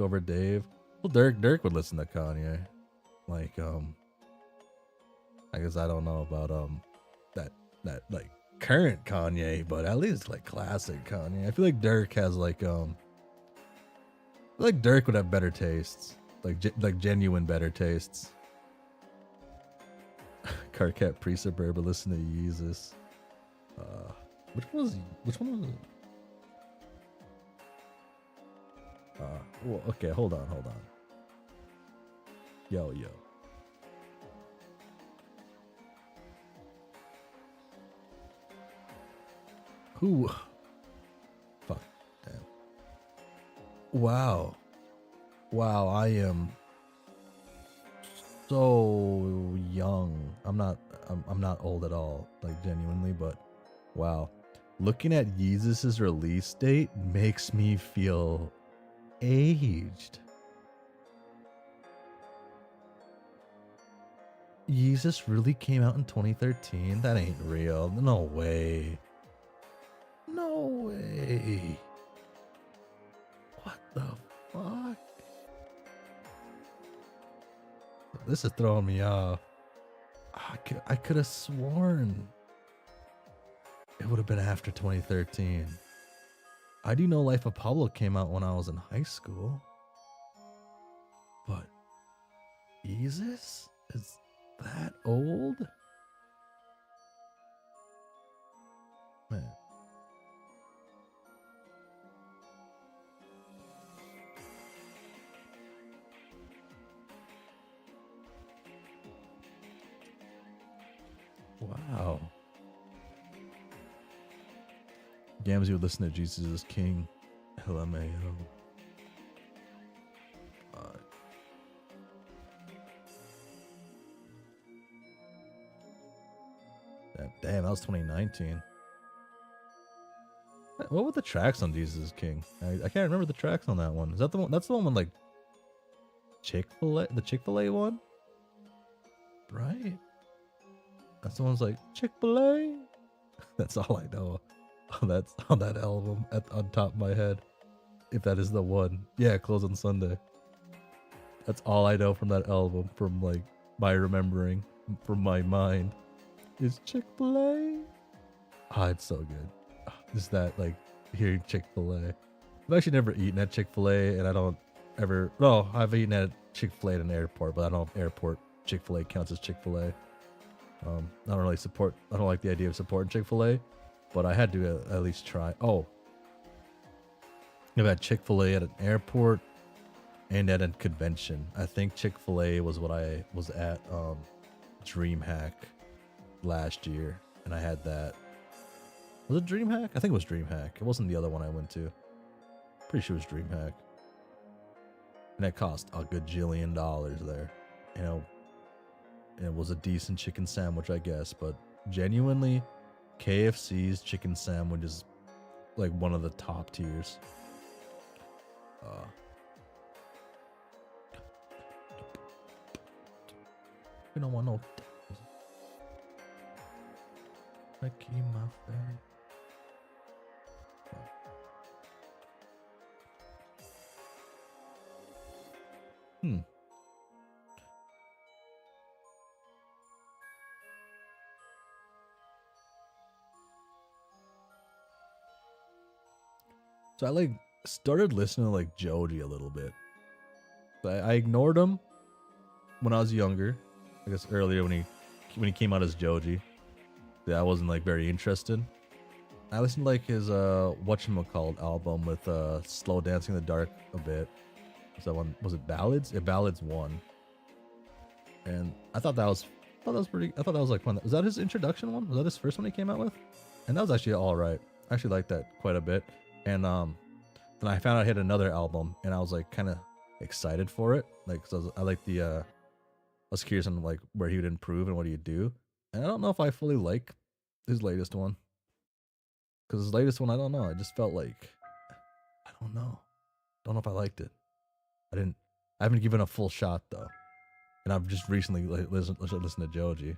A: over Dave. Well, Dirk would listen to Kanye. Like, I guess I don't know about that like current Kanye, but at least like classic Kanye. I feel like Dirk has like Dirk would have better tastes, like genuine better tastes. Carcat pre-suburb, but listen to Yeezus. Which one was it? Well, okay, hold on. Yo. Who? Fuck. Damn. Wow, I am so young. I'm not old at all, like genuinely, but wow. Looking at Yeezus' release date makes me feel aged. Yeezus really came out in 2013? That ain't real. No way. What the fuck? This is throwing me off. I could have sworn it would have been after 2013. I do know Life of Pablo came out when I was in high school. But Yeezus is that old? Man. Wow. Gamsy would listen to Jesus is King. LMAO. Damn, that was 2019. What were the tracks on Jesus is King? I can't remember the tracks on that one. Is that the one? That's the one with like Chick-fil-A, the Chick-fil-A one, right? That's the one's like Chick-fil-A. That's all I know. That's on that album on top of my head. If that is the one. Yeah, Close on Sunday. That's all I know from that album, from like my remembering, from my mind. Is Chick-fil-A. Ah, it's so good. Just that, like, hearing Chick-fil-A. I've actually never eaten at Chick-fil-A, and I don't ever... No, I've eaten at Chick-fil-A at an airport, but I don't know if airport Chick-fil-A counts as Chick-fil-A. I don't really support... I don't like the idea of supporting Chick-fil-A, but I had to at least try... Oh. I've had Chick-fil-A at an airport and at a convention. I think Chick-fil-A was what I was at DreamHack last year, and I had that. Was it DreamHack? I think it was DreamHack. It wasn't the other one I went to. Pretty sure it was DreamHack. And it cost a gajillion dollars there. You know, it was a decent chicken sandwich, I guess. But genuinely, KFC's chicken sandwich is like one of the top tiers. We don't want no. I keep my face. So I like started listening to like Joji a little bit. But I ignored him when I was younger. I guess earlier when he came out as Joji. I wasn't like very interested. I listened to like his whatchamacallit album with Slow Dancing in the Dark a bit. Was that one, was it Ballads? Yeah, Ballads 1. And I thought that was pretty, I thought that was like fun. Was that his introduction one? Was that his first one he came out with? And that was actually alright. I actually liked that quite a bit. And then I found out he had another album and I was like kind of excited for it. Like, cause I like the I was curious on like where he would improve and what he'd do. And I don't know if I fully like his latest one. Cause his latest one, I don't know. I just felt like, I don't know. Don't know if I liked it. I haven't given a full shot though. And I've just recently listened to Joji.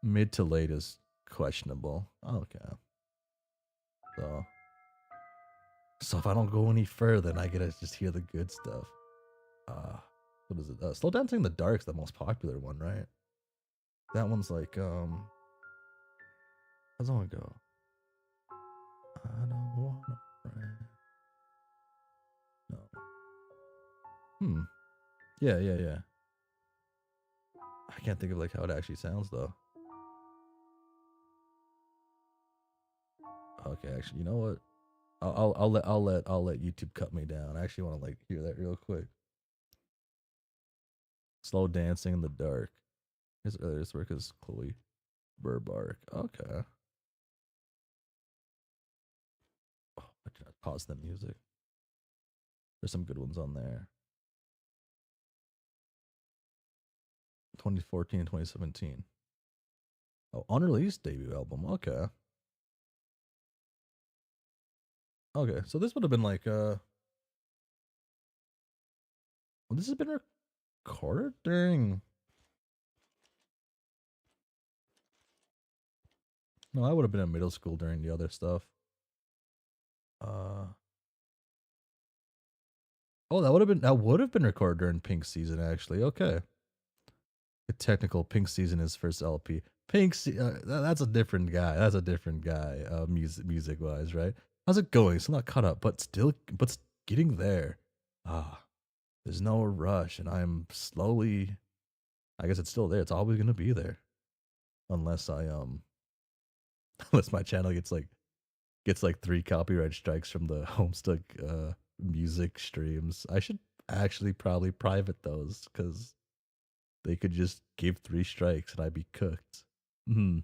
A: Mid to late is questionable. Okay. So if I don't go any further, then I get to just hear the good stuff. What is it? Slow Dancing in the Dark's the most popular one, right? That one's like, how's that one go? I don't want a friend. No. Yeah. I can't think of like how it actually sounds though. Okay, actually, you know what? I'll let YouTube cut me down. I actually want to like hear that real quick. Slow Dancing in the Dark. His earliest work is Chloe Burbark. Okay. Oh, I tried to pause the music. There's some good ones on there. 2014 and 2017. Oh, unreleased debut album. Okay. Okay, so this would have been like well, this has been recorded during. No, I would have been in middle school during the other stuff. Oh, that would have been recorded during Pink Season actually. Okay. A technical Pink Season is first LP. That's a different guy. That's a different guy, music wise, right? How's it going? Still not caught up, but getting there. There's no rush, and I'm slowly. I guess it's still there. It's always gonna be there, unless I unless my channel gets like 3 copyright strikes from the Homestuck music streams. I should actually probably private those because they could just give 3 strikes and I'd be cooked. Hmm.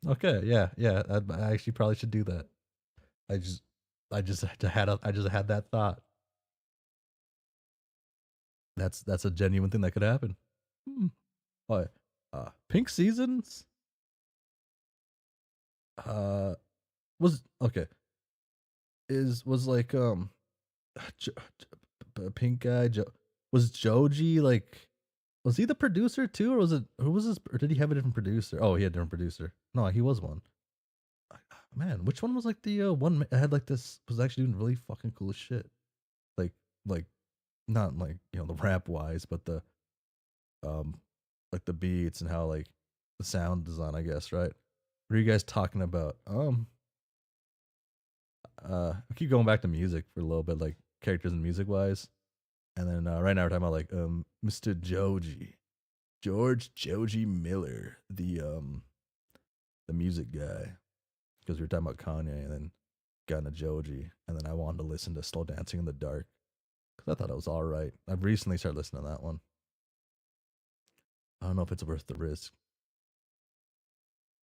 A: Okay. Yeah. I actually probably should do that. I just had that thought. That's a genuine thing that could happen. Oh, Pink Seasons. Was okay. Was like Pink guy was Joji like, was he the producer too, or was it, who was this, or did he have a different producer? Oh, he had a different producer. No, he was one. Man, which one was like the one that had like this, was actually doing really fucking cool shit, like like not like, you know, the rap wise, but the um like the beats and how like the sound design, I guess, right? What are you guys talking about? I keep going back to music for a little bit, like characters and music wise. And then right now we're talking about like Mr. Joji. George Joji Miller, the music guy. Because we were talking about Kanye and then got into Joji. And then I wanted to listen to Slow Dancing in the Dark. Because I thought it was alright. I've recently started listening to that one. I don't know if it's worth the risk.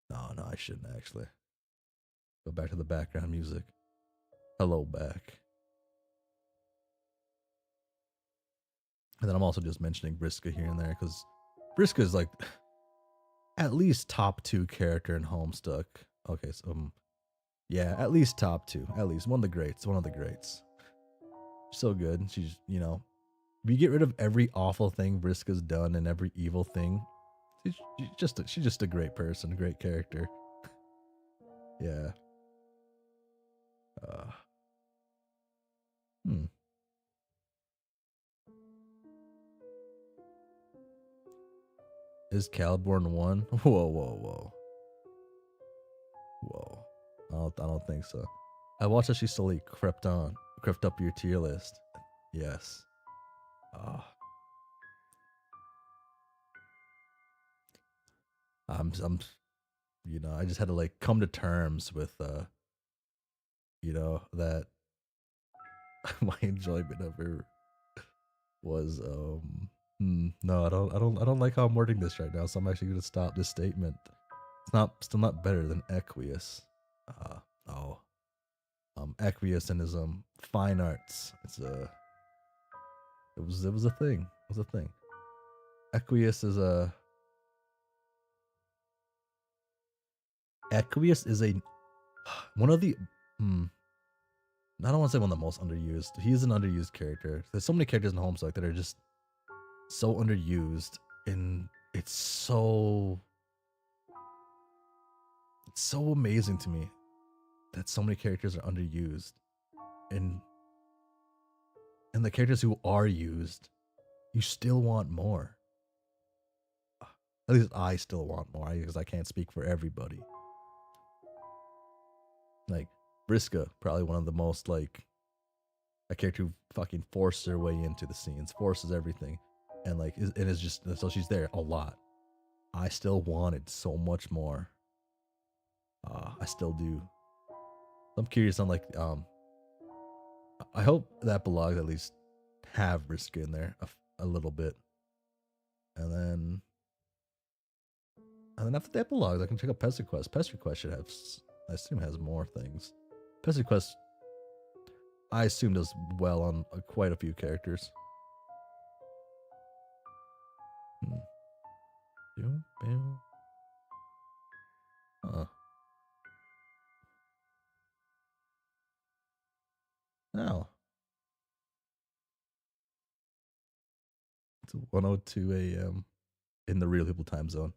A: No, I shouldn't actually. Go back to the background music. hello back. And then I'm also just mentioning Vriska here and there because Vriska is like at least top 2 character in Homestuck. Okay, so yeah, at least top 2. At least one of the greats. One of the greats. So good. She's, you know, if you get rid of every awful thing Vriska's done and every evil thing, she's just a great person, a great character. Yeah. Hmm. Is Caliborn 1? Whoa, whoa, whoa. Whoa. I don't think so. I watched as she slowly crept up your tier list. Yes. I'm you know, I just had to like come to terms with you know, that my enjoyment of her was no, I don't like how I'm wording this right now, so I'm actually gonna stop this statement. It's still not better than Equius. Oh. Equius and his fine arts. It was a thing. It was a thing. Equius is a one of the I don't want to say one of the most underused. He is an underused character. There's so many characters in Homestuck that are just so underused, and it's so amazing to me that so many characters are underused, and the characters who are used, you still want more. At least I still want more because I can't speak for everybody. Like Vriska, probably one of the most like a character who fucking forces her way into the scenes, forces everything, and like is just so she's there a lot. I still wanted so much more. I still do. I'm curious on like I hope that blogs at least have Vriska in there a little bit, and then after the epilogues, I can check out Pest Request. Pest Request should have, I assume, has more things. Pest Request, I assume, does well on quite a few characters. Oh. It's 1:02 a.m. in the real people time zone.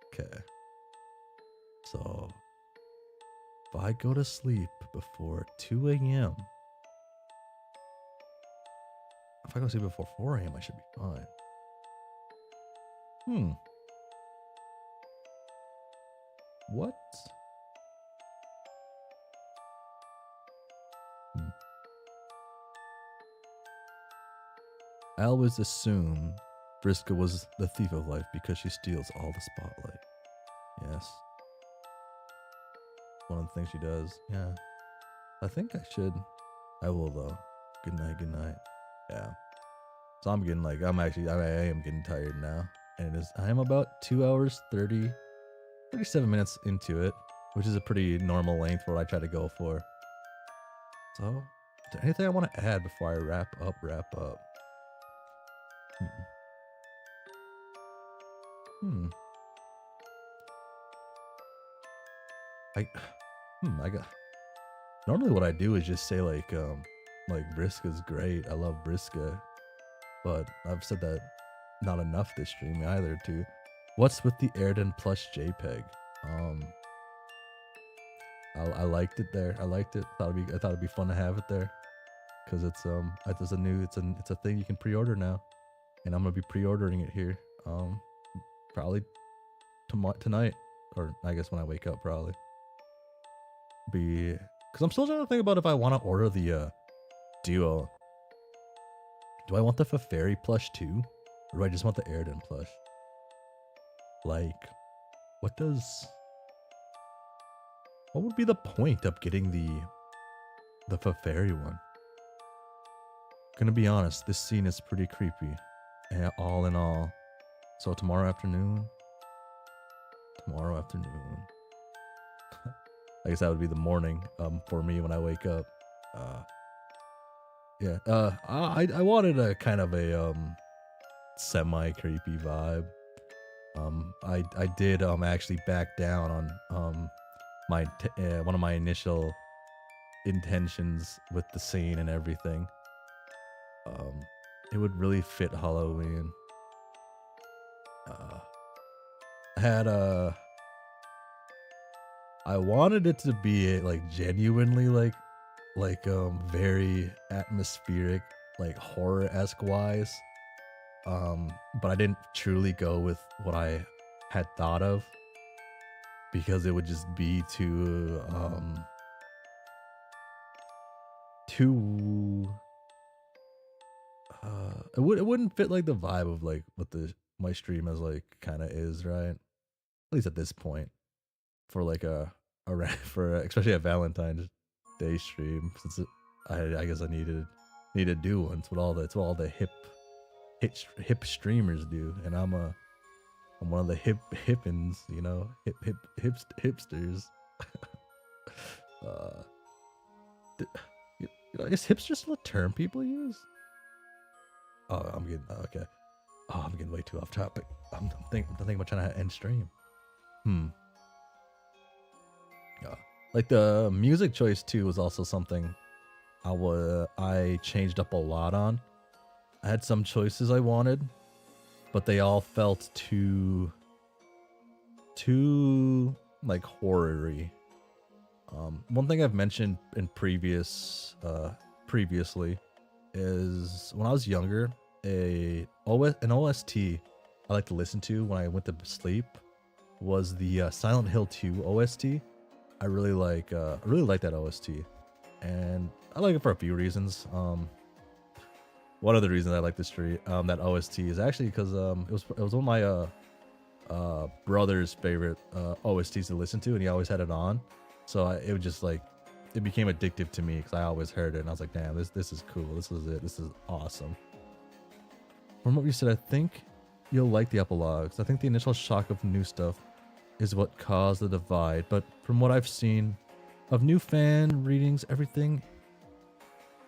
A: Okay. So if I go to sleep before 2 a.m., if I go to sleep before 4 a.m., I should be fine. What? I always assume Vriska was the thief of life because she steals all the spotlight. Yes. One of the things she does. Yeah. I think I should. I will though. Good night, good night. Yeah. So I'm getting like I am getting tired now. And I am about 2 hours 37 minutes into it, which is a pretty normal length for what I try to go for. So, is there anything I want to add before I wrap up? I got. Normally, what I do is just say like Vriska's great. I love Vriska, but I've said that not enough this stream either. Too. What's with the Erden plush JPEG? I liked it there. I liked it. I thought it'd be fun to have it there, because it's a thing you can pre-order now, and I'm gonna be pre-ordering it here. Probably tonight, or I guess when I wake up, probably. Because I'm still trying to think about if I want to order the duo. Do I want the Fairy plush too, or do I just want the Erden plush? Like, what would be the point of getting the Fairy one? Gonna be honest, this scene is pretty creepy, all in all. So tomorrow afternoon. I guess that would be the morning for me when I wake up. Yeah. I wanted a kind of a semi creepy vibe. I did actually back down on my one of my initial intentions with the scene and everything. It would really fit Halloween. I had I wanted it to be like genuinely like very atmospheric, like horror-esque wise. But I didn't truly go with what I had thought of because it would just be too it wouldn't fit like the vibe of like what the my stream as like kind of is, right? At least at this point for like for especially a Valentine's Day stream since I guess I need to do one. It's what all the hip streamers do, and I'm one of the hippins, you know, hipsters. uh, you know, is hipster still a term people use? Oh, I'm getting okay. Oh, I'm getting way too off topic. I'm thinking about trying to end stream. Like the music choice too was also something I changed up a lot on. I had some choices I wanted, but they all felt too like horror-y. One thing I've mentioned in previously is when I was younger, an OST I like to listen to when I went to sleep was the Silent Hill 2 OST. I really like that OST, and I like it for a few reasons. One of the reasons I like that OST is actually because it was one of my brother's favorite OSTs to listen to, and he always had it on. So it would just like it became addictive to me because I always heard it, and I was like, damn, this is cool. This is it. This is awesome. From what you said, I think you'll like the epilogues. I think the initial shock of new stuff is what caused the divide, but from what I've seen of new fan readings, everything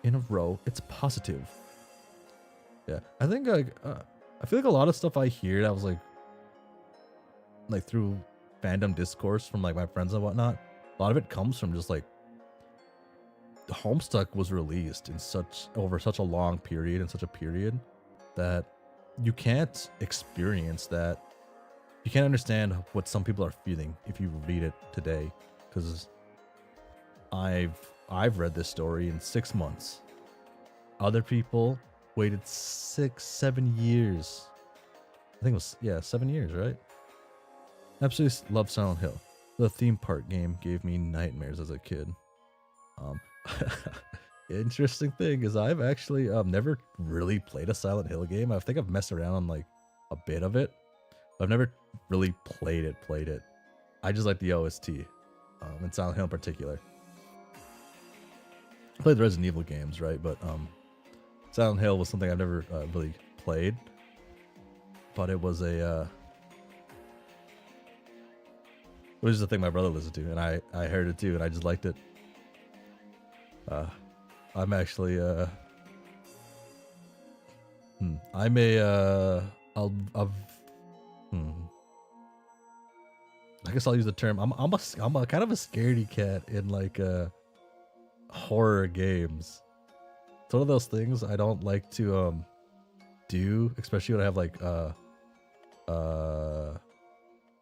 A: in a row, it's positive. Yeah, I think I feel like a lot of stuff I hear that was like through fandom discourse from like my friends and whatnot. A lot of it comes from just like Homestuck was released in over such a long period and such a period that you can't experience that. You can't understand what some people are feeling if you read it today, because I've read this story in 6 months. Other people waited 6-7 years. I think it was 7 years, right? Absolutely love Silent Hill. The theme park game gave me nightmares as a kid. Interesting thing is I've actually never really played a Silent Hill game. I think I've messed around on like a bit of it. I've never really played it. I just like the OST, and Silent Hill in particular. I played the Resident Evil games, right? But Silent Hill was something I've never really played. But it was it was just a thing my brother listened to, and I heard it too, and I just liked it. I'm actually I'm a I guess I'll use the term. I'm a kind of a scaredy cat in like horror games. It's one of those things I don't like to do, especially when I have like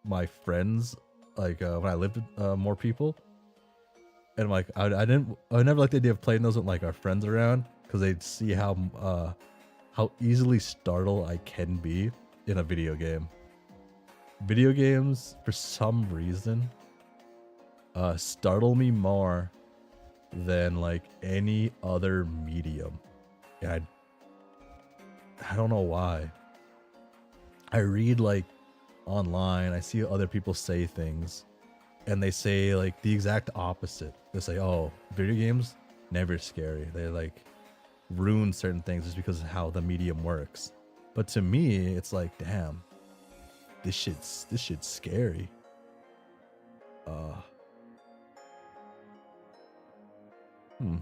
A: my friends, like when I lived with more people. And like I never liked the idea of playing those with like our friends around, because they'd see how easily startled I can be in a video game. Video games, for some reason, startle me more than like any other medium. And I don't know why. I read like online, I see other people say things, and they say like the exact opposite. They say, oh, video games, never scary. They like ruin certain things just because of how the medium works. But to me, it's like, damn, this shit's scary. Hmm.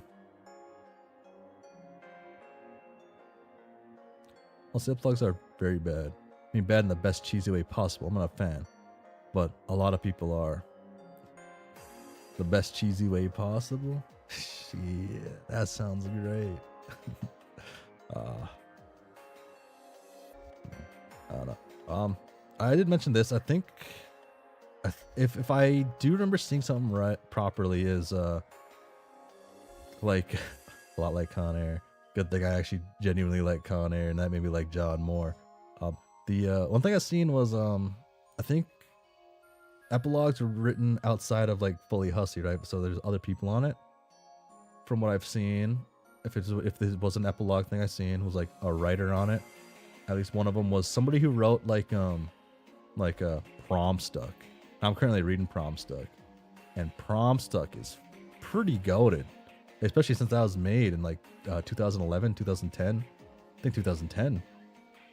A: Also, epilogues are very bad. I mean, bad in the best cheesy way possible. I'm not a fan, but a lot of people are. The best cheesy way possible. Shit, that sounds great. uh, I don't know. I did mention this. I think if I do remember seeing something right properly, is like a lot like Con Air. Good thing I actually genuinely like Con Air, and that made me like John more. The one thing I seen was I think epilogues were written outside of like fully Hussie, right? So there's other people on it. From what I've seen, if this was an epilogue thing I seen, was like a writer on it. At least one of them was somebody who wrote like Prom Stuck. I'm currently reading Prom Stuck, and Prom Stuck is pretty goated, especially since that was made in like 2011, 2010. I think 2010.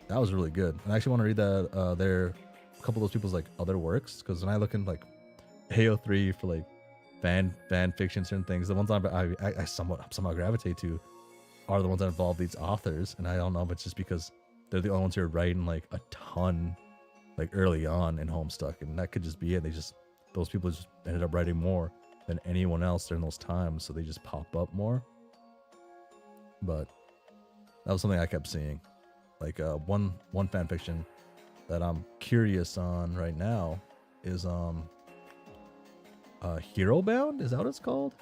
A: That was really good. And I actually want to read that a couple of those people's like other works, because when I look in like AO3 for like fan fiction, certain things, the ones I somehow gravitate to are the ones that involve these authors, and I don't know if it's just because they're the only ones who are writing like a ton like early on in Homestuck, and that could just be it. Those people just ended up writing more than anyone else during those times, so they just pop up more. But that was something I kept seeing. Like one fan fiction that I'm curious on right now is Hero Bound. Is that what it's called?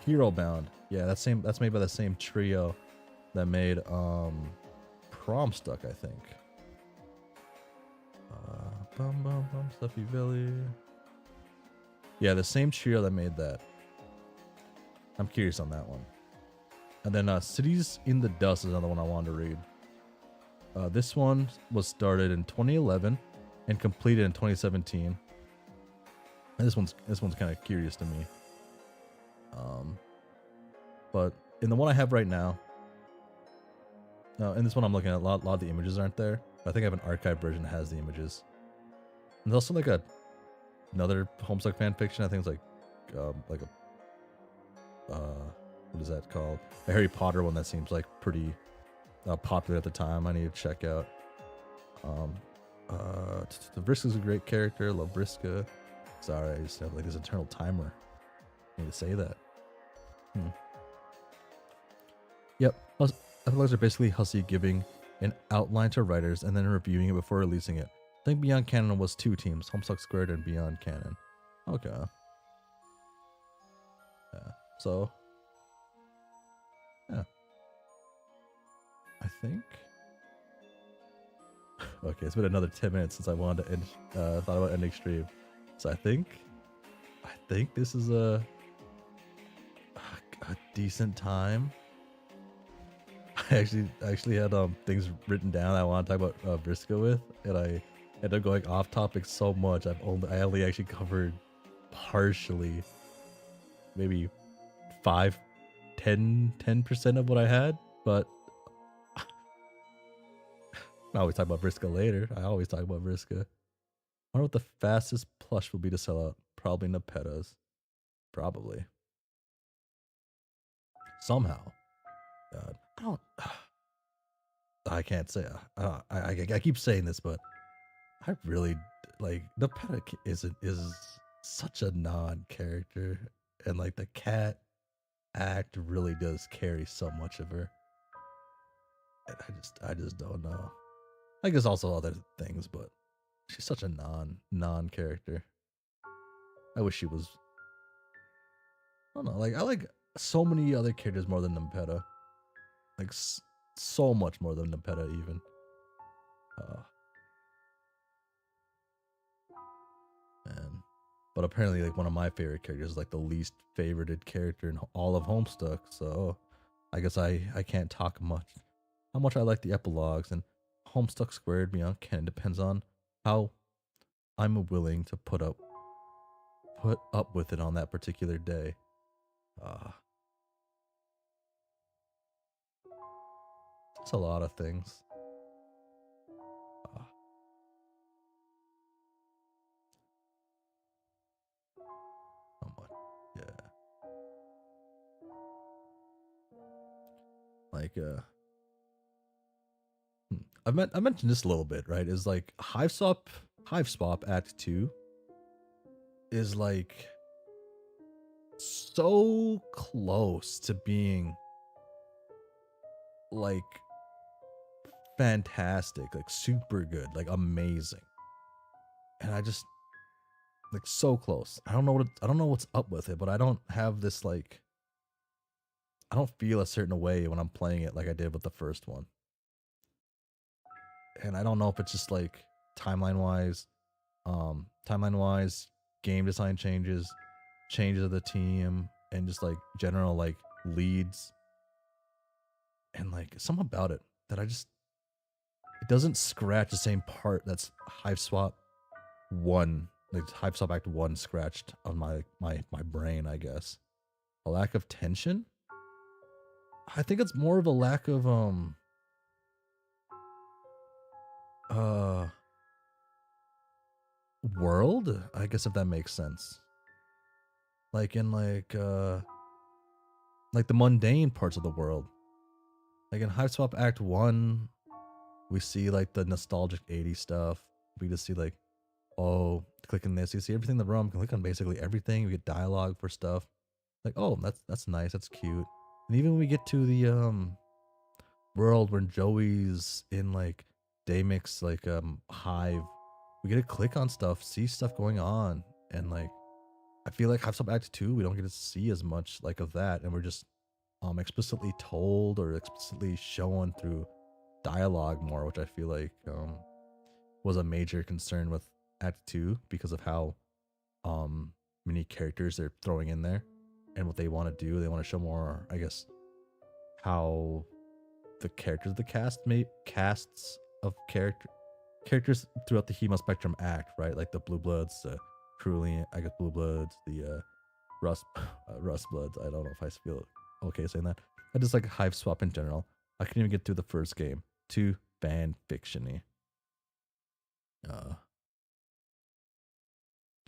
A: Hero Bound. Yeah, that's made by the same trio that made Prom Stuck, I think. Stuffy Valley. Yeah, the same trio that made that. I'm curious on that one. And then Cities in the Dust is another one I wanted to read. This one was started in 2011 and completed in 2017. And this one's kind of curious to me. But in the one I have right now, in this one I'm looking at, a lot of the images aren't there. I think I have an archive version that has the images. And there's also like another Homestuck fan fiction. I think it's like what is that called? A Harry Potter one that seems like pretty popular at the time. I need to check out. Vriska's a great character. Love Vriska. Sorry, I just have like this eternal timer. I need to say that. Yep. Epilogues are basically Hussie giving an outline to writers and then reviewing it before releasing it. I think Beyond Canon was 2 teams, Homestuck Squared and Beyond Canon. Okay. Yeah. So, yeah. I think. Okay, it's been another 10 minutes since I wanted to end, thought about ending stream. So I think this is a decent time. I actually had things written down I want to talk about Vriska with, and I ended up going off topic so much. I only actually covered partially, maybe 10% of what I had, but I always talk about Vriska later. I always talk about Vriska. I wonder what the fastest plush will be to sell out. Probably Nepetas. Probably. Somehow. God, I can't say. I keep saying this, but I really like Nepeta is such a non-character, and like the cat act really does carry so much of her. And I just don't know. I guess also other things, but she's such a non-character. I wish she was. I don't know. Like I like so many other characters more than Nepeta. Like so much more than Nepeta even. Man. But apparently, like one of my favorite characters is like the least favorited character in all of Homestuck. So I guess I can't talk much. How much I like the epilogues, and Homestuck Squared Beyond Canon depends on how I'm willing to put up with it on that particular day. It's a lot of things. Somewhat. Yeah. I mentioned this a little bit, right? Is like Hive Swap Act 2 is like so close to being like fantastic, like super good, like amazing. And I just like so close. I don't know what's up with it, but I don't have this like I don't feel a certain way when I'm playing it like I did with the first one. And I don't know if it's just like timeline wise, game design changes of the team, and just like general like leads, and like something about it that it doesn't scratch the same part that's Hive Swap 1, like Hive Swap Act 1 scratched on my brain, I guess. A lack of tension? I think it's more of a lack of world, I guess, if that makes sense. Like in like the mundane parts of the world. Like in Hive Swap Act 1, we see like the nostalgic 80s stuff. We just see like, oh, clicking this, you see everything in the room, you can click on basically everything, you get dialogue for stuff. Like, oh, that's nice, that's cute. And even when we get to the world when Joey's in like Daymix like hive, we get to click on stuff, see stuff going on, and like I feel like Hive Swap Act 2, we don't get to see as much like of that, and we're just explicitly told or explicitly shown through dialogue more, which I feel like was a major concern with Act 2 because of how many characters they're throwing in there and what they want to do. They want to show more, I guess, how the characters of the casts of characters throughout the Hemo Spectrum act, right? Like the Blue Bloods, the Truly, I guess Blue Bloods, the Rust Bloods. I don't know if I feel okay saying that. I just like Hive Swap in general. I couldn't even get through the first game. Too fan fiction-y. Too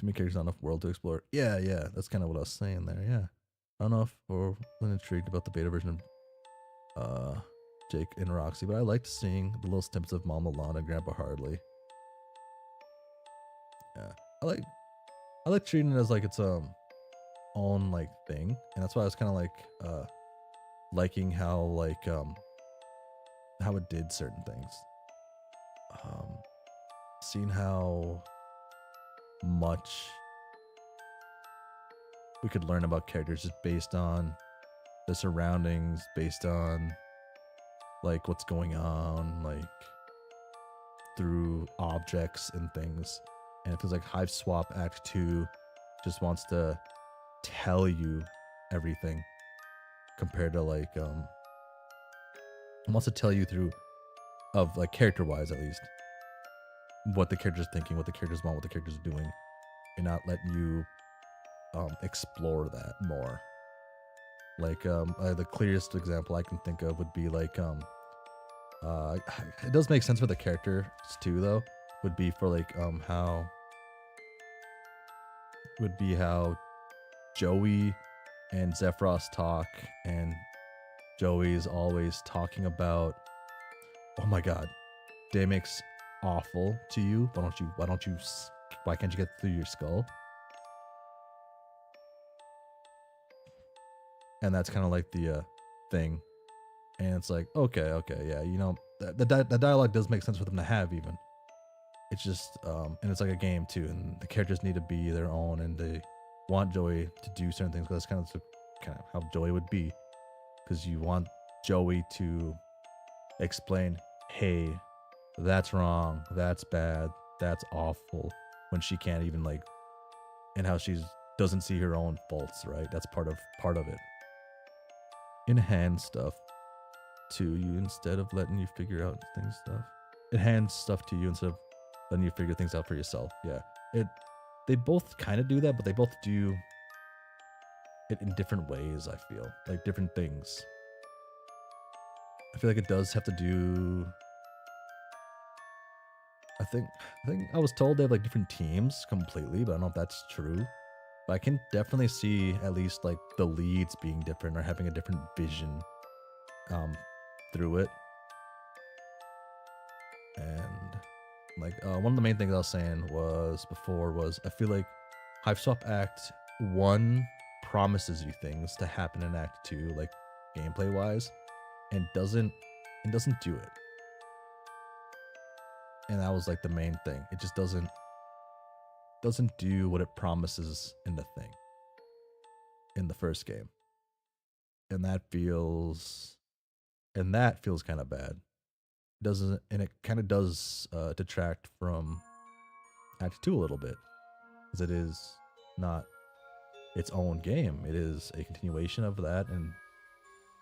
A: many characters, not enough world to explore. Yeah, that's kind of what I was saying there. Yeah, I don't know if we're intrigued about the beta version of Jake and Roxy, but I liked seeing the little snippets of Mama Lana and Grandpa Hardley. Yeah, I like treating it as like its own like thing, and that's why I was kind of like liking how like how it did certain things. Seeing how much we could learn about characters just based on the surroundings, based on like what's going on, like through objects and things. And it feels like Hive Swap Act 2 just wants to tell you everything compared to like wants to tell you through of like character wise at least what the character's thinking, what the characters want, what the character's doing, and not letting you explore that more. Like the clearest example I can think of would be like it does make sense for the characters too though, would be for like how Joey and Zephyros talk, and Joey's always talking about, oh my god, Daymix awful to you, why can't you get through your skull? And that's kind of like the thing, and it's like okay, yeah, you know, the dialogue does make sense for them to have. Even it's just and it's like a game too, and the characters need to be their own, and they want Joey to do certain things because that's kind of how Joey would be, because you want Joey to explain, hey, that's wrong, that's bad, that's awful, when she can't even like, and how she doesn't see her own faults, right? That's part of it. Enhance stuff to you instead of letting you figure out stuff. Enhance stuff to you instead of letting you figure things out for yourself. Yeah. They both kind of do that, but they both do it in different ways, I feel. Like different things. I feel like it does have to do, I think I was told they have like different teams completely, but I don't know if that's true. But I can definitely see at least like the leads being different or having a different vision through it, and like one of the main things I was saying was I feel like Hive Swap Act 1 promises you things to happen in Act 2, like gameplay wise, and doesn't do it. And that was like the main thing. It just doesn't do what it promises in the thing, in the first game. And that feels kind of bad. Doesn't, and it kind of does detract from Act 2 a little bit, because it is not its own game. It is a continuation of that, and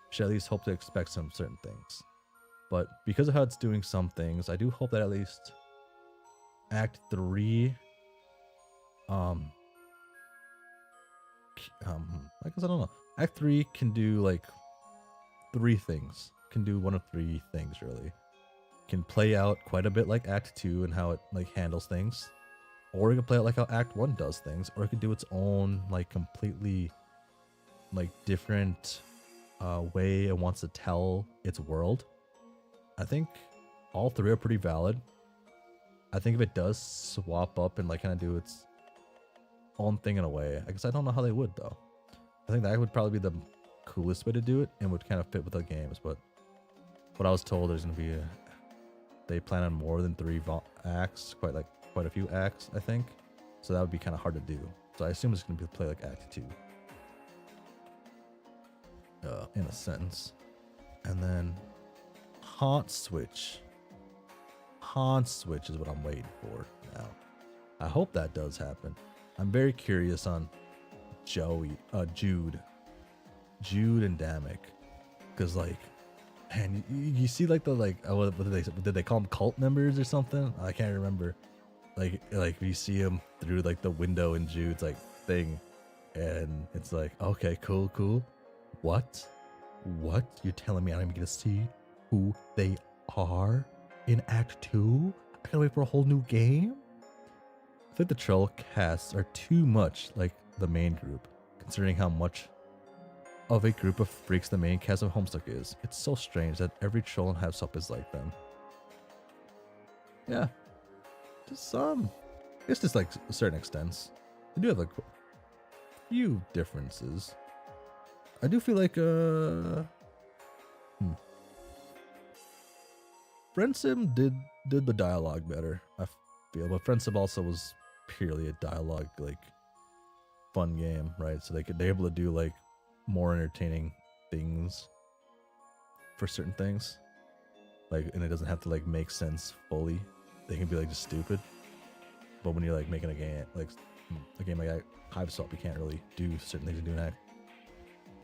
A: should at least hope to expect some certain things. But because of how it's doing some things, I do hope that at least Act 3, I guess I don't know. Act 3 can do like 3 things. Can do one of 3 things really. Can play out quite a bit like Act 2 and how it like handles things, or it can play out like how Act 1 does things, or it could do its own like completely like different way it wants to tell its world. I think all 3 are pretty valid. I think if it does swap up and like kind of do its own thing in a way, I guess I don't know how they would though. I think that would probably be the coolest way to do it and would kind of fit with the games. But what I was told, there's gonna be they plan on more than 3 acts, quite a few acts, I think. So that would be kind of hard to do. So I assume it's gonna be play like Act 2, in a sense. And then Haunt Switch. Haunt Switch is what I'm waiting for now. I hope that does happen. I'm very curious on Jude and Damek, because like, man, you see like the what did they call them, cult members or something? I can't remember. Like you see them through like the window in Jude's like thing, and it's like, okay, cool. What? You're telling me I'm gonna see who they are in Act 2? I gotta wait for a whole new game? I think the troll casts are too much like the main group, considering how much of a group of freaks the main cast of Homestuck is. It's so strange that every troll in Hive Swap is like them. Yeah. Just it's just like certain extents. They do have like a few differences. I do feel like Friendsim did the dialogue better, I feel, but Friendsim also was purely a dialogue like fun game, right? So they're able to do like more entertaining things for certain things, like, and it doesn't have to like make sense fully. They can be like just stupid. But when you're like making a game like Hive Swap, you can't really do certain things you do in Act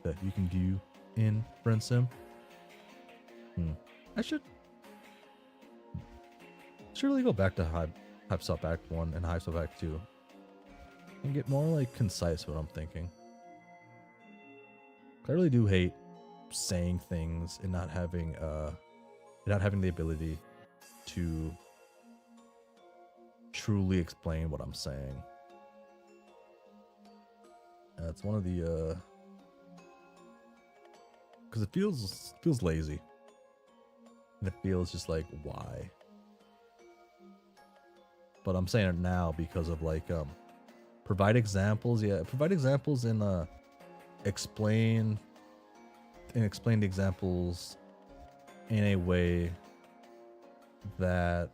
A: that you can do in Friendsim. I should really go back to Hive Swap Act 1 and Hive Swap Act 2 and get more like concise what I'm thinking. I really do hate saying things and not having the ability to truly explain what I'm saying. It's one of the because it feels lazy, and it feels just like, why? But I'm saying it now because of like provide examples. Yeah, provide examples and explain the examples in a way that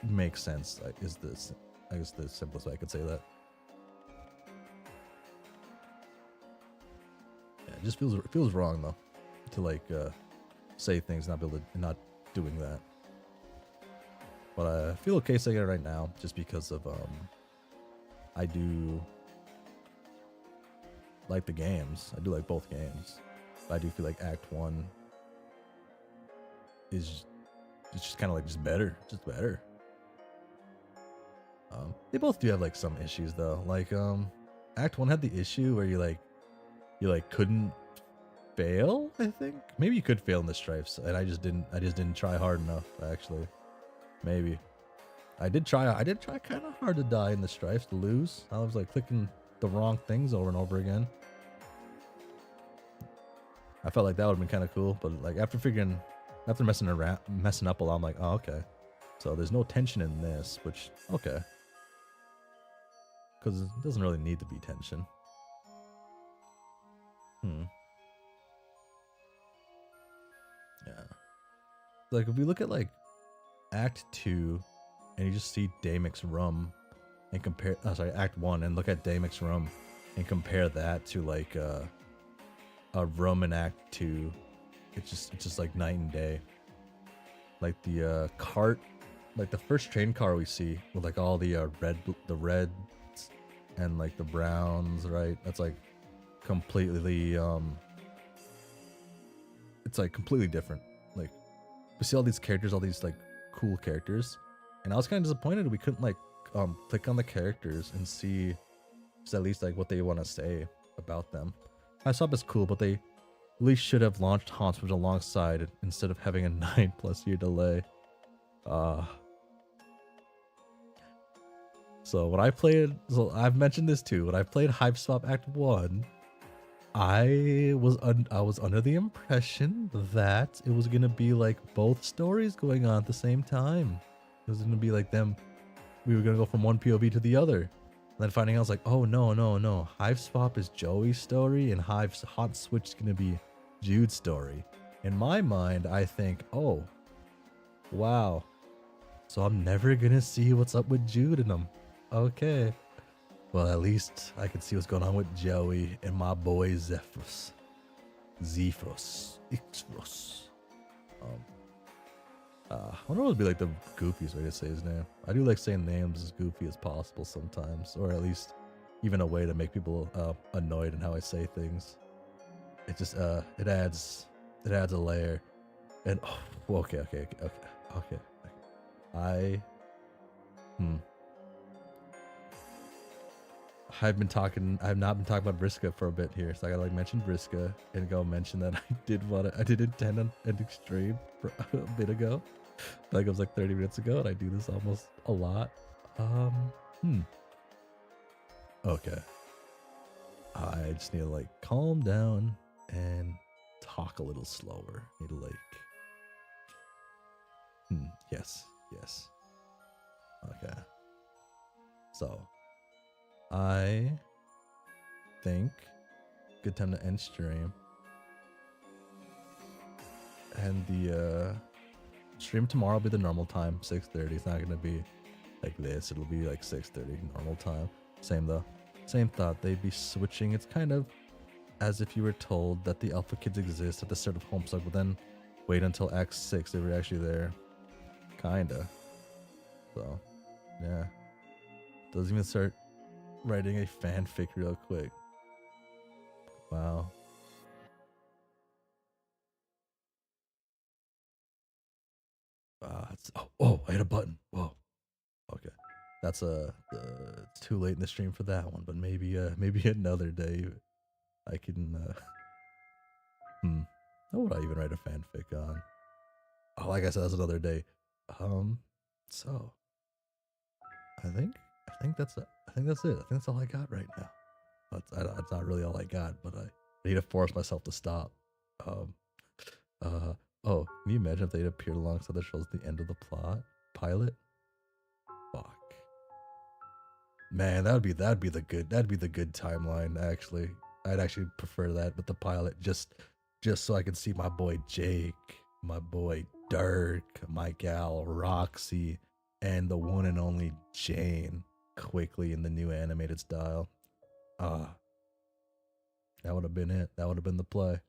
A: makes sense. Like, I guess the simplest way I could say that. Yeah, it just feels wrong though to like say things and not doing that. But I feel okay saying it right now, just because of I do like the games. I do like both games. But I do feel like Act 1 is just kind of like just better. They both do have like some issues though. Like Act 1 had the issue where you couldn't fail, I think. Maybe you could fail in the stripes, and I just didn't try hard enough, actually. Maybe. I did try kind of hard to die in the stripes, to lose. I was like clicking the wrong things over and over again. I felt like that would have been kind of cool, but like after messing up a lot, I'm like, oh, okay. So there's no tension in this, which, okay. Because it doesn't really need to be tension. Yeah. Like if we look at like Act 2 and you just see Damek's Rum and compare, Act 1 and look at Damek's Rum and compare that to like a Rum in Act 2, it's just like night and day. Like the cart, like the first train car we see with like all the reds and like the browns, right? That's like completely it's like completely different. Like we see all these characters, all these like cool characters, and I was kind of disappointed we couldn't like click on the characters and see just at least like what they want to say about them. I saw this cool, but they at least should have launched Hauntswitch alongside it instead of having a 9+ year delay. So when I played, so I've mentioned this too, when I played Hype Swap Act 1, I was under the impression that it was gonna be like both stories going on at the same time. It was gonna be like them, we were gonna go from one POV to the other. And then finding out, I was like, oh no. Hive Swap is Joey's story and Hot Switch is gonna be Jude's story. In my mind, I think, oh, wow. So I'm never gonna see what's up with Jude in them. Okay. Well, at least I can see what's going on with Joey and my boy Zephyrus. I wonder what would be like the goofiest way to say his name. I do like saying names as goofy as possible sometimes, or at least even a way to make people annoyed in how I say things. It just it adds a layer. And oh, okay. I've not been talking about Vriska for a bit here, so I gotta like mention Vriska and go mention that I did intend on ending stream for a bit ago. Like it was like 30 minutes ago, and I do this almost a lot. Okay. I just need to like calm down and talk a little slower. Need to like yes. Okay. So I think good time to end stream. And the stream tomorrow will be the normal time, 6:30. It's not gonna be like this. It'll be like 6:30 normal time. Same though. Same thought. They'd be switching. It's kind of as if you were told that the alpha kids exist at the start of Homestuck, but then wait until Act 6 they were actually there. Kinda. So yeah. Doesn't even start writing a fanfic real quick. Wow. I hit a button. Whoa. Okay. That's it's too late in the stream for that one, but maybe another day I can how would I even write a fanfic on? Oh, like I said, that's another day. So I think that's it. I think that's all I got right now. That's not really all I got, but I need to force myself to stop. Oh, can you imagine if they'd appeared alongside the shows at the end of the pilot? Fuck. Man, that'd be the good timeline, actually. I'd actually prefer that with the pilot, just so I could see my boy Jake, my boy Dirk, my gal Roxy, and the one and only Jane quickly in the new animated style. That would have been it. That would have been the play.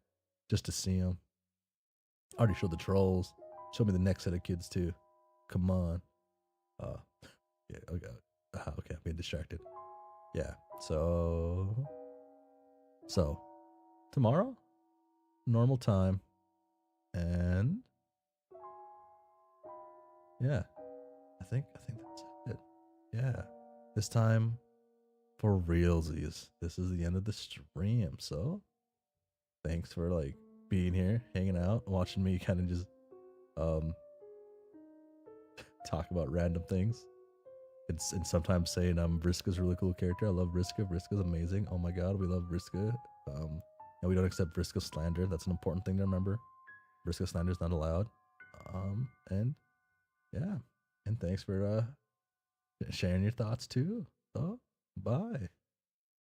A: Just to see him. I already showed the trolls. Show me the next set of kids too. Come on. Yeah, okay. Okay, I'm being distracted. Yeah. So tomorrow, normal time, and yeah, I think that's it. Yeah, this time for realsies. This is the end of the stream. So thanks for like being here, hanging out, watching me kind of just talk about random things. And sometimes saying Vriska's a really cool character. I love Vriska. Vriska's amazing. Oh my god, we love Vriska. And we don't accept Vriska slander. That's an important thing to remember. Vriska slander is not allowed. And yeah, and thanks for sharing your thoughts too. So bye.